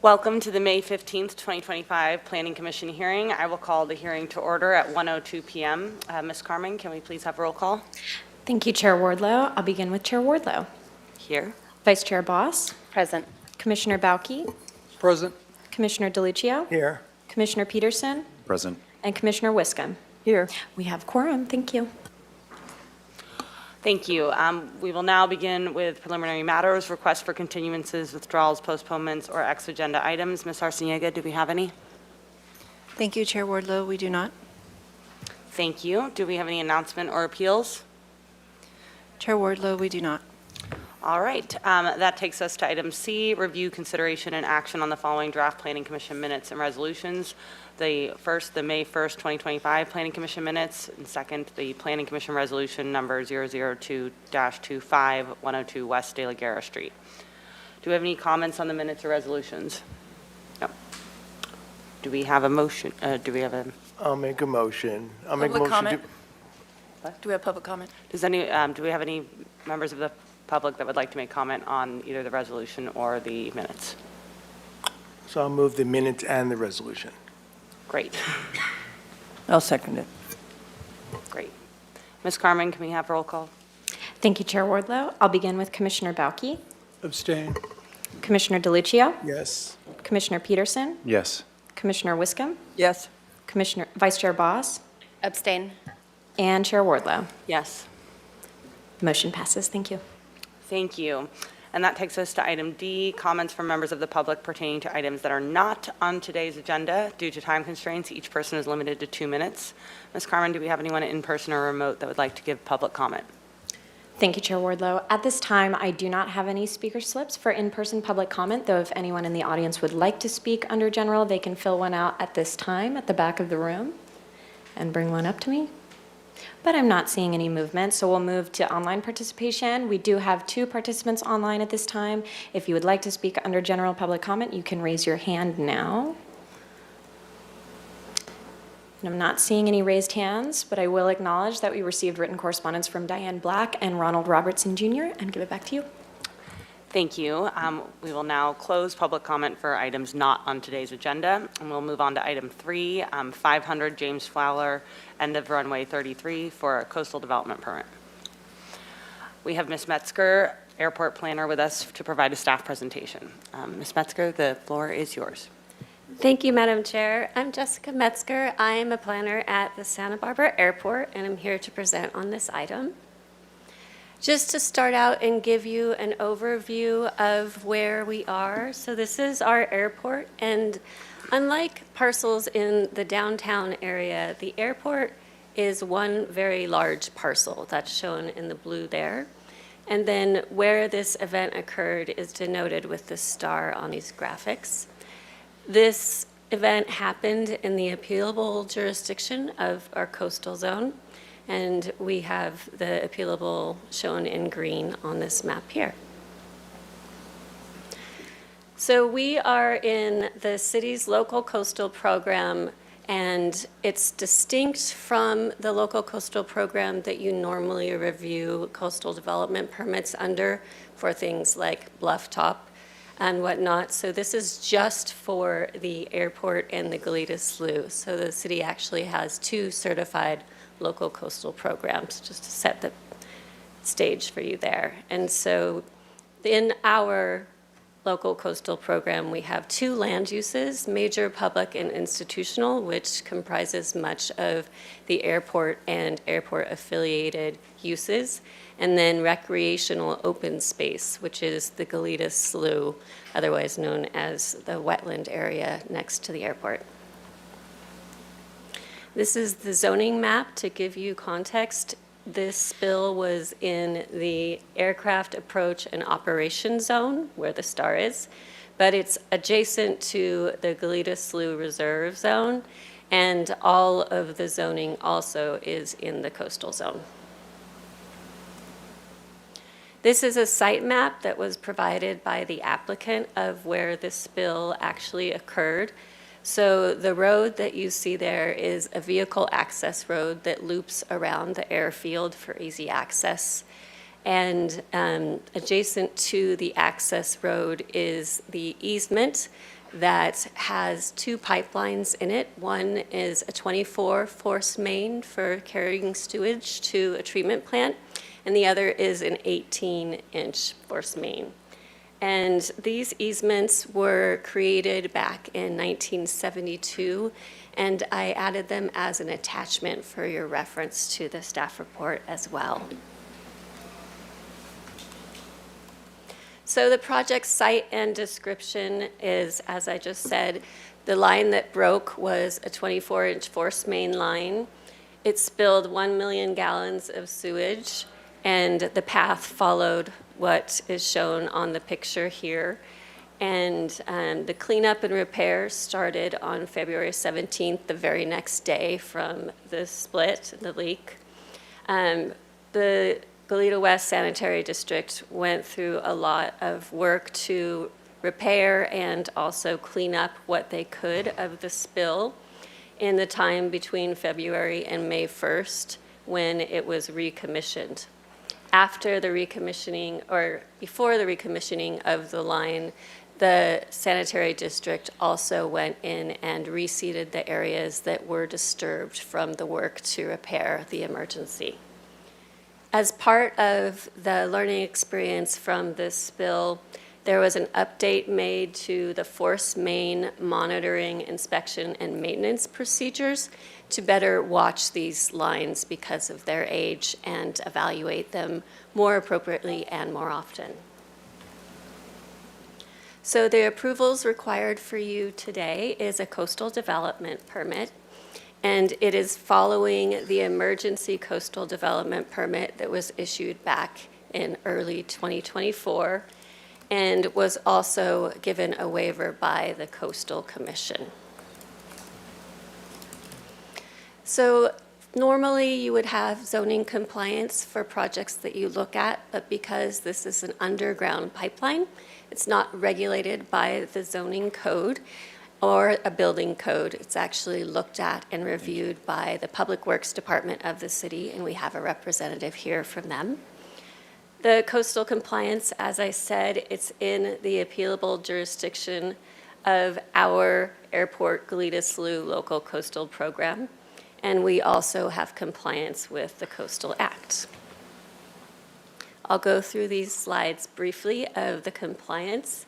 Welcome to the May 15th, 2025 Planning Commission hearing. I will call the hearing to order at 1:02 p.m. Ms. Carmen, can we please have roll call? Thank you, Chair Wardlow. I'll begin with Chair Wardlow. Here. Vice Chair Boss. Present. Commissioner Bauke. Present. Commissioner DeLuccio. Here. Commissioner Peterson. Present. And Commissioner Wiscombe. Here. We have quorum. Thank you. Thank you. We will now begin with preliminary matters, requests for continuances, withdrawals, postponements, or ex-agenda items. Ms. Arciniega, do we have any? Thank you, Chair Wardlow. We do not. Thank you. Do we have any announcement or appeals? Chair Wardlow, we do not. All right. That takes us to item C, review, consideration, and action on the following draft Planning Commission minutes and resolutions. The first, the May 1st, 2025 Planning Commission minutes, and second, the Planning Commission resolution number 002-25, 102 West De La Guerra Street. Do we have any comments on the minutes or resolutions? No. Do we have a motion? I'll make a motion. I'll make a Public motion. comment? Do we have public comment? Do we have any members of the public that would like to make comment on either the resolution or the minutes? So I'll move the minutes and the resolution. Great. I'll second it. Great. Ms. Carmen, can we have roll call? Thank you, Chair Wardlow. I'll begin with Commissioner Bauke. Abstain. Commissioner DeLuccio. Yes. Commissioner Peterson. Yes. Commissioner Wiscombe. Yes. Vice Chair Boss. Abstain. And Chair Wardlow. Yes. Motion passes. Thank you. Thank you. And that takes us to item D, comments from members of the public pertaining to items that are not on today's agenda. Due to time constraints, each person is limited to 2 minutes. Ms. Carmen, do we have anyone in person or remote that would like to give public comment? Thank you, Chair Wardlow. At this time, I do not have any speaker slips for in-person public comment, though if anyone in the audience would like to speak under general, they can fill one out at this time at the back of the room and bring one up to me. But I'm not seeing any movement, so we'll move to online participation. We do have 2 participants online at this time. If you would like to speak under general public comment, you can raise your hand now. And I'm not seeing any raised hands, but I will acknowledge that we received written correspondence from Diane Black and Ronald Robertson Jr. and give it back to you. Thank you. We will now close public comment for items not on today's agenda, and we'll move on to item 3, 500 James Fowler, end of runway 33 for a coastal development permit. We have Ms. Metzger, airport planner, with us to provide a staff presentation. Ms. Metzger, the floor is yours. Thank you, Madam Chair. I'm Jessica Metzger. I am a planner at the Santa Barbara Airport, and I'm here to present on this item. Just to start out and give you an overview of where we are. So this is our airport, and unlike parcels in the downtown area, the airport is one very large parcel that's shown in the blue there. And then where this event occurred is denoted with the star on these graphics. This event happened in the appealable jurisdiction of our coastal zone. And we have the appealable shown in green on this map here. So we are in the city's local coastal program, and it's distinct from the local coastal program that you normally review coastal development permits under for things like bluff top and whatnot. So this is just for the airport and the Goleta Slough. So the city actually has 2 certified local coastal programs, just to set the stage for you there. And so in our local coastal program, we have 2 land uses, major public and institutional, which comprises much of the airport and airport affiliated uses, and then recreational open space, which is the Goleta Slough, otherwise known as the wetland area next to the airport. This is the zoning map to give you context. This spill was in the aircraft approach and operation zone where the star is, but it's adjacent to the Goleta Slough Reserve Zone, and all of the zoning also is in the coastal zone. This is a site map that was provided by the applicant of where the spill actually occurred. So the road that you see there is a vehicle access road that loops around the airfield for easy access. And adjacent to the access road is the easement that has two pipelines in it. One is a 24 force main for carrying sewage to a treatment plant, and the other is an 18-inch force main. And these easements were created back in 1972, and I added them as an attachment for your reference to the staff report as well. So the project site and description is, as I just said, the line that broke was a 24-inch force main line. It spilled 1 million gallons of sewage, and the path followed what is shown on the picture here. And the cleanup and repair started on February 17th, the very next day from the split, the leak. The Goleta West Sanitary District went through a lot of work to repair and also clean up what they could of the spill in the time between February and May 1st when it was recommissioned. After the recommissioning, or before the recommissioning of the line, the sanitary district also went in and reseeded the areas that were disturbed from the work to repair the emergency. As part of the learning experience from this spill, there was an update made to the force main monitoring, inspection, and maintenance procedures to better watch these lines because of their age and evaluate them more appropriately and more often. So the approvals required for you today is a coastal development permit, and it is following the emergency coastal development permit that was issued back in early 2024 and was also given a waiver by the Coastal Commission. So normally you would have zoning compliance for projects that you look at, but because this is an underground pipeline, it's not regulated by the zoning code or a building code. It's actually looked at and reviewed by the Public Works Department of the city, and we have a representative here from them. The coastal compliance, as I said, it's in the appealable jurisdiction of our Airport Goleta Slough local coastal program, and we also have compliance with the Coastal Act. I'll go through these slides briefly of the compliance.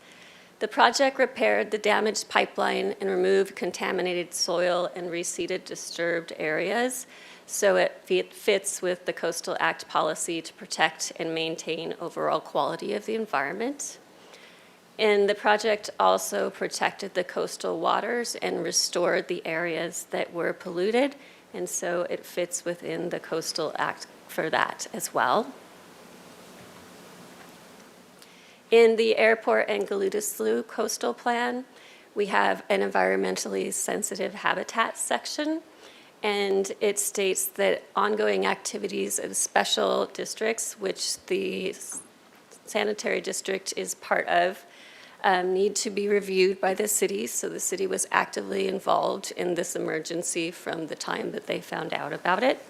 The project repaired the damaged pipeline and removed contaminated soil and reseeded disturbed areas, so it fits with the Coastal Act policy to protect and maintain overall quality of the environment. And the project also protected the coastal waters and restored the areas that were polluted, and so it fits within the Coastal Act for that as well. In the Airport and Goleta Slough Coastal Plan, we have an environmentally sensitive habitat section, and it states that ongoing activities in special districts, which the sanitary district is part of, need to be reviewed by the city. So the city was actively involved in this emergency from the time that they found out about it.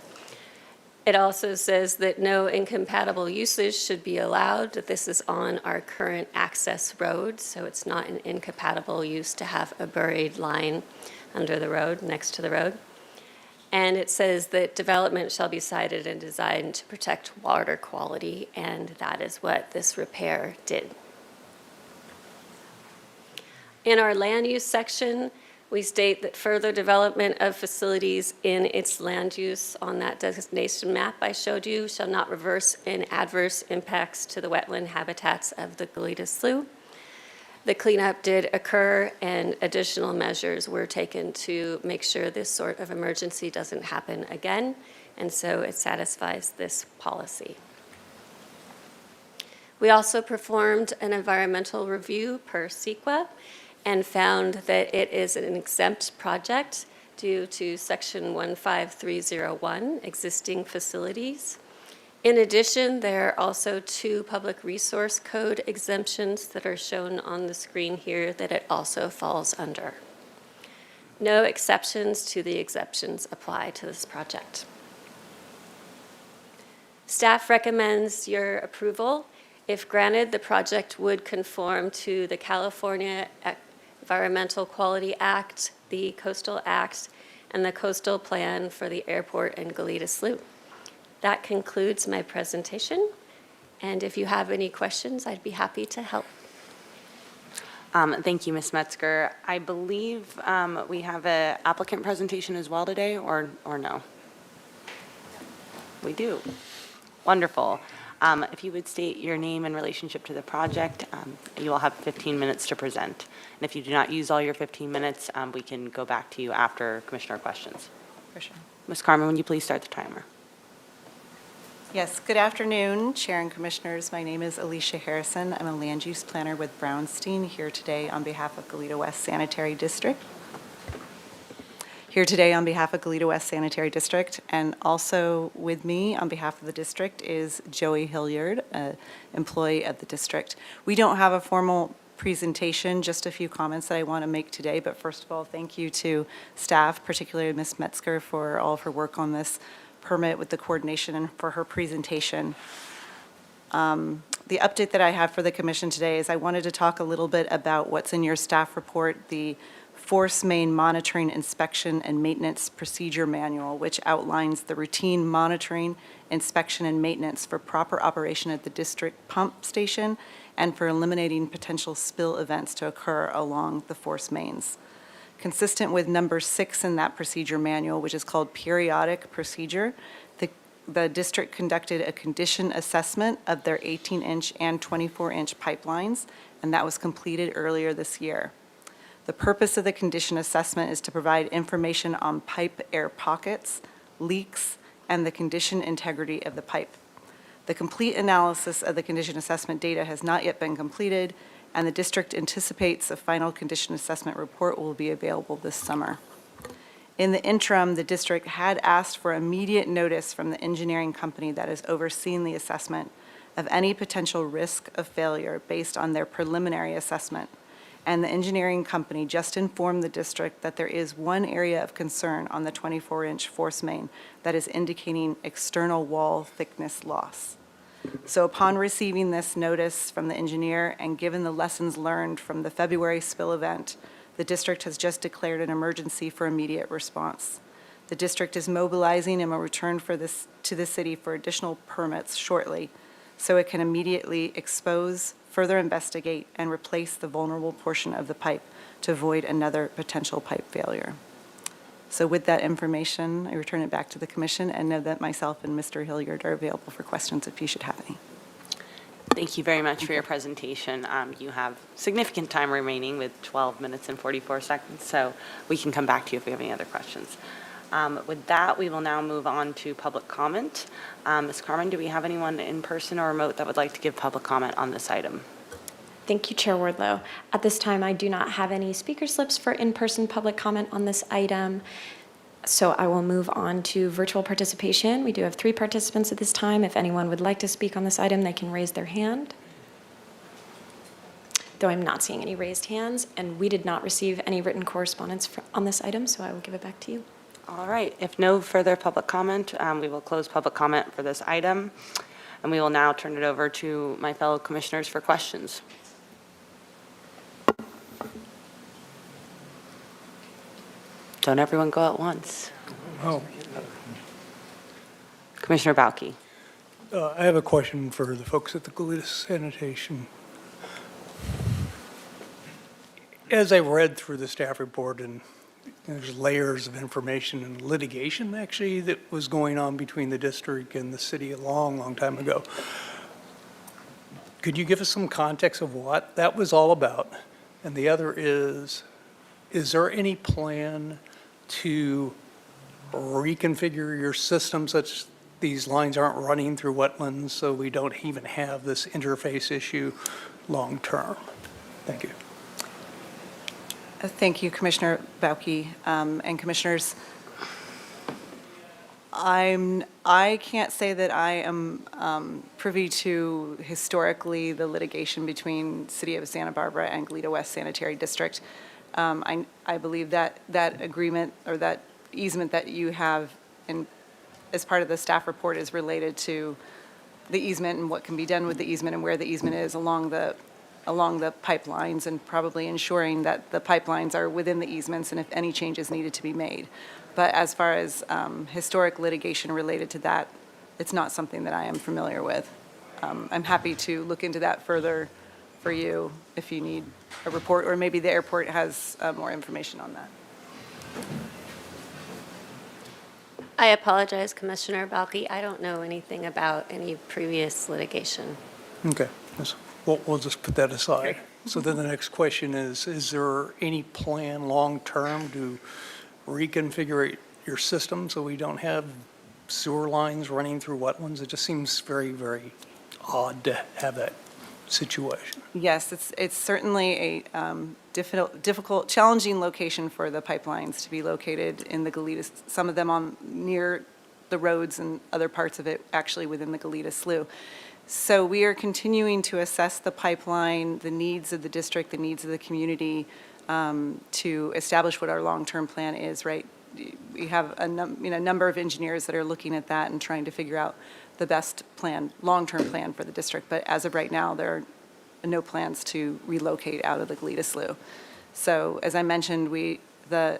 It also says that no incompatible uses should be allowed, that this is on our current access road, so it's not an incompatible use to have a buried line under the road, next to the road. And it says that development shall be sited and designed to protect water quality, and that is what this repair did. In our land use section, we state that further development of facilities in its land use on that designation map I showed you shall not reverse in adverse impacts to the wetland habitats of the Goleta Slough. The cleanup did occur, and additional measures were taken to make sure this sort of emergency doesn't happen again, and so it satisfies this policy. We also performed an environmental review per CEQA and found that it is an exempt project due to Section 15301, existing facilities. In addition, there are also 2 Public Resource Code exemptions that are shown on the screen here that it also falls under. No exceptions to the exemptions apply to this project. Staff recommends your approval. If granted, the project would conform to the California Environmental Quality Act, the Coastal Act, and the Coastal Plan for the airport and Galitas Loop. That concludes my presentation, and if you have any questions, I'd be happy to help. Thank you, Ms. Metzger. I believe we have an applicant presentation as well today, or no? We do. Wonderful. If you would state your name and relationship to the project, you will have 15 minutes to present. And if you do not use all your 15 minutes, we can go back to you after commissioner questions. For sure. Ms. Carmen, would you please start the timer? Yes, good afternoon, Chair and Commissioners. My name is Alicia Harrison. I'm a land use planner with Brownstein, here today on behalf of Goleta West Sanitary District. Here today on behalf of Goleta West Sanitary District, and also with me on behalf of the district is Joey Hilliard, an employee of the district. We don't have a formal presentation, just a few comments that I want to make today, but first of all, thank you to staff, particularly Ms. Metzger, for all of her work on this permit with the coordination and for her presentation. The update that I have for the commission today is I wanted to talk a little bit about what's in your staff report, the Force Main Monitoring, Inspection, and Maintenance Procedure Manual, which outlines the routine monitoring, inspection, and maintenance for proper operation at the district pump station and for eliminating potential spill events to occur along the force mains. Consistent with number 6 in that procedure manual, which is called periodic procedure, the district conducted a condition assessment of their 18-inch and 24-inch pipelines, and that was completed earlier this year. The purpose of the condition assessment is to provide information on pipe air pockets, leaks, and the condition integrity of the pipe. The complete analysis of the condition assessment data has not yet been completed, and the district anticipates a final condition assessment report will be available this summer. In the interim, the district had asked for immediate notice from the engineering company that has overseen the assessment of any potential risk of failure based on their preliminary assessment. And the engineering company just informed the district that there is one area of concern on the 24-inch force main that is indicating external wall thickness loss. So upon receiving this notice from the engineer and given the lessons learned from the February spill event, the district has just declared an emergency for immediate response. The district is mobilizing and will return to the city for additional permits shortly, so it can immediately expose, further investigate, and replace the vulnerable portion of the pipe to avoid another potential pipe failure. So with that information, I return it back to the commission and know that myself and Mr. Hilliard are available for questions if you should have any. Thank you very much for your presentation. You have significant time remaining with 12 minutes and 44 seconds, so we can come back to you if we have any other questions. With that, we will now move on to public comment. Ms. Carmen, do we have anyone in person or remote that would like to give public comment on this item? Thank you, Chair Wardlow. At this time, I do not have any speaker slips for in-person public comment on this item. So I will move on to virtual participation. We do have 3 participants at this time. If anyone would like to speak on this item, they can raise their hand. Though I'm not seeing any raised hands, and we did not receive any written correspondence on this item, so I will give it back to you. All right. If no further public comment, we will close public comment for this item, and we will now turn it over to my fellow commissioners for questions. Don't everyone go at once. Oh, Commissioner Bauke. I have a question for the folks at the Goleta Sanitation. As I read through the staff report, and there's layers of information and litigation, actually, that was going on between the district and the city a long time ago. Could you give us some context of what that was all about? And the other is there any plan to reconfigure your system such these lines aren't running through wetlands so we don't even have this interface issue long-term? Thank you. Thank you, Commissioner Bauke, and Commissioners. I can't say that I am privy to historically the litigation between City of Santa Barbara and Goleta West Sanitary District. I believe that that agreement or that easement that you have as part of the staff report is related to the easement and what can be done with the easement and where the easement is along the along the pipelines and probably ensuring that the pipelines are within the easements and if any changes needed to be made. But as far as historic litigation related to that, it's not something that I am familiar with. I'm happy to look into that further for you if you need a report, or maybe the airport has more information on that. I apologize, Commissioner Balke. I don't know anything about any previous litigation. Okay, we'll just put that aside. So then the next question is there any plan long-term to reconfigure your system so we don't have sewer lines running through wetlands? It just seems very, very odd to have that situation. Yes, it's certainly a difficult, challenging location for the pipelines to be located in the Goleta, some of them on near the roads and other parts of it actually within the Goleta Slough. So we are continuing to assess the pipeline, the needs of the district, the needs of the community, to establish what our long-term plan is, right? We have a number of engineers that are looking at that and trying to figure out the best plan, long-term plan for the district. But as of right now, there are no plans to relocate out of the Goleta Slough. So as I mentioned, the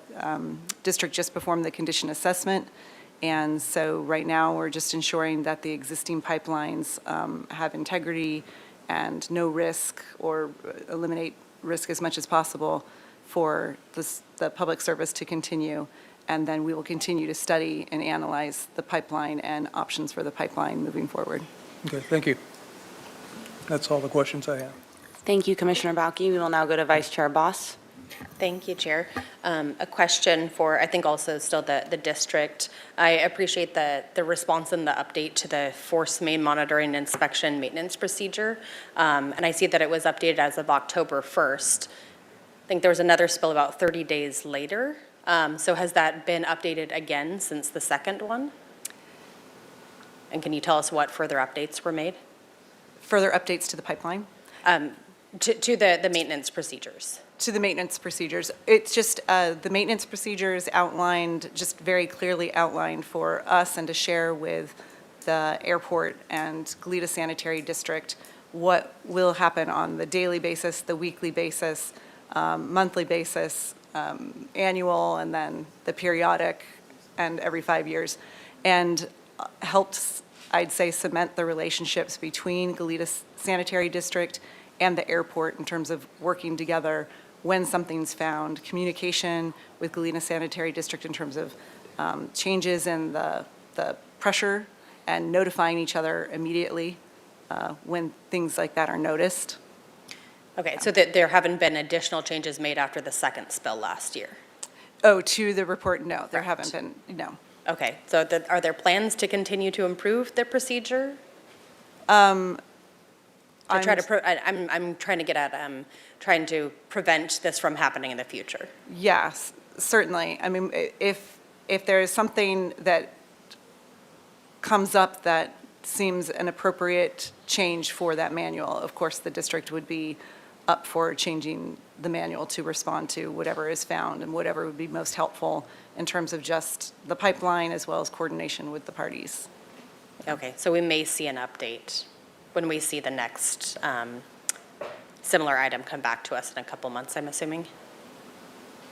district just performed the condition assessment. And so right now, we're just ensuring that the existing pipelines have integrity and no risk, or eliminate risk as much as possible for the public service to continue. And then we will continue to study and analyze the pipeline and options for the pipeline moving forward. Okay, thank you. That's all the questions I have. Thank you, Commissioner Balke. We will now go to Vice Chair Boss. Thank you, Chair. A question for, I think, also still the district. I appreciate the response and the update to the force main monitoring inspection maintenance procedure. And I see that it was updated as of October 1st. I think there was another spill about 30 days later. So has that been updated again since the second one? And can you tell us what further updates were made? Further updates to the pipeline? To the maintenance procedures. To the maintenance procedures. It's just the maintenance procedures outlined, just very clearly outlined for us and to share with the airport and Goleta Sanitary District what will happen on the daily basis, the weekly basis, monthly basis, annual, and then the periodic, and every 5 years. And helped, I'd say, cement the relationships between Goleta Sanitary District and the airport in terms of working together when something's found, communication with Goleta Sanitary District in terms of changes in the pressure, and notifying each other immediately when things like that are noticed. Okay, so that there haven't been additional changes made after the second spill last year? Oh, to the report, no, there haven't been, no. Okay, so are there plans to continue to improve the procedure? I'm I'm trying to get at, trying to prevent this from happening in the future. Yes, certainly. I mean, if there is something that comes up that seems an appropriate change for that manual, of course, the district would be up for changing the manual to respond to whatever is found and whatever would be most helpful in terms of just the pipeline as well as coordination with the parties. Okay, so we may see an update when we see the next similar item come back to us in a couple months, I'm assuming?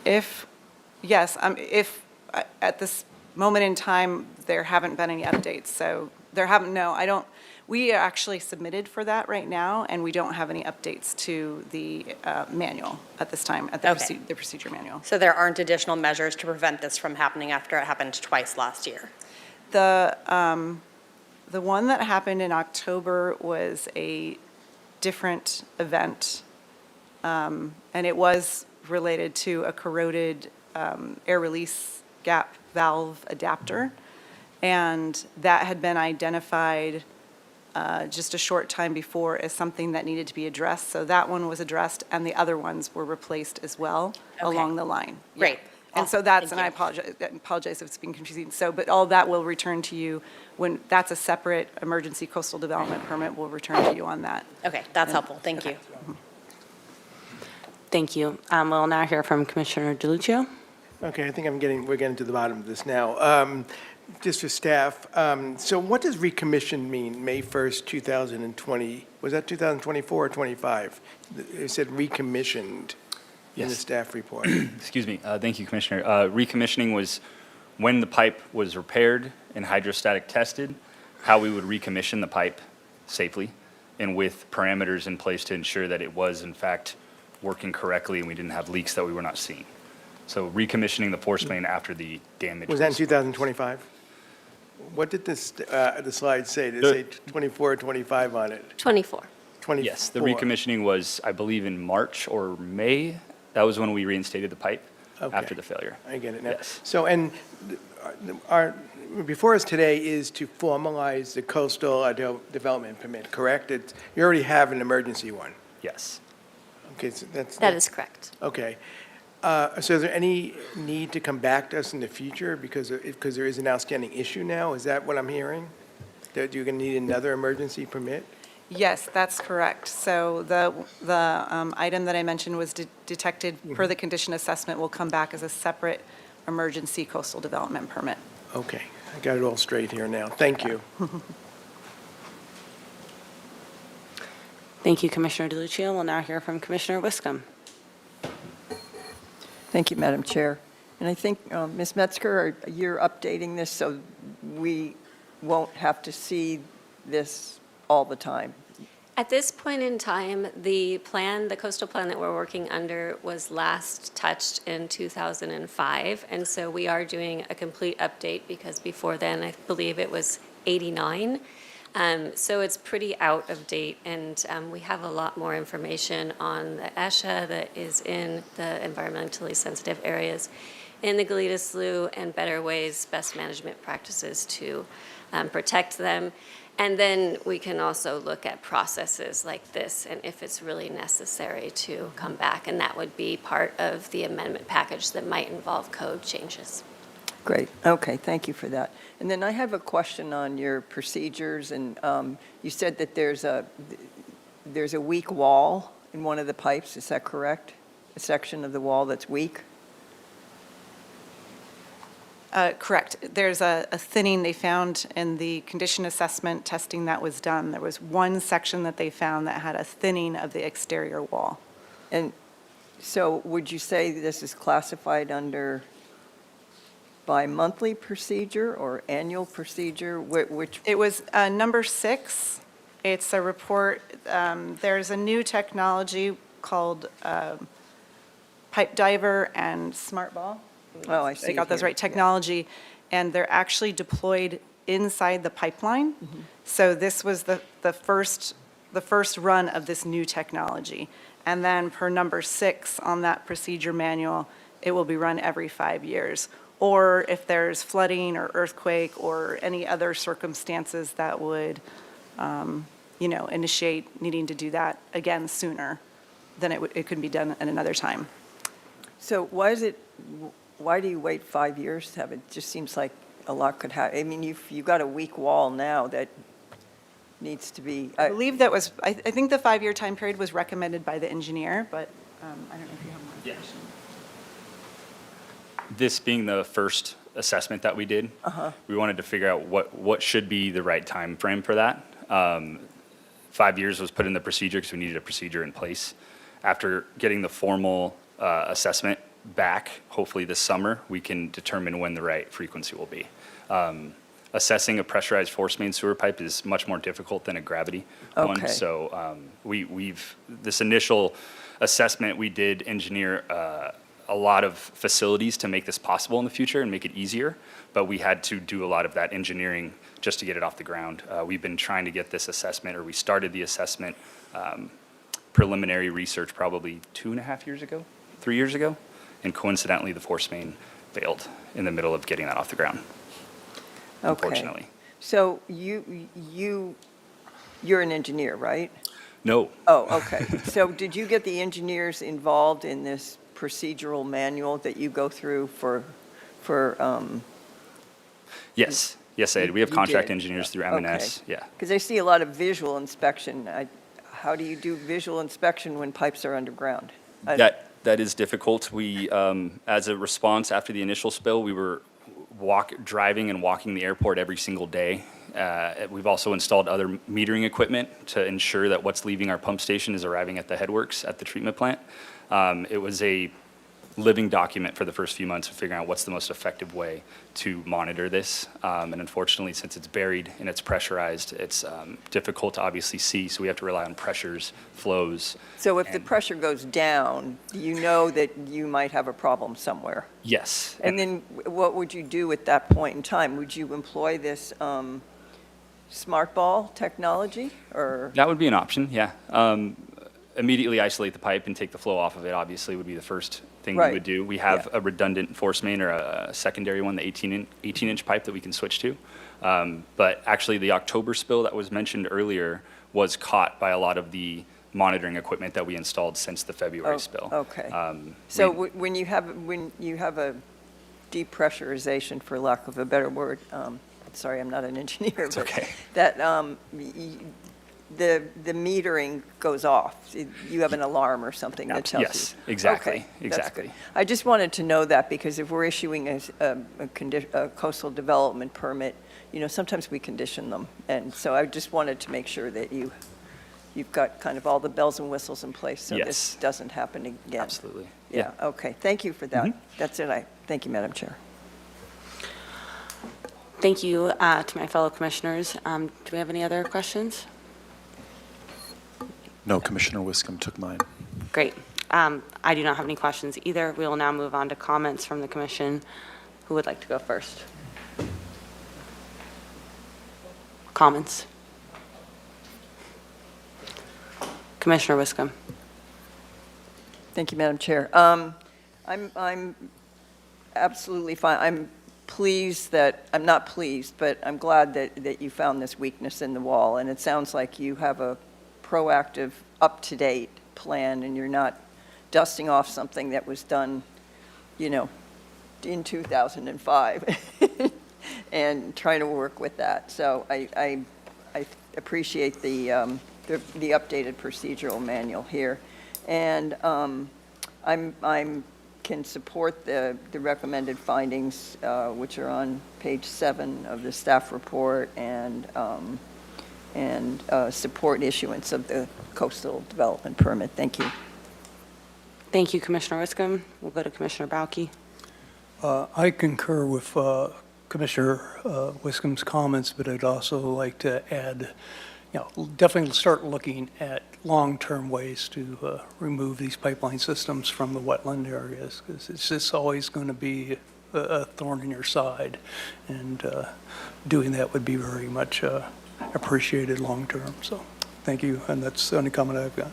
If at this moment in time, there haven't been any updates, so there haven't, no, I don't, we actually submitted for that right now, and we don't have any updates to the manual at this time, at the Okay. the procedure manual. So there aren't additional measures to prevent this from happening after it happened twice last year? The one that happened in October was a different event, and it was related to a corroded air release gap valve adapter, and that had been identified just a short time before as something that needed to be addressed. So that one was addressed, and the other ones were replaced as well along the line. Yeah. Great. And so Awesome. that's, Thank and I you. apologize if it's been confusing. So, but all that will return to you when, that's a separate emergency coastal development permit will return to you on that. Okay, that's helpful, thank you. Thank you. We'll now hear from Commissioner DeLuccio. Okay, I think we're getting to the bottom of this now. Just for staff, so what does recommission mean, May 1st, 2020? Was that 2024 or 25? It said recommissioned in the Yes. staff report. Excuse me. Thank you, Commissioner. Recommissioning was when the pipe was repaired and hydrostatic tested, how we would recommission the pipe safely and with parameters in place to ensure that it was, in fact, working correctly and we didn't have leaks that we were not seeing. So recommissioning the force main after the damage Was that in 2025? What did this, the slide say? Did it say 24 or 25 on it? 24. 24? Yes, the recommissioning was, I believe, in March or May. That was when we reinstated the pipe after Okay. the failure. I get it now. Yes. So, and before us today is to formalize the coastal development permit, correct? You already have an emergency one. Yes. Okay, so That is correct. Okay. So is there any need to come back to us in the future because there is an outstanding issue now? Is that what I'm hearing? That you're going to need another emergency permit? Yes, that's correct. So the item that I mentioned was detected per the condition assessment will come back as a separate emergency coastal development permit. Okay, I got it all straight here now. Thank you. Thank you, Commissioner DeLucia. We'll now hear from Commissioner Wiscombe. Thank you, Madam Chair. And I think, Ms. Metzger, you're updating this so we won't have to see this all the time. At this point in time, the plan, the coastal plan that we're working under was last touched in 2005. And so we are doing a complete update because before then, I believe it was 89. So it's pretty out of date, and we have a lot more information on the ESHA that is in the environmentally sensitive areas in the Goleta Slough and better ways, best management practices to protect them. And then we can also look at processes like this and if it's really necessary to come back, and that would be part of the amendment package that might involve code changes. Great, okay, thank you for that. And then I have a question on your procedures, and you said that there's a weak wall in one of the pipes, is that correct? A section of the wall that's weak? Correct. There's a thinning they found in the condition assessment testing that was done. There was one section that they found that had a thinning of the exterior wall. And so would you say this is classified under bi-monthly procedure or annual procedure? Which, It was number 6. It's a report. There's a new technology called pipe diver and smart ball. oh, I see I it got those here. right, technology, and they're actually deployed inside the pipeline. So this was the first run of this new technology. And then per number 6 on that procedure manual, it will be run every 5 years. Or if there's flooding or earthquake or any other circumstances that would, initiate needing to do that again sooner, then it could be done at another time. So why do you wait 5 years to have it? Just seems like a lot could happen. I mean, you've got a weak wall now that needs to be, I believe that was, I think the 5-year time period was recommended by the engineer, but I don't know if you have more information. This being the first assessment that we did, we wanted to figure out what should be the right time frame for that. 5 years was put in the procedure because we needed a procedure in place. After getting the formal assessment back, hopefully this summer, we can determine when the right frequency will be. Assessing a pressurized force main sewer pipe is much more difficult than a gravity one. Okay. So this initial assessment, we did engineer a lot of facilities to make this possible in the future and make it easier, but we had to do a lot of that engineering just to get it off the ground. We've been trying to get this assessment, or we started the assessment preliminary research probably 2.5 years ago, 3 years ago, and coincidentally the force main failed in the middle of getting that off the ground, unfortunately. okay. So you're an engineer, right? No, Oh, okay. So did you get the engineers involved in this procedural manual that you go through for yes, I did. We have You contract did? engineers through M&S, Okay. yeah. Because I see a lot of visual inspection. How do you do visual inspection when pipes are underground? That is difficult. We, as a response after the initial spill, we were driving and walking the airport every single day. We've also installed other metering equipment to ensure that what's leaving our pump station is arriving at the headworks at the treatment plant. It was a living document for the first few months of figuring out what's the most effective way to monitor this. And unfortunately, since it's buried and it's pressurized, it's difficult to obviously see, so we have to rely on pressures, flows. So if the and- pressure goes down, you know that you might have a problem somewhere. Yes. And then what would you do at that point in time? Would you employ this smart ball technology, or? That would be an option, yeah. Immediately isolate the pipe and take the flow off of it, obviously, would be the first thing we Right. would do. We have Yeah. a redundant force main or a secondary one, the 18-inch pipe that we can switch to. But actually, the October spill that was mentioned earlier was caught by a lot of the monitoring equipment that we installed since the February Oh, spill. okay. Um, So we- when you have a depressurization, for lack of a better word, sorry, I'm not an engineer. It's but okay. That the metering goes off. You have an alarm or something that tells you. Yes, exactly, Okay, that's exactly. good. I just wanted to know that, because if we're issuing a coastal development permit, sometimes we condition them. And so I just wanted to make sure that you've got kind of all the bells and whistles in place, so Yes. this doesn't happen again. Absolutely. Yeah, okay. Thank you for that. Mhm. That's it. Thank you, Madam Chair. Thank you to my fellow commissioners. Do we have any other questions? No, Commissioner Wiscombe took mine. Great. I do not have any questions either. We will now move on to comments from the commission. Who would like to go first? Comments? Commissioner Wiscombe. Thank you, Madam Chair. I'm absolutely fine. I'm not pleased, but I'm glad that you found this weakness in the wall, and it sounds like you have a proactive, up-to-date plan, and you're not dusting off something that was done, in 2005, and trying to work with that. So I appreciate the updated procedural manual here. And I'm can support the recommended findings, which are on page 7 of the staff report, and support issuance of the coastal development permit. Thank you. Thank you, Commissioner Wiscombe. We'll go to Commissioner Bauke. I concur with Commissioner Wiscombe's comments, but I'd also like to add, definitely start looking at long-term ways to remove these pipeline systems from the wetland areas, because it's just always going to be a thorn in your side, and doing that would be very much appreciated long-term. So thank you, and that's the only comment I've got.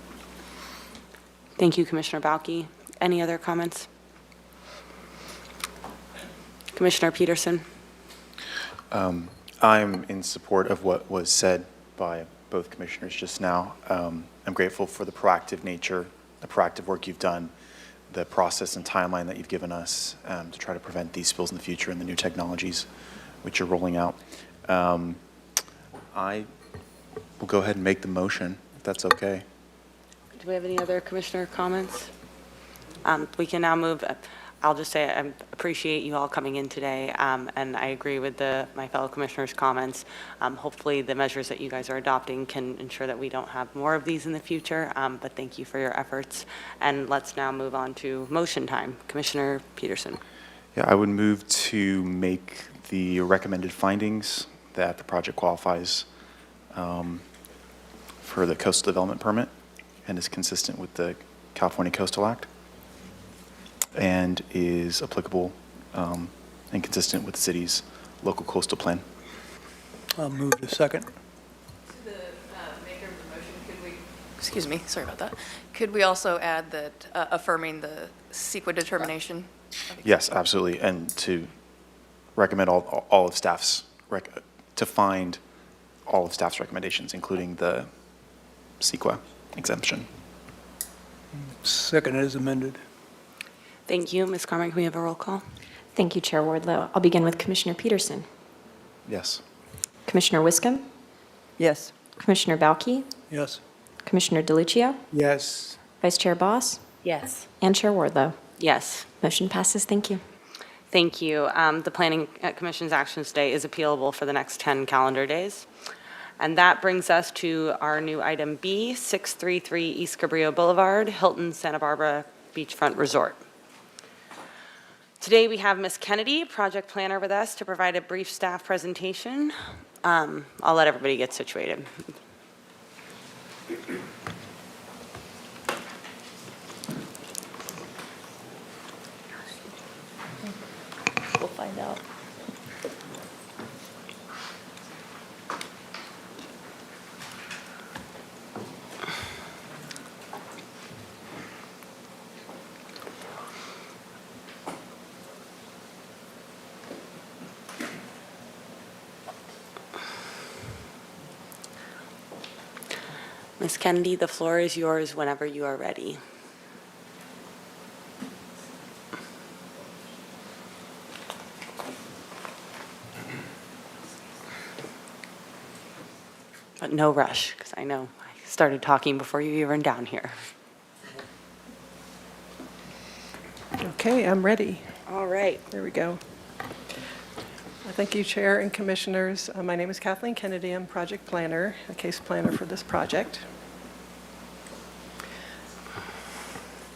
Thank you, Commissioner Bauke. Any other comments? Commissioner Peterson. I'm in support of what was said by both commissioners just now. I'm grateful for the proactive nature, the proactive work you've done, the process and timeline that you've given us to try to prevent these spills in the future, and the new technologies which you're rolling out. I will go ahead and make the motion, if that's okay. Do we have any other commissioner comments? We can now move. I'll just say I appreciate you all coming in today, and I agree with my fellow commissioners' comments. Hopefully, the measures that you guys are adopting can ensure that we don't have more of these in the future, but thank you for your efforts. And let's now move on to motion time. Commissioner Peterson. Yeah, I would move to make the recommended findings that the project qualifies for the coastal development permit and is consistent with the California Coastal Act and is applicable and consistent with the city's local coastal plan. I'll move to second. The maker of the motion, could we, excuse me, sorry about that. Could we also add that affirming the CEQA determination? Yes, absolutely, and to recommend all of staff's, to find all of staff's recommendations, including the CEQA exemption. Second as amended. Thank you. Ms. Carmen, can we have a roll call? Thank you, Chair Wardlow. I'll begin with Commissioner Peterson. Yes. Commissioner Wiscombe, Yes. Commissioner Bauke, Yes. Commissioner DeLucia, Yes. Vice Chair Boss, Yes. and Chair Wardlow. Yes. Motion passes. Thank you. Thank you. The Planning Commission's actions today is appealable for the next 10 calendar days. And that brings us to our new item B, 633 East Cabrillo Boulevard, Hilton Santa Barbara Beachfront Resort. Today we have Ms. Kennedy, project planner, with us to provide a brief staff presentation. I'll let everybody get situated. We'll find out. Ms. Kennedy, the floor is yours whenever you are ready. But no rush, because I know I started talking before you even down here. Okay, I'm ready. All right. There we go. Thank you, Chair and Commissioners. My name is Kathleen Kennedy. I'm project planner, a case planner for this project.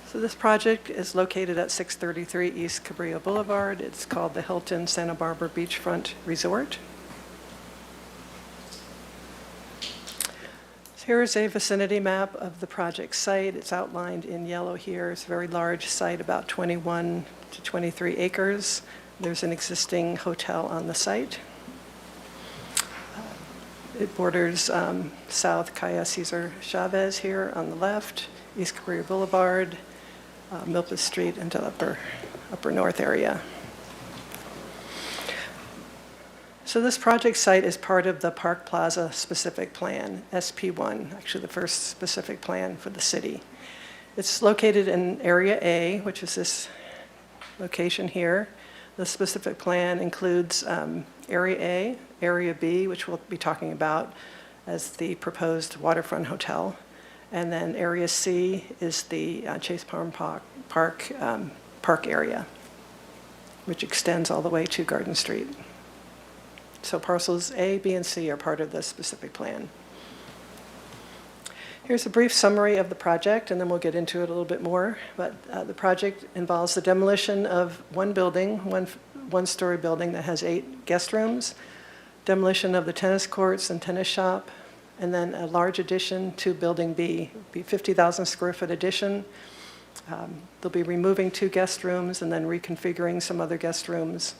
So this project is located at 633 East Cabrillo Boulevard. It's called the Hilton Santa Barbara Beachfront Resort. So here is a vicinity map of the project site. It's outlined in yellow here. It's a very large site, about 21 to 23 acres. There's an existing hotel on the site. It borders South Calle Cesar Chavez here on the left, East Cabrillo Boulevard, Milpas Street into upper north area. So this project site is part of the Park Plaza Specific Plan, SP1, actually the first specific plan for the city. It's located in Area A, which is this location here. The specific plan includes Area A, Area B, which we'll be talking about as the proposed waterfront hotel, and then Area C is the Chase Palm Park area, which extends all the way to Garden Street. So parcels A, B, and C are part of the specific plan. Here's a brief summary of the project, and then we'll get into it a little bit more. But the project involves the demolition of one building, one-story building that has 8 guest rooms, demolition of the tennis courts and tennis shop, and then a large addition to Building B, be 50,000 square foot addition. They'll be removing 2 guest rooms and then reconfiguring some other guest rooms.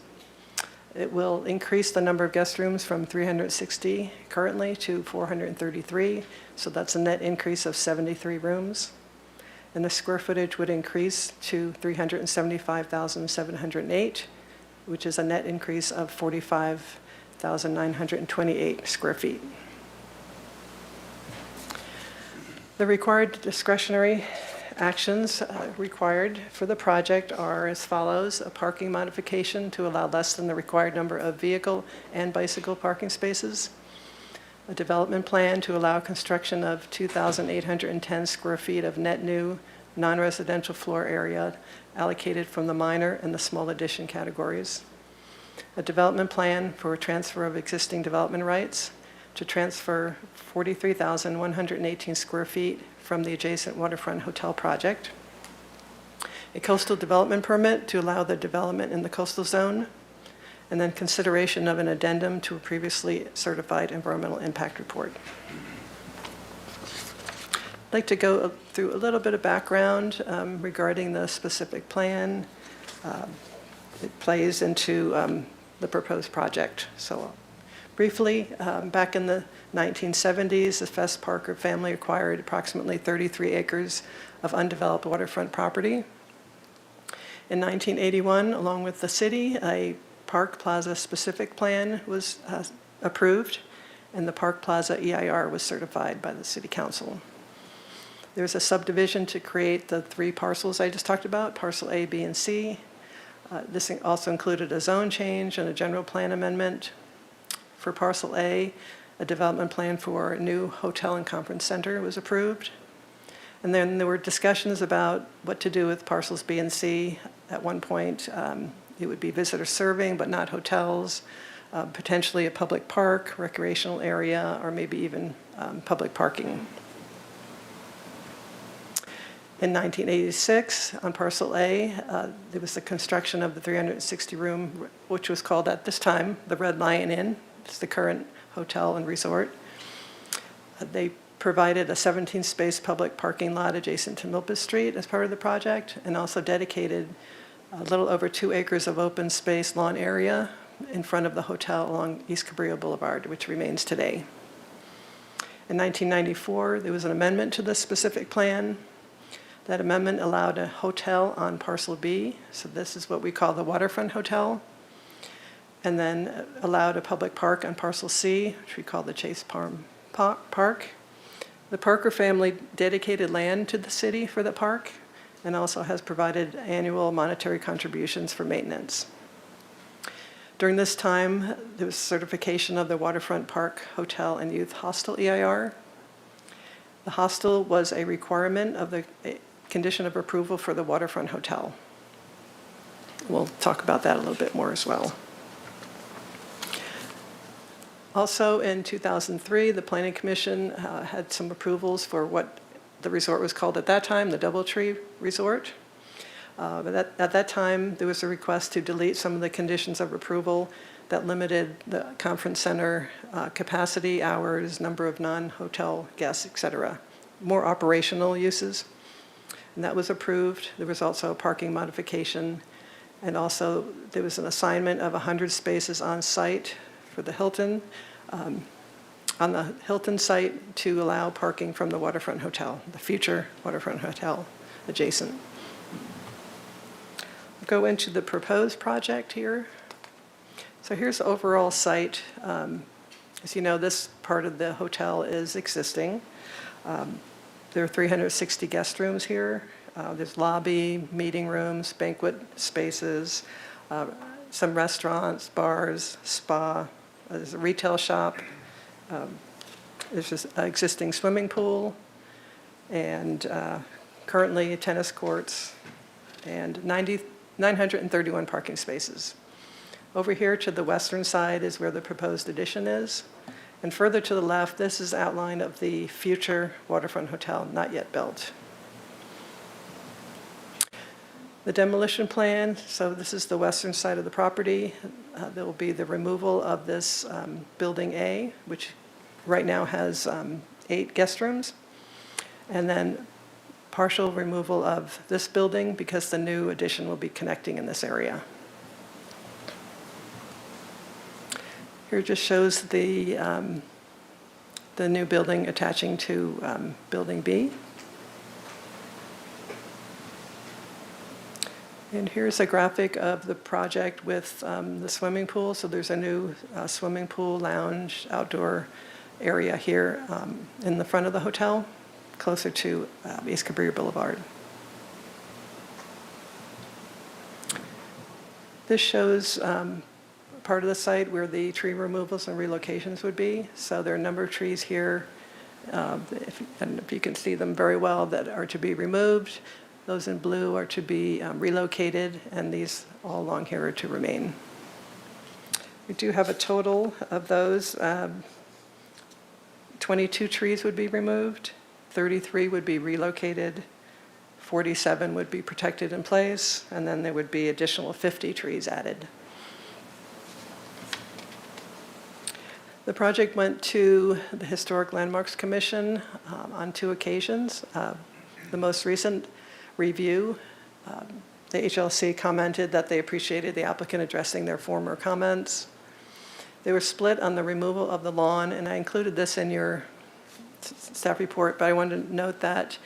It will increase the number of guest rooms from 360 currently to 433, so that's a net increase of 73 rooms. And the square footage would increase to 375,708, which is a net increase of 45,928 square feet. The required discretionary actions required for the project are as follows: a parking modification to allow less than the required number of vehicle and bicycle parking spaces, a development plan to allow construction of 2,810 square feet of net new non-residential floor area allocated from the minor and the small addition categories, a development plan for transfer of existing development rights to transfer 43,118 square feet from the adjacent waterfront hotel project, a coastal development permit to allow the development in the coastal zone, and then consideration of an addendum to a previously certified environmental impact report. I'd like to go through a little bit of background regarding the specific plan. It plays into the proposed project. So briefly, back in the 1970s, the Fest Parker family acquired approximately 33 acres of undeveloped waterfront property. In 1981, along with the city, a Park Plaza specific plan was approved, and the Park Plaza EIR was certified by the City Council. There's a subdivision to create the 3 parcels I just talked about, parcel A, B, and C. This also included a zone change and a general plan amendment. For parcel A, a development plan for a new hotel and conference center was approved. And then there were discussions about what to do with parcels B and C. At one point, It would be visitor serving, but not hotels, potentially a public park, recreational area, or maybe even public parking. In 1986, on Parcel A, there was the construction of the 360-room, which was called at this time the Red Lion Inn. It's the current hotel and resort. They provided a 17-space public parking lot adjacent to Milpas Street as part of the project, and also dedicated a little over 2 acres of open space lawn area in front of the hotel along East Cabrillo Boulevard, which remains today. In 1994, there was an amendment to this specific plan. That amendment allowed a hotel on Parcel B, so this is what we call the waterfront hotel, and then allowed a public park on Parcel C, which we call the Chase Palm Park. The Parker family dedicated land to the city for the park and also has provided annual monetary contributions for maintenance. During this time, there was certification of the Waterfront Park Hotel and Youth Hostel EIR. The hostel was a requirement of the condition of approval for the Waterfront Hotel. We'll talk about that a little bit more as well. Also, in 2003, the Planning Commission had some approvals for what the resort was called at that time, the Doubletree Resort. But at that time, there was a request to delete some of the conditions of approval that limited the conference center capacity, hours, number of non-hotel guests, et cetera. More operational uses. And that was approved. There was also a parking modification. And also, there was an assignment of 100 spaces on site for the Hilton, on the Hilton site to allow parking from the Waterfront Hotel, the future Waterfront Hotel adjacent. We'll go into the proposed project here. So here's the overall site. As you know, this part of the hotel is existing. There are 360 guest rooms here. There's lobby, meeting rooms, banquet spaces, some restaurants, bars, spa. There's a retail shop. There's this existing swimming pool, and currently tennis courts, and 931 parking spaces. Over here to the western side is where the proposed addition is. And further to the left, this is outline of the future waterfront hotel, not yet built. The demolition plan, so this is the western side of the property. There will be the removal of this building A, which right now has 8 guest rooms, and then partial removal of this building because the new addition will be connecting in this area. Here just shows the new building attaching to building B. And here's a graphic of the project with the swimming pool. So there's a new swimming pool, lounge, outdoor area here in the front of the hotel, closer to East Cabrillo Boulevard. This shows part of the site where the tree removals and relocations would be. So there are a number of trees here, and if you can see them very well, that are to be removed. Those in blue are to be relocated, and these all along here are to remain. We do have a total of those. 22 trees would be removed, 33 would be relocated, 47 would be protected in place, and then there would be additional 50 trees added. The project went to the Historic Landmarks Commission on 2 occasions. The most recent review, the HLC commented that they appreciated the applicant addressing their former comments. They were split on the removal of the lawn, and I included this in your staff report, but I wanted to note that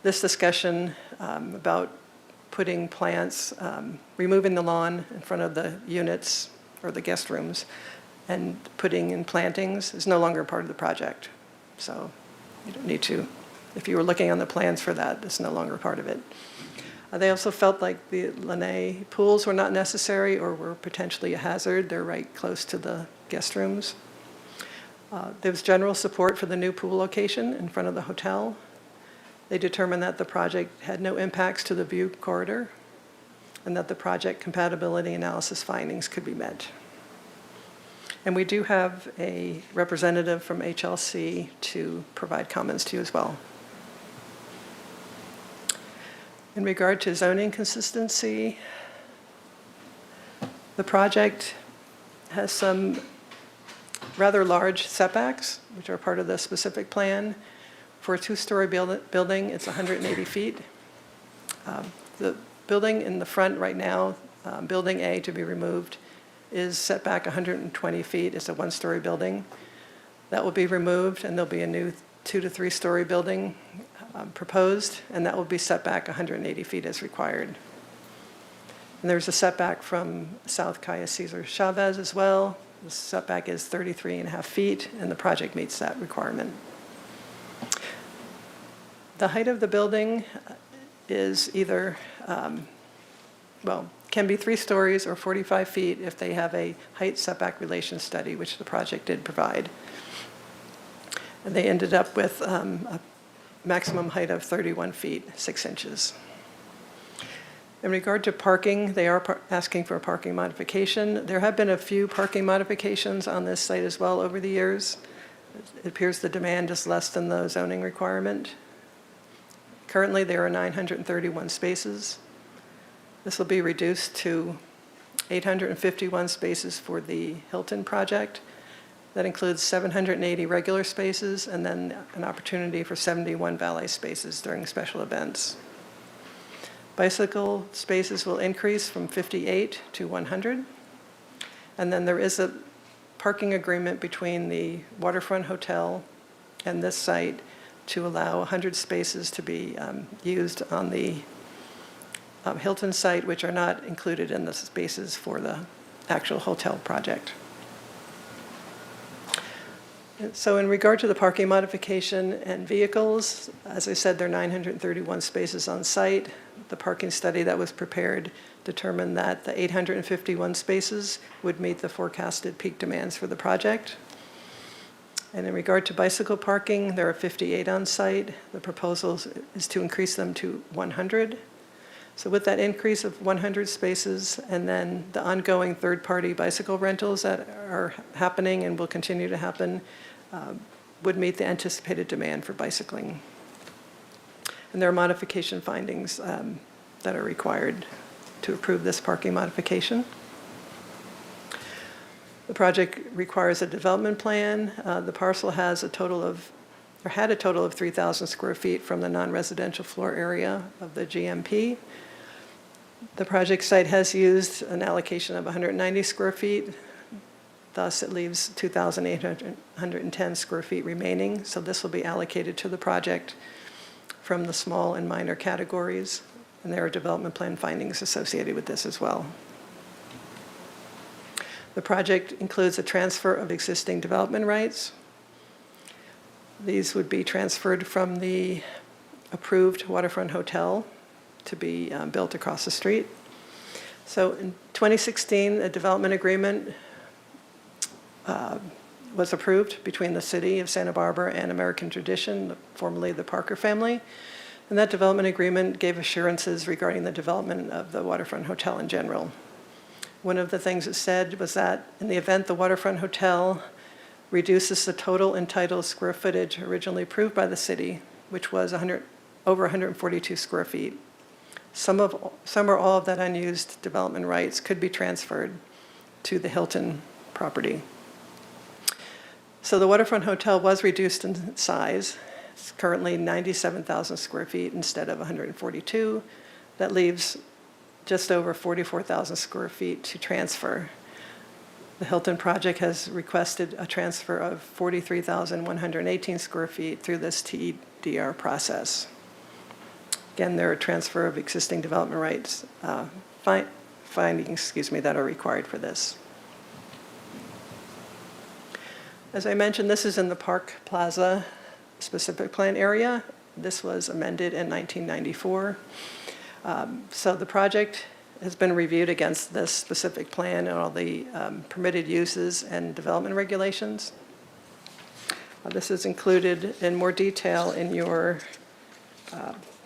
this discussion about putting plants, removing the lawn in front of the units or the guest rooms and putting in plantings is no longer part of the project. So you don't need to, if you were looking on the plans for that, it's no longer part of it. They also felt like the Lanai pools were not necessary or were potentially a hazard. They're right close to the guest rooms. There was general support for the new pool location in front of the hotel. They determined that the project had no impacts to the view corridor. and that the project compatibility analysis findings could be met. And we do have a representative from HLC to provide comments to you as well. In regard to zoning consistency, the project has some rather large setbacks, which are part of the specific plan. For a two-story building, it's 180 feet. The building in the front right now, Building A to be removed, is set back 120 feet. It's a one-story building. That will be removed, and there'll be a new 2 to 3-story building proposed, and that will be set back 180 feet as required. And there's a setback from South Calle Cesar Chavez as well. The setback is 33.5 feet, and the project meets that requirement. The height of the building is either, can be 3 stories or 45 feet if they have a height setback relation study, which the project did provide. And they ended up with a maximum height of 31 feet, 6 inches. In regard to parking, they are asking for a parking modification. There have been a few parking modifications on this site as well over the years. It appears the demand is less than the zoning requirement. Currently, there are 931 spaces. This will be reduced to 851 spaces for the Hilton project. That includes 780 regular spaces and then an opportunity for 71 valet spaces during special events. Bicycle spaces will increase from 58 to 100. And then there is a parking agreement between the Waterfront Hotel and this site to allow 100 spaces to be used on the Hilton site, which are not included in the spaces for the actual hotel project. So in regard to the parking modification and vehicles, as I said, there are 931 spaces on site. The parking study that was prepared determined that the 851 spaces would meet the forecasted peak demands for the project. And in regard to bicycle parking, there are 58 on site. The proposal is to increase them to 100. So with that increase of 100 spaces and then the ongoing third-party bicycle rentals that are happening and will continue to happen, would meet the anticipated demand for bicycling. And there are modification findings that are required to approve this parking modification. The project requires a development plan. The parcel has a total of, or had a total of 3,000 square feet from the non-residential floor area of the GMP. The project site has used an allocation of 190 square feet. Thus, it leaves 2,810 square feet remaining. So this will be allocated to the project from the small and minor categories. And there are development plan findings associated with this as well. The project includes a transfer of existing development rights. These would be transferred from the approved Waterfront Hotel to be built across the street. So in 2016, a development agreement was approved between the City of Santa Barbara and American Tradition, formerly the Parker family. And that development agreement gave assurances regarding the development of the Waterfront Hotel in general. One of the things it said was that in the event the Waterfront Hotel reduces the total entitled square footage originally approved by the city, which was over 142 square feet, some or all of that unused development rights could be transferred to the Hilton property. So the Waterfront Hotel was reduced in size. It's currently 97,000 square feet instead of 142. That leaves just over 44,000 square feet to transfer. The Hilton project has requested a transfer of 43,118 square feet through this TDR process. Again, there are transfer of existing development rights findings, that are required for this. As I mentioned, this is in the Park Plaza specific plan area. This was amended in 1994. So the project has been reviewed against this specific plan and all the permitted uses and development regulations. This is included in more detail in your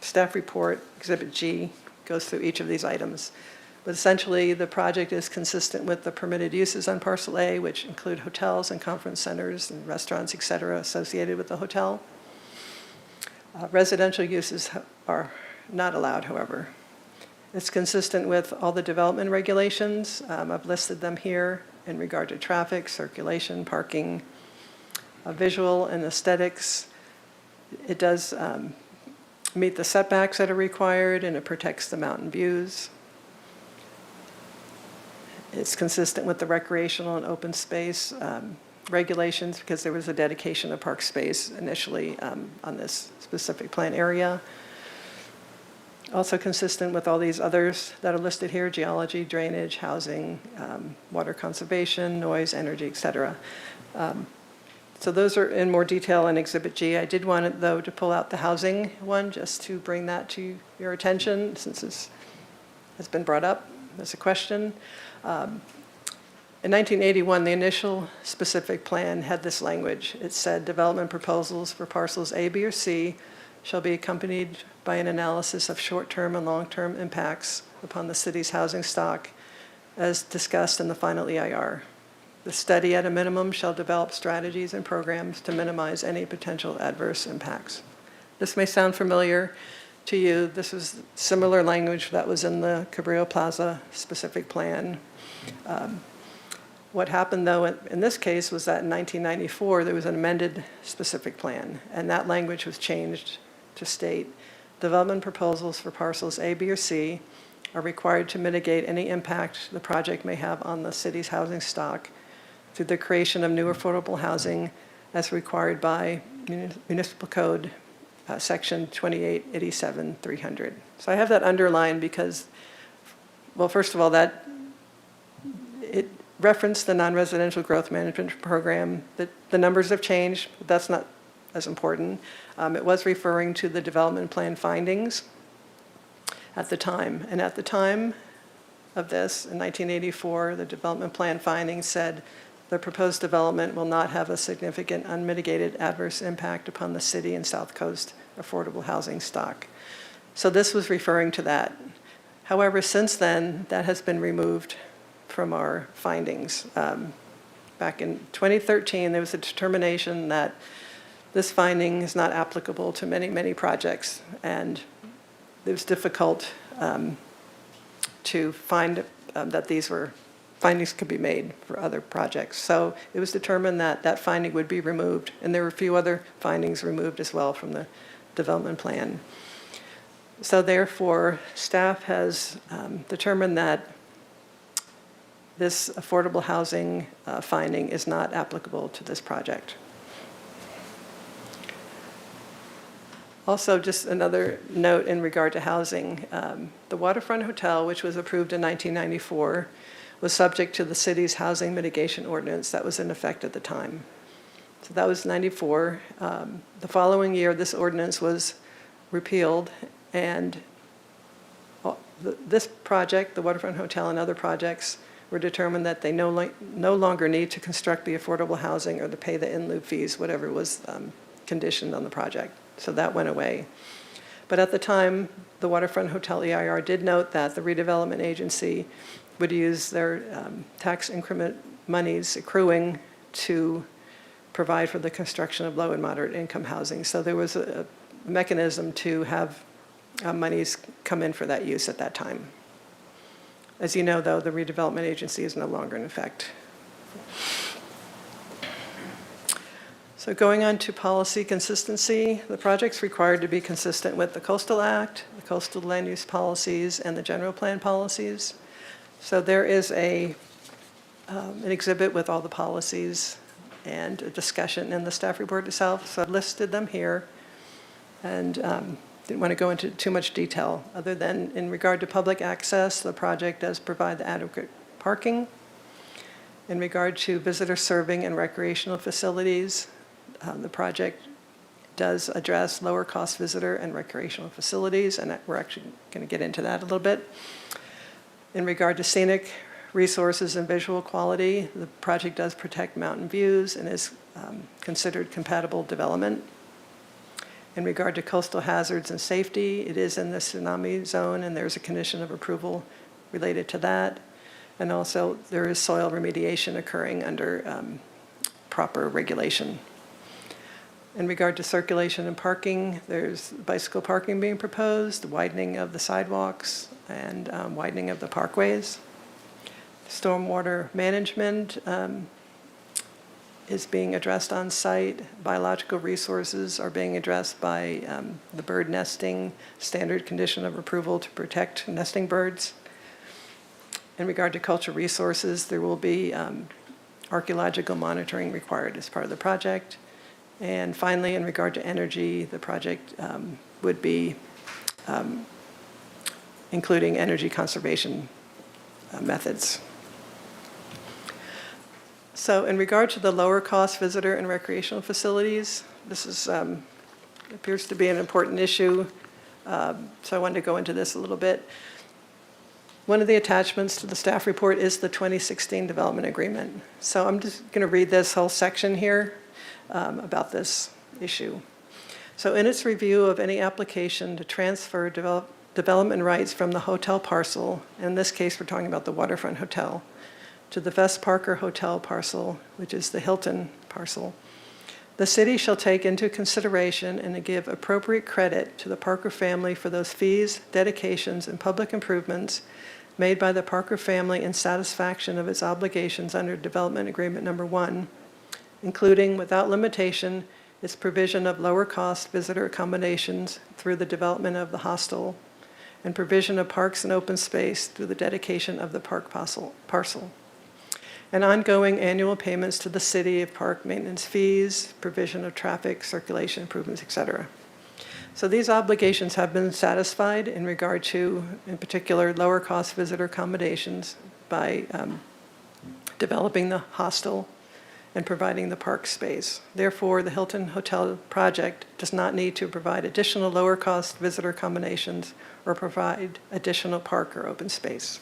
staff report. Exhibit G goes through each of these items. But essentially, the project is consistent with the permitted uses on parcel A, which include hotels and conference centers and restaurants, et cetera, associated with the hotel. Residential uses are not allowed, however. It's consistent with all the development regulations. I've listed them here in regard to traffic, circulation, parking, visual and aesthetics. It does meet the setbacks that are required, and it protects the mountain views. It's consistent with the recreational and open space regulations, because there was a dedication of park space initially on this specific plan area. Also consistent with all these others that are listed here: geology, drainage, housing, water conservation, noise, energy, et cetera. So those are in more detail in Exhibit G. I did want, though, to pull out the housing one, just to bring that to your attention, since it has been brought up as a question. In 1981, the initial specific plan had this language. It said, development proposals for parcels A, B, or C shall be accompanied by an analysis of short-term and long-term impacts upon the city's housing stock as discussed in the final EIR. The study at a minimum shall develop strategies and programs to minimize any potential adverse impacts. This may sound familiar to you. This was similar language that was in the Cabrillo Plaza specific plan. What happened, though, in this case was that in 1994, there was an amended specific plan, and that language was changed to state development proposals for parcels A, B, or C are required to mitigate any impact the project may have on the city's housing stock through the creation of new affordable housing as required by Municipal Code Section 2887-300. So I have that underlined because, well, first of all, that it referenced the non-residential growth management program. The numbers have changed, but that's not as important. It was referring to the development plan findings at the time. And at the time of this, in 1984, the development plan findings said the proposed development will not have a significant unmitigated adverse impact upon the city and South Coast affordable housing stock. So this was referring to that. However, since then, that has been removed from our findings. Back in 2013, there was a determination that this finding is not applicable to many, many projects, and it was difficult to find that these findings could be made for other projects. So it was determined that that finding would be removed, and there were a few other findings removed as well from the development plan. So therefore, staff has determined that this affordable housing finding is not applicable to this project. Also, just another note in regard to housing. The Waterfront Hotel, which was approved in 1994, was subject to the city's housing mitigation ordinance that was in effect at the time. So that was 94. The following year, this ordinance was repealed, and this project, the Waterfront Hotel and other projects, were determined that they no longer need to construct the affordable housing or to pay the in lieu fees, whatever was conditioned on the project. So that went away. But at the time, the Waterfront Hotel EIR did note that the redevelopment agency would use their tax increment monies accruing to provide for the construction of low and moderate income housing. So there was a mechanism to have monies come in for that use at that time. As you know, though, the redevelopment agency is no longer in effect. So going on to policy consistency, the project's required to be consistent with the Coastal Act, the coastal land use policies, and the general plan policies. So there is an exhibit with all the policies and a discussion in the staff report itself. So I've listed them here, and didn't want to go into too much detail other than in regard to public access, the project does provide the adequate parking. In regard to visitor serving and recreational facilities, the project does address lower cost visitor and recreational facilities, and we're actually going to get into that a little bit. In regard to scenic resources and visual quality, the project does protect mountain views and is considered compatible development. In regard to coastal hazards and safety, it is in the tsunami zone, and there's a condition of approval related to that. And also, there is soil remediation occurring under proper regulation. In regard to circulation and parking, there's bicycle parking being proposed, widening of the sidewalks, and widening of the parkways. Stormwater management is being addressed on site. Biological resources are being addressed by the bird nesting standard condition of approval to protect nesting birds. In regard to cultural resources, there will be archaeological monitoring required as part of the project. And finally, in regard to energy, the project would be including energy conservation methods. So in regard to the lower cost visitor and recreational facilities, this is, appears to be an important issue. So I wanted to go into this a little bit. One of the attachments to the staff report is the 2016 development agreement. So I'm just going to read this whole section here about this issue. So in its review of any application to transfer development rights from the hotel parcel, in this case we're talking about the Waterfront Hotel, to the Vest Parker Hotel parcel, which is the Hilton parcel, the city shall take into consideration and give appropriate credit to the Parker family for those fees, dedications, and public improvements made by the Parker family in satisfaction of its obligations under Development Agreement Number 1, including, without limitation, its provision of lower-cost visitor accommodations through the development of the hostel, and provision of parks and open space through the dedication of the park parcel, and ongoing annual payments to the city of park maintenance fees, provision of traffic, circulation improvements, etc. So these obligations have been satisfied in regard to, in particular, lower-cost visitor accommodations by developing the hostel and providing the park space. Therefore, the Hilton Hotel project does not need to provide additional lower-cost visitor accommodations or provide additional park or open space.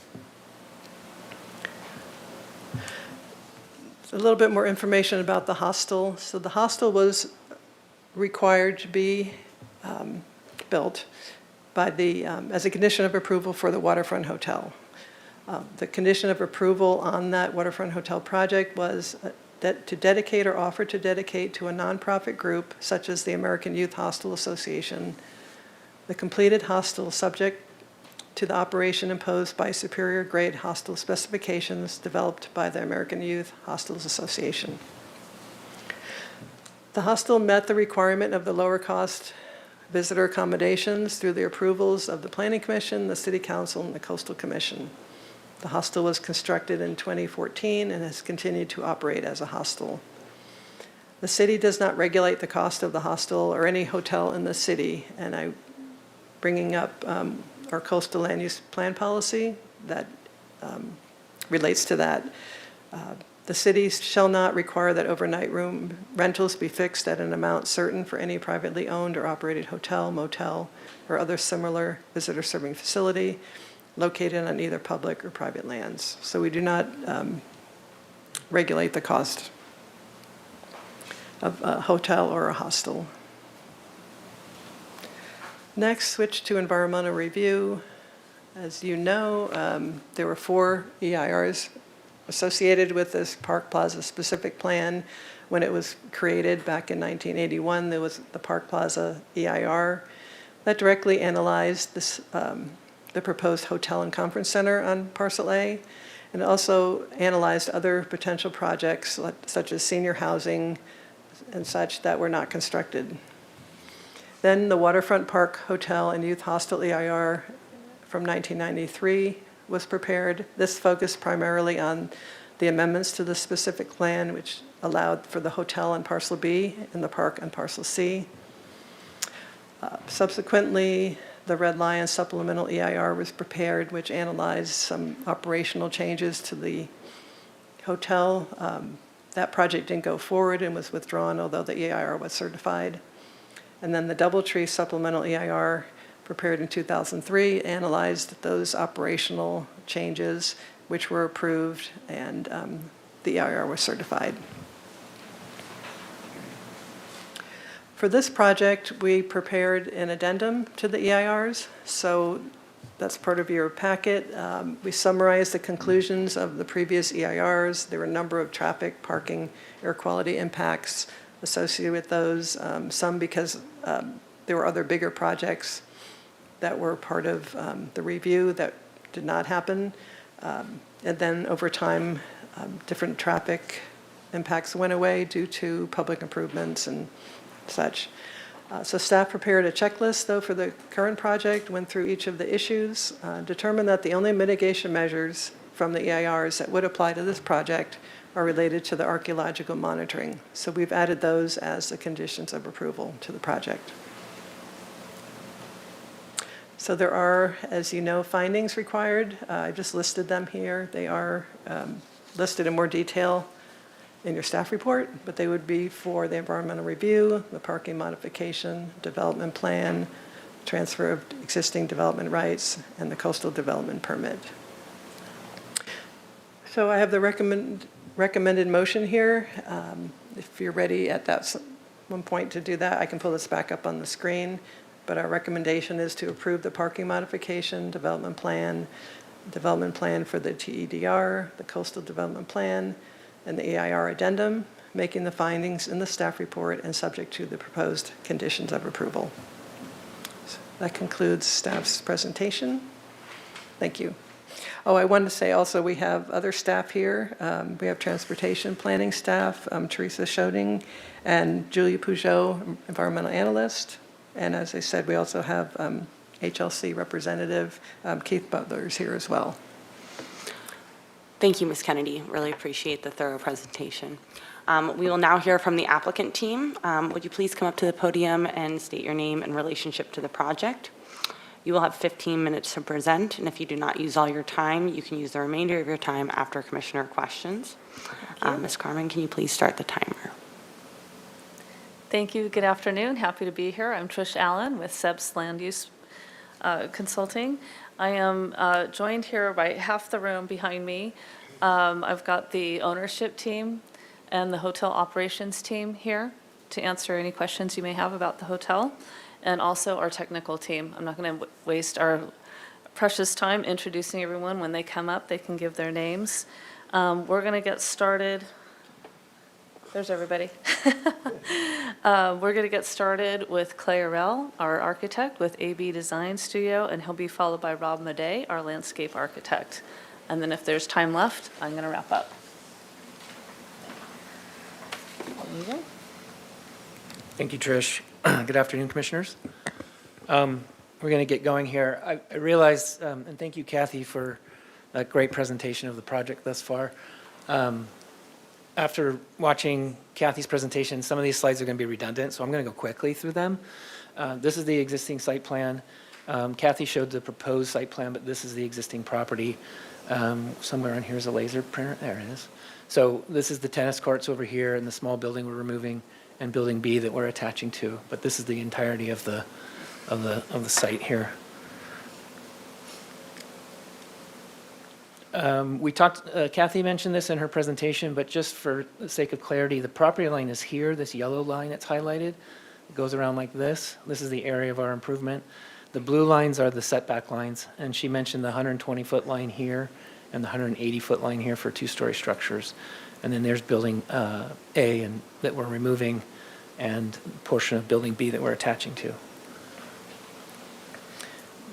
A little bit more information about the hostel. So the hostel was required to be built by the, as a condition of approval for the Waterfront Hotel. The condition of approval on that Waterfront Hotel project was to dedicate or offer to dedicate to a nonprofit group such as the American Youth Hostel Association, the completed hostel subject to the operation imposed by superior grade hostel specifications developed by the American Youth Hostels Association. The hostel met the requirement of the lower cost visitor accommodations through the approvals of the Planning Commission, the City Council, and the Coastal Commission. The hostel was constructed in 2014 and has continued to operate as a hostel. The city does not regulate the cost of the hostel or any hotel in the city, and I'm bringing up our coastal land use plan policy that relates to that. The city shall not require that overnight room rentals be fixed at an amount certain for any privately owned or operated hotel, motel, or other similar visitor serving facility located on either public or private lands. So we do not regulate the cost of a hotel or a hostel. Next, switch to environmental review. As you know, there were 4 EIRs associated with this Park Plaza specific plan. When it was created back in 1981, there was the Park Plaza EIR that directly analyzed this, the proposed hotel and conference center on Parcel A, and also analyzed other potential projects such as senior housing and such that were not constructed. Then the Waterfront Park Hotel and Youth Hostel EIR from 1993 was prepared. This focused primarily on the amendments to the specific plan, which allowed for the hotel on Parcel B and the park on Parcel C. Subsequently, the Red Lion Supplemental EIR was prepared, which analyzed some operational changes to the hotel. That project didn't go forward and was withdrawn, although the EIR was certified. And then the Doubletree Supplemental EIR, prepared in 2003, analyzed those operational changes, which were approved, and the EIR was certified. For this project, we prepared an addendum to the EIRs. So That's part of your packet. We summarized the conclusions of the previous EIRs. There were a number of traffic, parking, air quality impacts associated with those, some because there were other bigger projects that were part of the review that did not happen. And then over time, different traffic impacts went away due to public improvements and such. So staff prepared a checklist, though, for the current project, went through each of the issues, determined that the only mitigation measures from the EIRs that would apply to this project are related to the archaeological monitoring. So we've added those as the conditions of approval to the project. So there are, as you know, findings required. I just listed them here. They are listed in more detail in your staff report, but they would be for the environmental review, the parking modification, development plan, transfer of existing development rights, and the coastal development permit. So I have the recommended motion here. If you're ready at that one point to do that, I can pull this back up on the screen. But our recommendation is to approve the parking modification, development plan for the TEDR, the coastal development plan, and the EIR addendum, making the findings in the staff report and subject to the proposed conditions of approval. So that concludes staff's presentation. Thank you. Oh, I wanted to say also we have other staff here. We have transportation planning staff, Teresa Schoding and Julia Peugeot, environmental analyst. And as I said, we also have HLC representative Keith Butler is here as well. Thank you, Ms. Kennedy. Really appreciate the thorough presentation. We will now hear from the applicant team. Would you please come up to the podium and state your name and relationship to the project? You will have 15 minutes to present, and if you do not use all your time, you can use the remainder of your time after commissioner questions. Ms. Carmen, can you please start the timer? Thank you. Good afternoon. Happy to be here. I'm Trish Allen with SEBS Land Use Consulting. I am joined here by half the room behind me. I've got the ownership team and the hotel operations team here to answer any questions you may have about the hotel, and also our technical team. I'm not going to waste our precious time introducing everyone. When they come up, they can give their names. We're going to get started. There's everybody. We're going to get started with Clay Arell, our architect with AB Design Studio, and he'll be followed by Rob Madej, our landscape architect. And then if there's time left, I'm going to wrap up. There you go. Thank you, Trish. Good afternoon, commissioners. We're going to get going here. I realize, and thank you, Kathy, for that great presentation of the project thus far. After watching Kathy's presentation, some of these slides are going to be redundant, so I'm going to go quickly through them. This is the existing site plan. Kathy showed the proposed site plan, but this is the existing property. Somewhere on here is a laser printer. There it is. So this is the tennis courts over here and the small building we're removing and building B that we're attaching to. But this is the entirety of the site here. We talked, Kathy mentioned this in her presentation, but just for the sake of clarity, the property line is here, this yellow line that's highlighted. It goes around like this. This is the area of our improvement. The blue lines are the setback lines, and she mentioned the 120-foot line here and the 180-foot line here for two-story structures. And then there's building A and that we're removing, and a portion of building B that we're attaching to.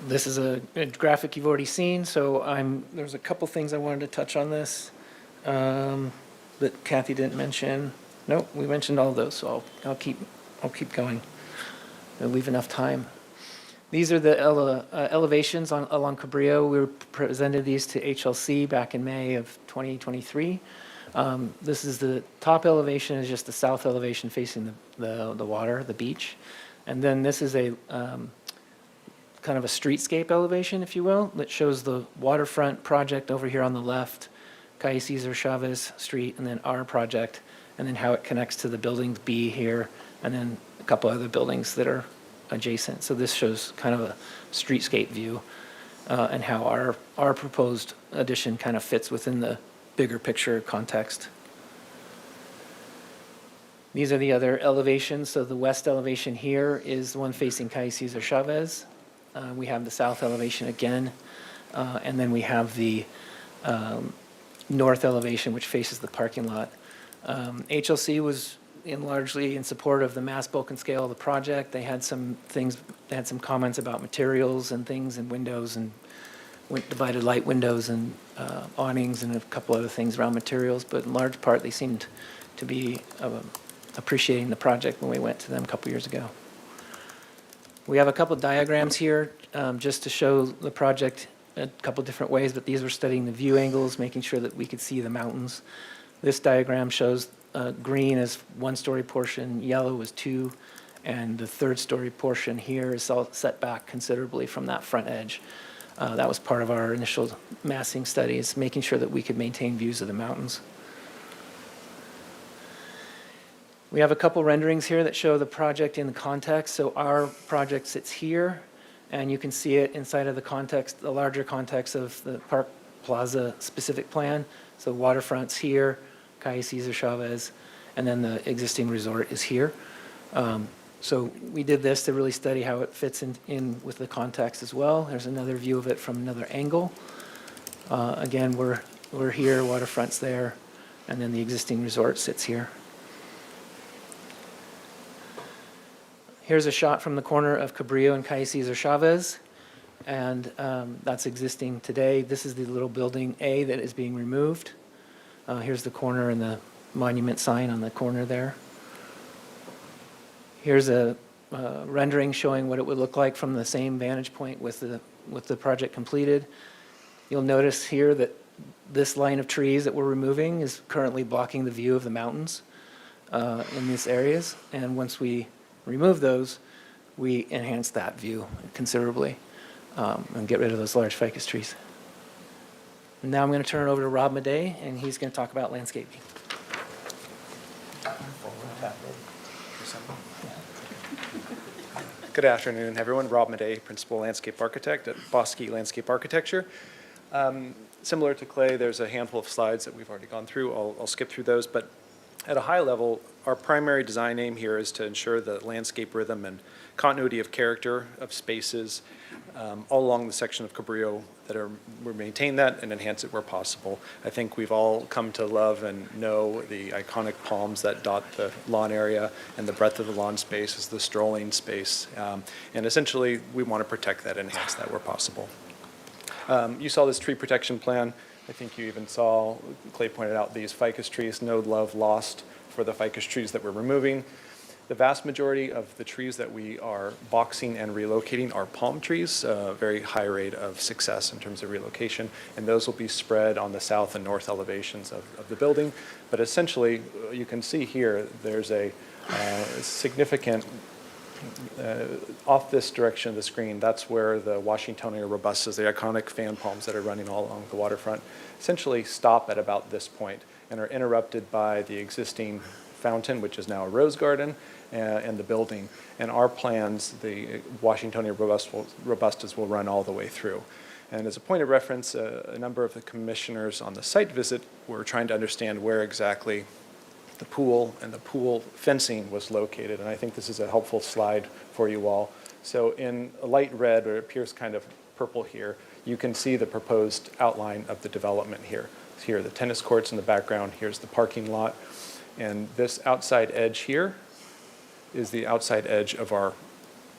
This is a graphic you've already seen, so there's a couple things I wanted to touch on this that Kathy didn't mention. Nope, we mentioned all of those, so I'll keep going. I'll leave enough time. These are the elevations along Cabrillo. We presented these to HLC back in May of 2023. This is the top elevation, is just the south elevation facing the water, the beach. And then this is a kind of a streetscape elevation, if you will, that shows the waterfront project over here on the left, Calle Cesar Chavez Street, and then our project, and then how it connects to the building B here, and then a couple other buildings that are adjacent. So this shows kind of a streetscape view and how our proposed addition kind of fits within the bigger picture context. These are the other elevations. So the west elevation here is the one facing Calle Cesar Chavez. We have the south elevation again, and then we have the north elevation, which faces the parking lot. HLC was largely in support of the mass bulk and scale of the project. They had some things, they had some comments about materials and things and windows and divided light windows and awnings and a couple other things around materials, but in large part, they seemed to be appreciating the project when we went to them a couple years ago. We have a couple diagrams here just to show the project a couple different ways, but these were studying the view angles, making sure that we could see the mountains. This diagram shows green as one-story portion, yellow is 2, and the third-story portion here is all set back considerably from that front edge. That was part of our initial massing studies, making sure that we could maintain views of the mountains. We have a couple renderings here that show the project in the context. So our project sits here, and you can see it inside of the context, the larger context of the Park Plaza specific plan. So waterfront's here, Calle Cesar Chavez, and then the existing resort is here. So we did this to really study how it fits in with the context as well. There's another view of it from another angle. Again, we're here, waterfront's there, and then the existing resort sits here. Here's a shot from the corner of Cabrillo and Calle Cesar Chavez, and that's existing today. This is the little building A that is being removed. Here's the corner and the monument sign on the corner there. Here's a rendering showing what it would look like from the same vantage point with the project completed. You'll notice here that this line of trees that we're removing is currently blocking the view of the mountains in these areas, and once we remove those, we enhance that view considerably and get rid of those large ficus trees. And now I'm going to turn it over to Rob Madej, and he's going to talk about landscaping. Good afternoon, everyone. Rob Madej, Principal Landscape Architect at Bosque Landscape Architecture. Similar to Clay, there's a handful of slides that we've already gone through. I'll skip through those, but at a high level, our primary design aim here is to ensure the landscape rhythm and continuity of character of spaces all along the section of Cabrillo we maintain that and enhance it where possible. I think we've all come to love and know the iconic palms that dot the lawn area, and the breadth of the lawn space is the strolling space. And essentially, we want to protect that, enhance that where possible. You saw this tree protection plan. I think you even saw, Clay pointed out, these ficus trees, no love lost for the ficus trees that we're removing. The vast majority of the trees that we are boxing and relocating are palm trees, very high rate of success in terms of relocation, and those will be spread on the south and north elevations of the building. But essentially, you can see here, there's a significant, off this direction of the screen, that's where the Washingtonia robustas, the iconic fan palms that are running all along the waterfront, essentially stop at about this point and are interrupted by the existing fountain, which is now a rose garden, and the building. And our plans, the Washingtonia robustas will run all the way through. And as a point of reference, a number of the commissioners on the site visit were trying to understand where exactly the pool and the pool fencing was located. And I think this is a helpful slide for you all. So in a light red, or it appears kind of purple here, you can see the proposed outline of the development here. Here are the tennis courts in the background. Here's the parking lot. And this outside edge here is the outside edge of our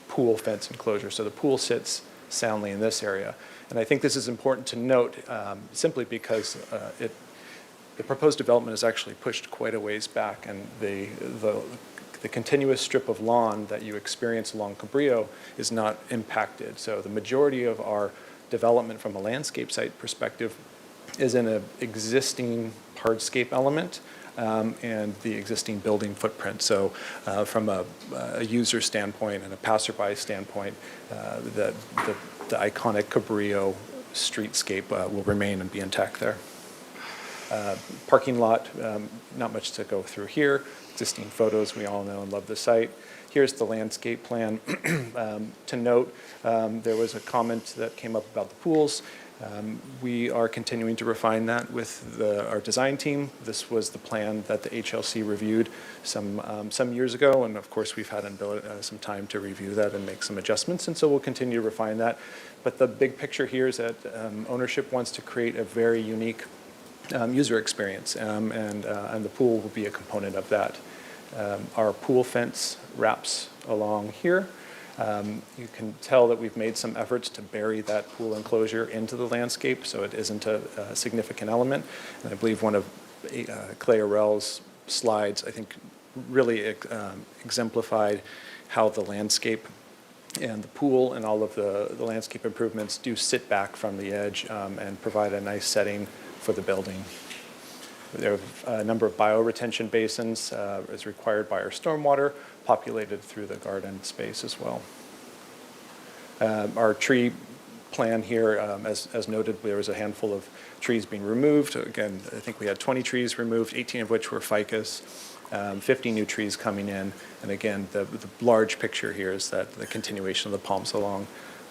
pool fence enclosure. So the pool sits soundly in this area. And I think this is important to note simply because the proposed development is actually pushed quite a ways back, and the continuous strip of lawn that you experience along Cabrillo is not impacted. So the majority of our development from a landscape site perspective is in an existing hardscape element and the existing building footprint. So from a user standpoint and a passerby standpoint, the iconic Cabrillo streetscape will remain and be intact there. Parking lot, not much to go through here. Existing photos, we all know and love the site. Here's the landscape plan. To note, there was a comment that came up about the pools. We are continuing to refine that with our design team. This was the plan that the HLC reviewed some years ago, and of course we've had some time to review that and make some adjustments, and so we'll continue to refine that. But the big picture here is that ownership wants to create a very unique user experience, and the pool will be a component of that. Our pool fence wraps along here. You can tell that we've made some efforts to bury that pool enclosure into the landscape so it isn't a significant element. And I believe one of Clay Arell's slides, I think, really exemplified how the landscape and the pool and all of the landscape improvements do sit back from the edge and provide a nice setting for the building. There are a number of bioretention basins as required by our stormwater, populated through the garden space as well. Our tree plan here, as noted, there was a handful of trees being removed. Again, I think we had 20 trees removed, 18 of which were ficus, 50 new trees coming in. And again, the large picture here is that the continuation of the palms along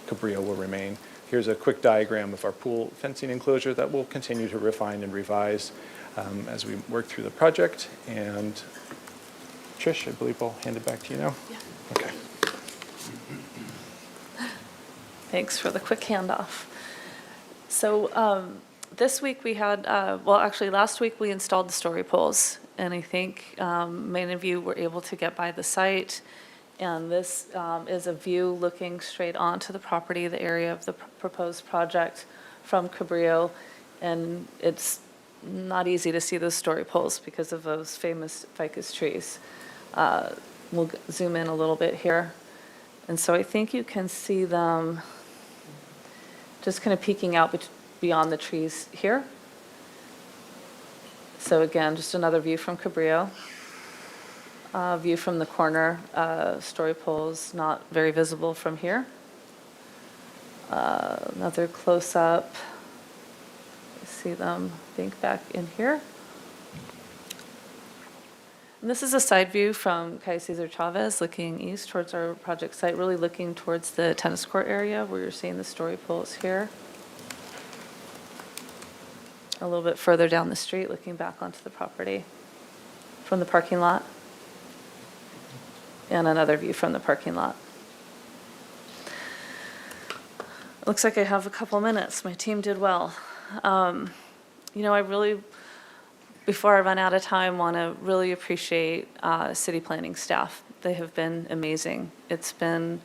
Cabrillo will remain. Here's a quick diagram of our pool fencing enclosure that we'll continue to refine and revise as we work through the project. And Trish, I believe I'll hand it back to you now. Yeah. Okay. Thanks for the quick handoff. So this week we had, well, actually last week we installed the story poles, and I think many of you were able to get by the site. And this is a view looking straight onto the property, the area of the proposed project from Cabrillo. And it's not easy to see those story poles because of those famous ficus trees. We'll zoom in a little bit here. And so I think you can see them just kind of peeking out beyond the trees here. So again, just another view from Cabrillo. View from the corner, story poles not very visible from here. Another close-up. See them, I think, back in here. And this is a side view from Calle Cesar Chavez looking east towards our project site, really looking towards the tennis court area where you're seeing the story poles here. A little bit further down the street, looking back onto the property from the parking lot. And another view from the parking lot. Looks like I have a couple minutes. My team did well. You know, I really, before I run out of time, want to really appreciate city planning staff. They have been amazing. It's been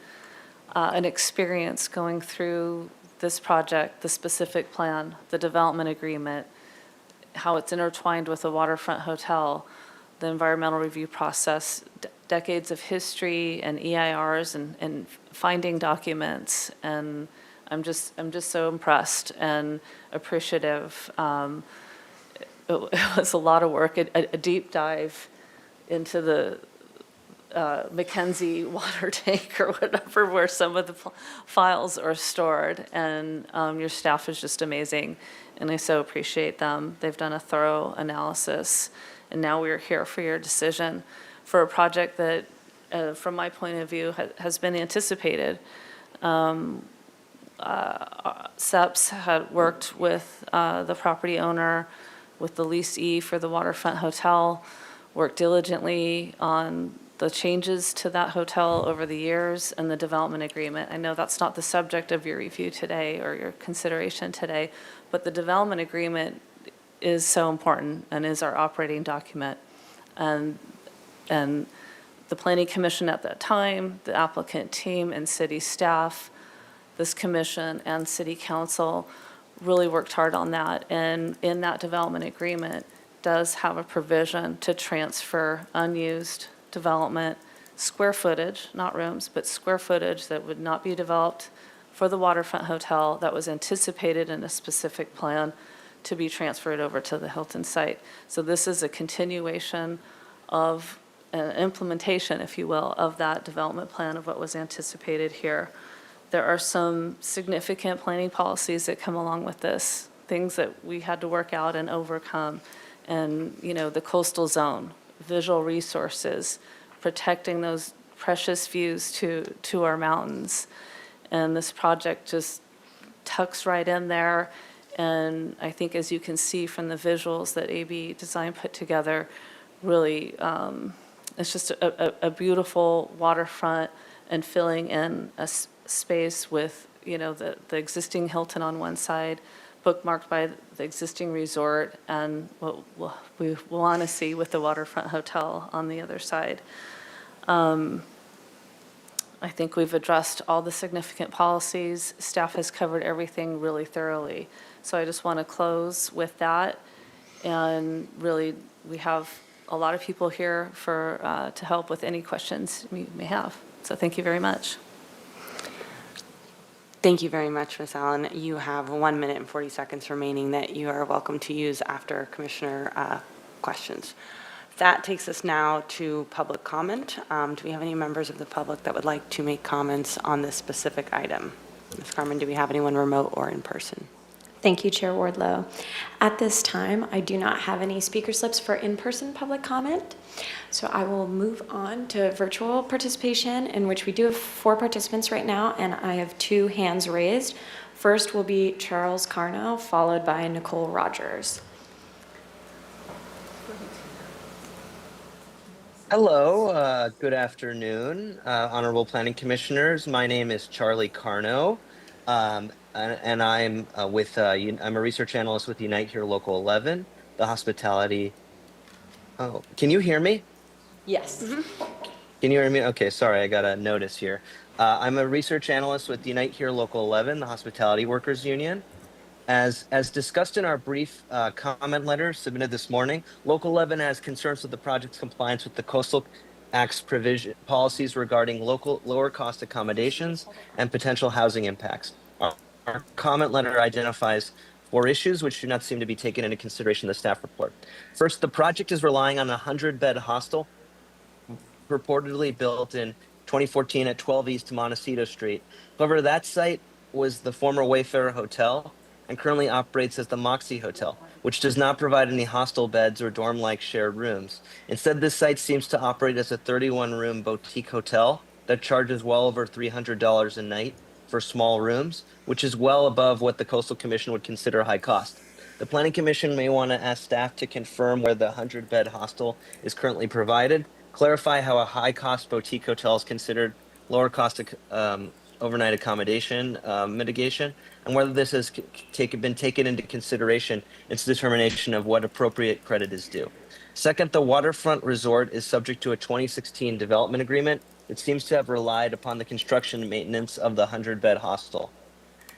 an experience going through this project, the specific plan, the development agreement, how it's intertwined with the waterfront hotel, the environmental review process, decades of history and EIRs and finding documents. And I'm just so impressed and appreciative. It was a lot of work, a deep dive into the Mackenzie water tank or whatever, where some of the files are stored. And your staff is just amazing, and I so appreciate them. They've done a thorough analysis, and now we're here for your decision for a project that, from my point of view, has been anticipated. SEPS had worked with the property owner, with the leasee for the waterfront hotel, worked diligently on the changes to that hotel over the years and the development agreement. I know that's not the subject of your review today or your consideration today, but the development agreement is so important and is our operating document. And the Planning Commission at that time, the applicant team and city staff, this commission and city council really worked hard on that. And in that development agreement does have a provision to transfer unused development, square footage, not rooms, but square footage that would not be developed for the waterfront hotel that was anticipated in a specific plan to be transferred over to the Hilton site. So this is a continuation of an implementation, if you will, of that development plan of what was anticipated here. There are some significant planning policies that come along with this, things that we had to work out and overcome. And, you know, the coastal zone, visual resources, protecting those precious views to our mountains. And this project just tucks right in there. And I think, as you can see from the visuals that AB Design put together, really, it's just a beautiful waterfront and filling in a space with, the existing Hilton on one side, bookmarked by the existing resort, and what we want to see with the waterfront hotel on the other side. I think we've addressed all the significant policies. Staff has covered everything really thoroughly. So I just want to close with that. And really, we have a lot of people here to help with any questions you may have. So thank you very much. Thank you very much, Ms. Allen. You have 1 minute and 40 seconds remaining that you are welcome to use after Commissioner questions. That takes us now to public comment. Do we have any members of the public that would like to make comments on this specific item? Ms. Carmen, do we have anyone remote or in person? Thank you, Chair Wardlow. At this time, I do not have any speaker slips for in-person public comment. So I will move on to virtual participation, in which we do have 4 participants right now, and I have 2 hands raised. First will be Charles Carno, followed by Nicole Rogers. Hello, good afternoon, Honorable Planning Commissioners. My name is Charlie Carno, and I'm I'm a research analyst with Unite Here Local 11, the hospitality. Oh, can you hear me? Yes. Can you hear me? Okay, sorry, I got a notice here. I'm a research analyst with Unite Here Local 11, the Hospitality Workers Union. As discussed in our brief comment letter submitted this morning, Local 11 has concerns with the project's compliance with the Coastal Act's policies regarding lower cost accommodations and potential housing impacts. Our comment letter identifies 4 issues which do not seem to be taken into consideration in the staff report. First, the project is relying on a 100-bed hostel purportedly built in 2014 at 12 East Montecito Street. However, that site was the former Wayfarer Hotel and currently operates as the Moxie Hotel, which does not provide any hostel beds or dorm-like shared rooms. Instead, this site seems to operate as a 31-room boutique hotel that charges well over $300 a night for small rooms, which is well above what the Coastal Commission would consider high cost. The Planning Commission may want to ask staff to confirm where the 100-bed hostel is currently provided, clarify how a high-cost boutique hotel is considered lower cost overnight accommodation mitigation, and whether this has been taken into consideration in its determination of what appropriate credit is due. Second, the waterfront resort is subject to a 2016 development agreement that seems to have relied upon the construction and maintenance of the 100-bed hostel.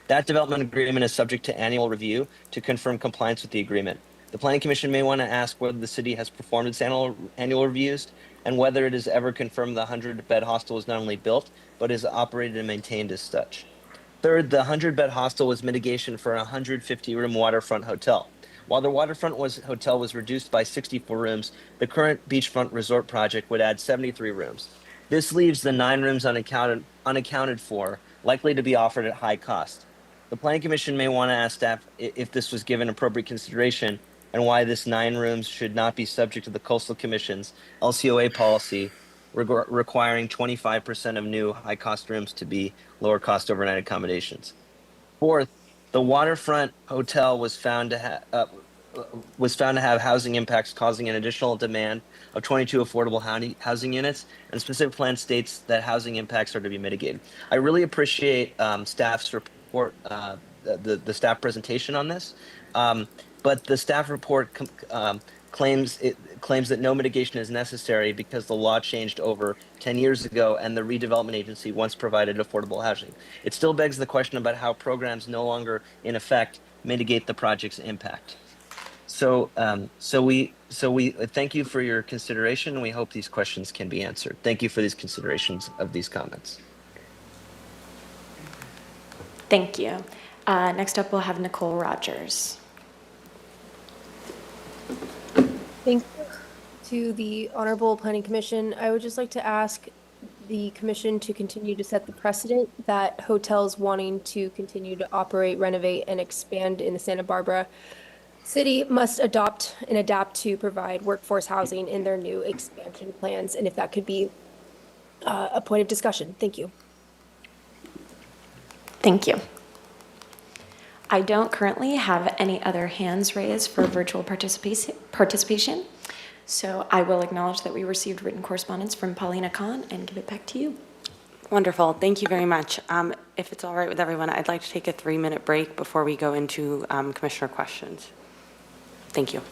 That development agreement is subject to annual review to confirm compliance with the agreement. The Planning Commission may want to ask whether the city has performed its annual reviews and whether it has ever confirmed the 100-bed hostel was not only built, but is operated and maintained as such. Third, the 100-bed hostel was mitigation for a 150-room waterfront hotel. While the waterfront hotel was reduced by 64 rooms, the current beachfront resort project would add 73 rooms. This leaves the 9 rooms unaccounted for, likely to be offered at high cost. The Planning Commission may want to ask staff if this was given appropriate consideration and why this 9 rooms should not be subject to the Coastal Commission's LCOA policy requiring 25% of new high-cost rooms to be lower-cost overnight accommodations. Fourth, the waterfront hotel was found to have housing impacts causing an additional demand of 22 affordable housing units, and specific plan states that housing impacts are to be mitigated. I really appreciate staff's report, the staff presentation on this, but the staff report claims that no mitigation is necessary because the law changed over 10 years ago and the redevelopment agency once provided affordable housing. It still begs the question about how programs no longer in effect mitigate the project's impact. So we thank you for your consideration, and we hope these questions can be answered. Thank you for these considerations of these comments. Thank you. Next up, we'll have Nicole Rogers. Thank you to the Honorable Planning Commission. I would just like to ask the Commission to continue to set the precedent that hotels wanting to continue to operate, renovate, and expand in the Santa Barbara City must adopt and adapt to provide workforce housing in their new expansion plans, and if that could be a point of discussion. Thank you. Thank you. I don't currently have any other hands raised for virtual participation. So I will acknowledge that we received written correspondence from Paulina Khan and give it back to you. Wonderful. Thank you very much. If it's all right with everyone, I'd like to take a 3-minute break before we go into commissioner questions. Thank you.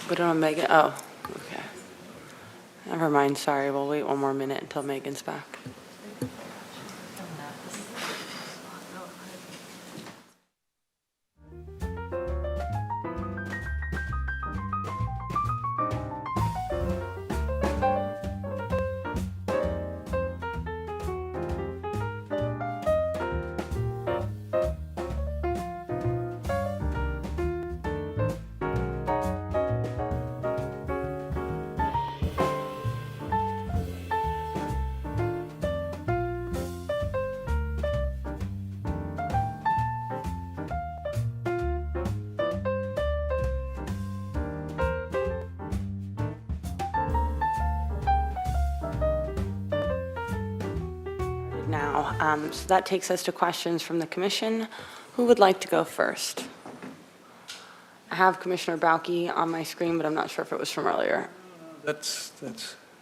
We don't have Megan, oh, okay. Never mind, sorry, we'll wait one more minute until Megan's back. Now, so that takes us to questions from the commission. Who would like to go first? I have Commissioner Bauke on my screen, but I'm not sure if it was from earlier. That's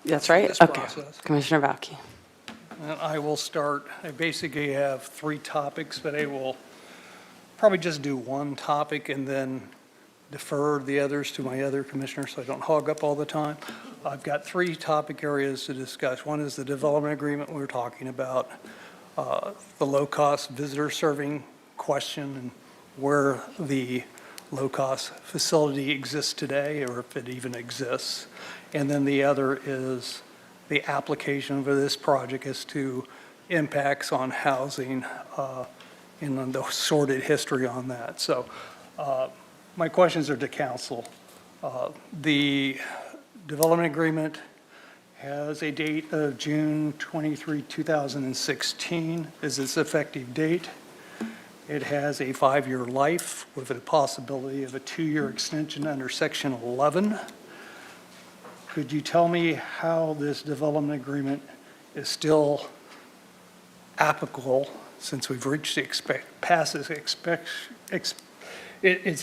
That's right? this Okay. process. Commissioner Bauke. And I will start, I basically have 3 topics, but I will probably just do one topic and then defer the others to my other commissioners so I don't hog up all the time. I've got 3 topic areas to discuss. One is the development agreement we were talking about, the low-cost visitor serving question and where the low-cost facility exists today or if it even exists. And then the other is the application for this project as to impacts on housing and the sordid history on that. So my questions are to council. The development agreement has a date of June 23, 2016 is its effective date. It has a 5-year life with a possibility of a 2-year extension under Section 11. Could you tell me how this development agreement is still applicable since we've reached its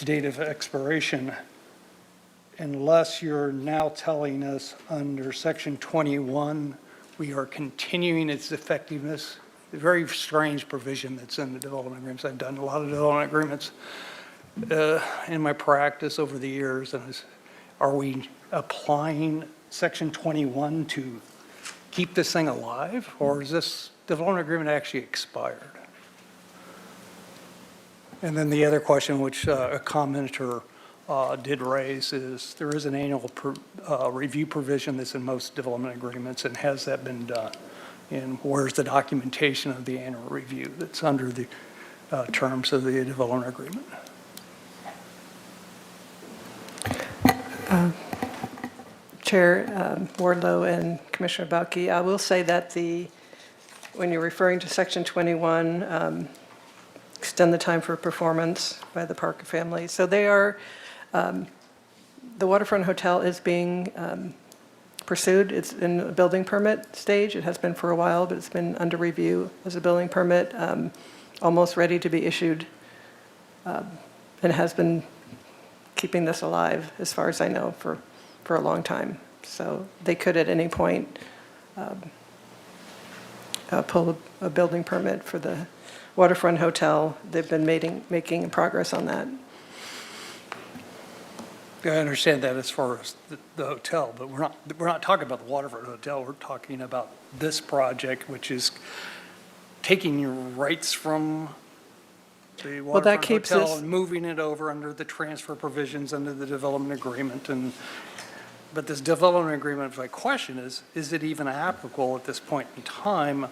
date of expiration, unless you're now telling us under Section 21, we are continuing its effectiveness? A very strange provision that's in the development agreements. I've done a lot of development agreements in my practice over the years. And are we applying Section 21 to keep this thing alive, or is this development agreement actually expired? And then the other question, which a commenter did raise, is there is an annual review provision that's in most development agreements, and has that been done? And where's the documentation of the annual review that's under the terms of the development agreement? Chair Wardlow and Commissioner Bauke, I will say that when you're referring to Section 21, extend the time for performance by the Parker family. So they are, the Waterfront Hotel is being pursued. It's in a building permit stage. It has been for a while, but it's been under review as a building permit. almost ready to be issued and has been keeping this alive, as far as I know, for a long time. So they could at any point pull a building permit for the waterfront hotel. They've been making progress on that. I understand that as far as the hotel, but we're not talking about the waterfront hotel. We're talking about this project, which is taking your rights from the Well, that waterfront keeps hotel us- and moving it over under the transfer provisions under the development agreement. But this development agreement, my question is it even applicable at this point in time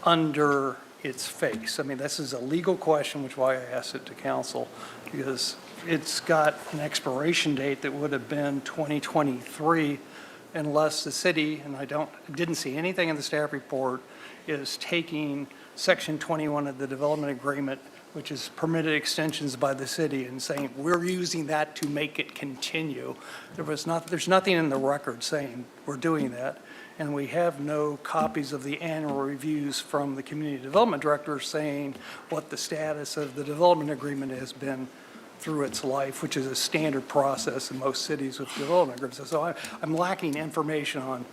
under its face? I mean, this is a legal question, which is why I asked it to council, because it's got an expiration date that would have been 2023 unless the city, and I didn't see anything in the staff report, is taking Section 21 of the development agreement, which is permitted extensions by the city, and saying, we're using that to make it continue. There's nothing in the record saying we're doing that. And we have no copies of the annual reviews from the community development director saying what the status of the development agreement has been through its life, which is a standard process in most cities with development agreements. So I'm lacking information on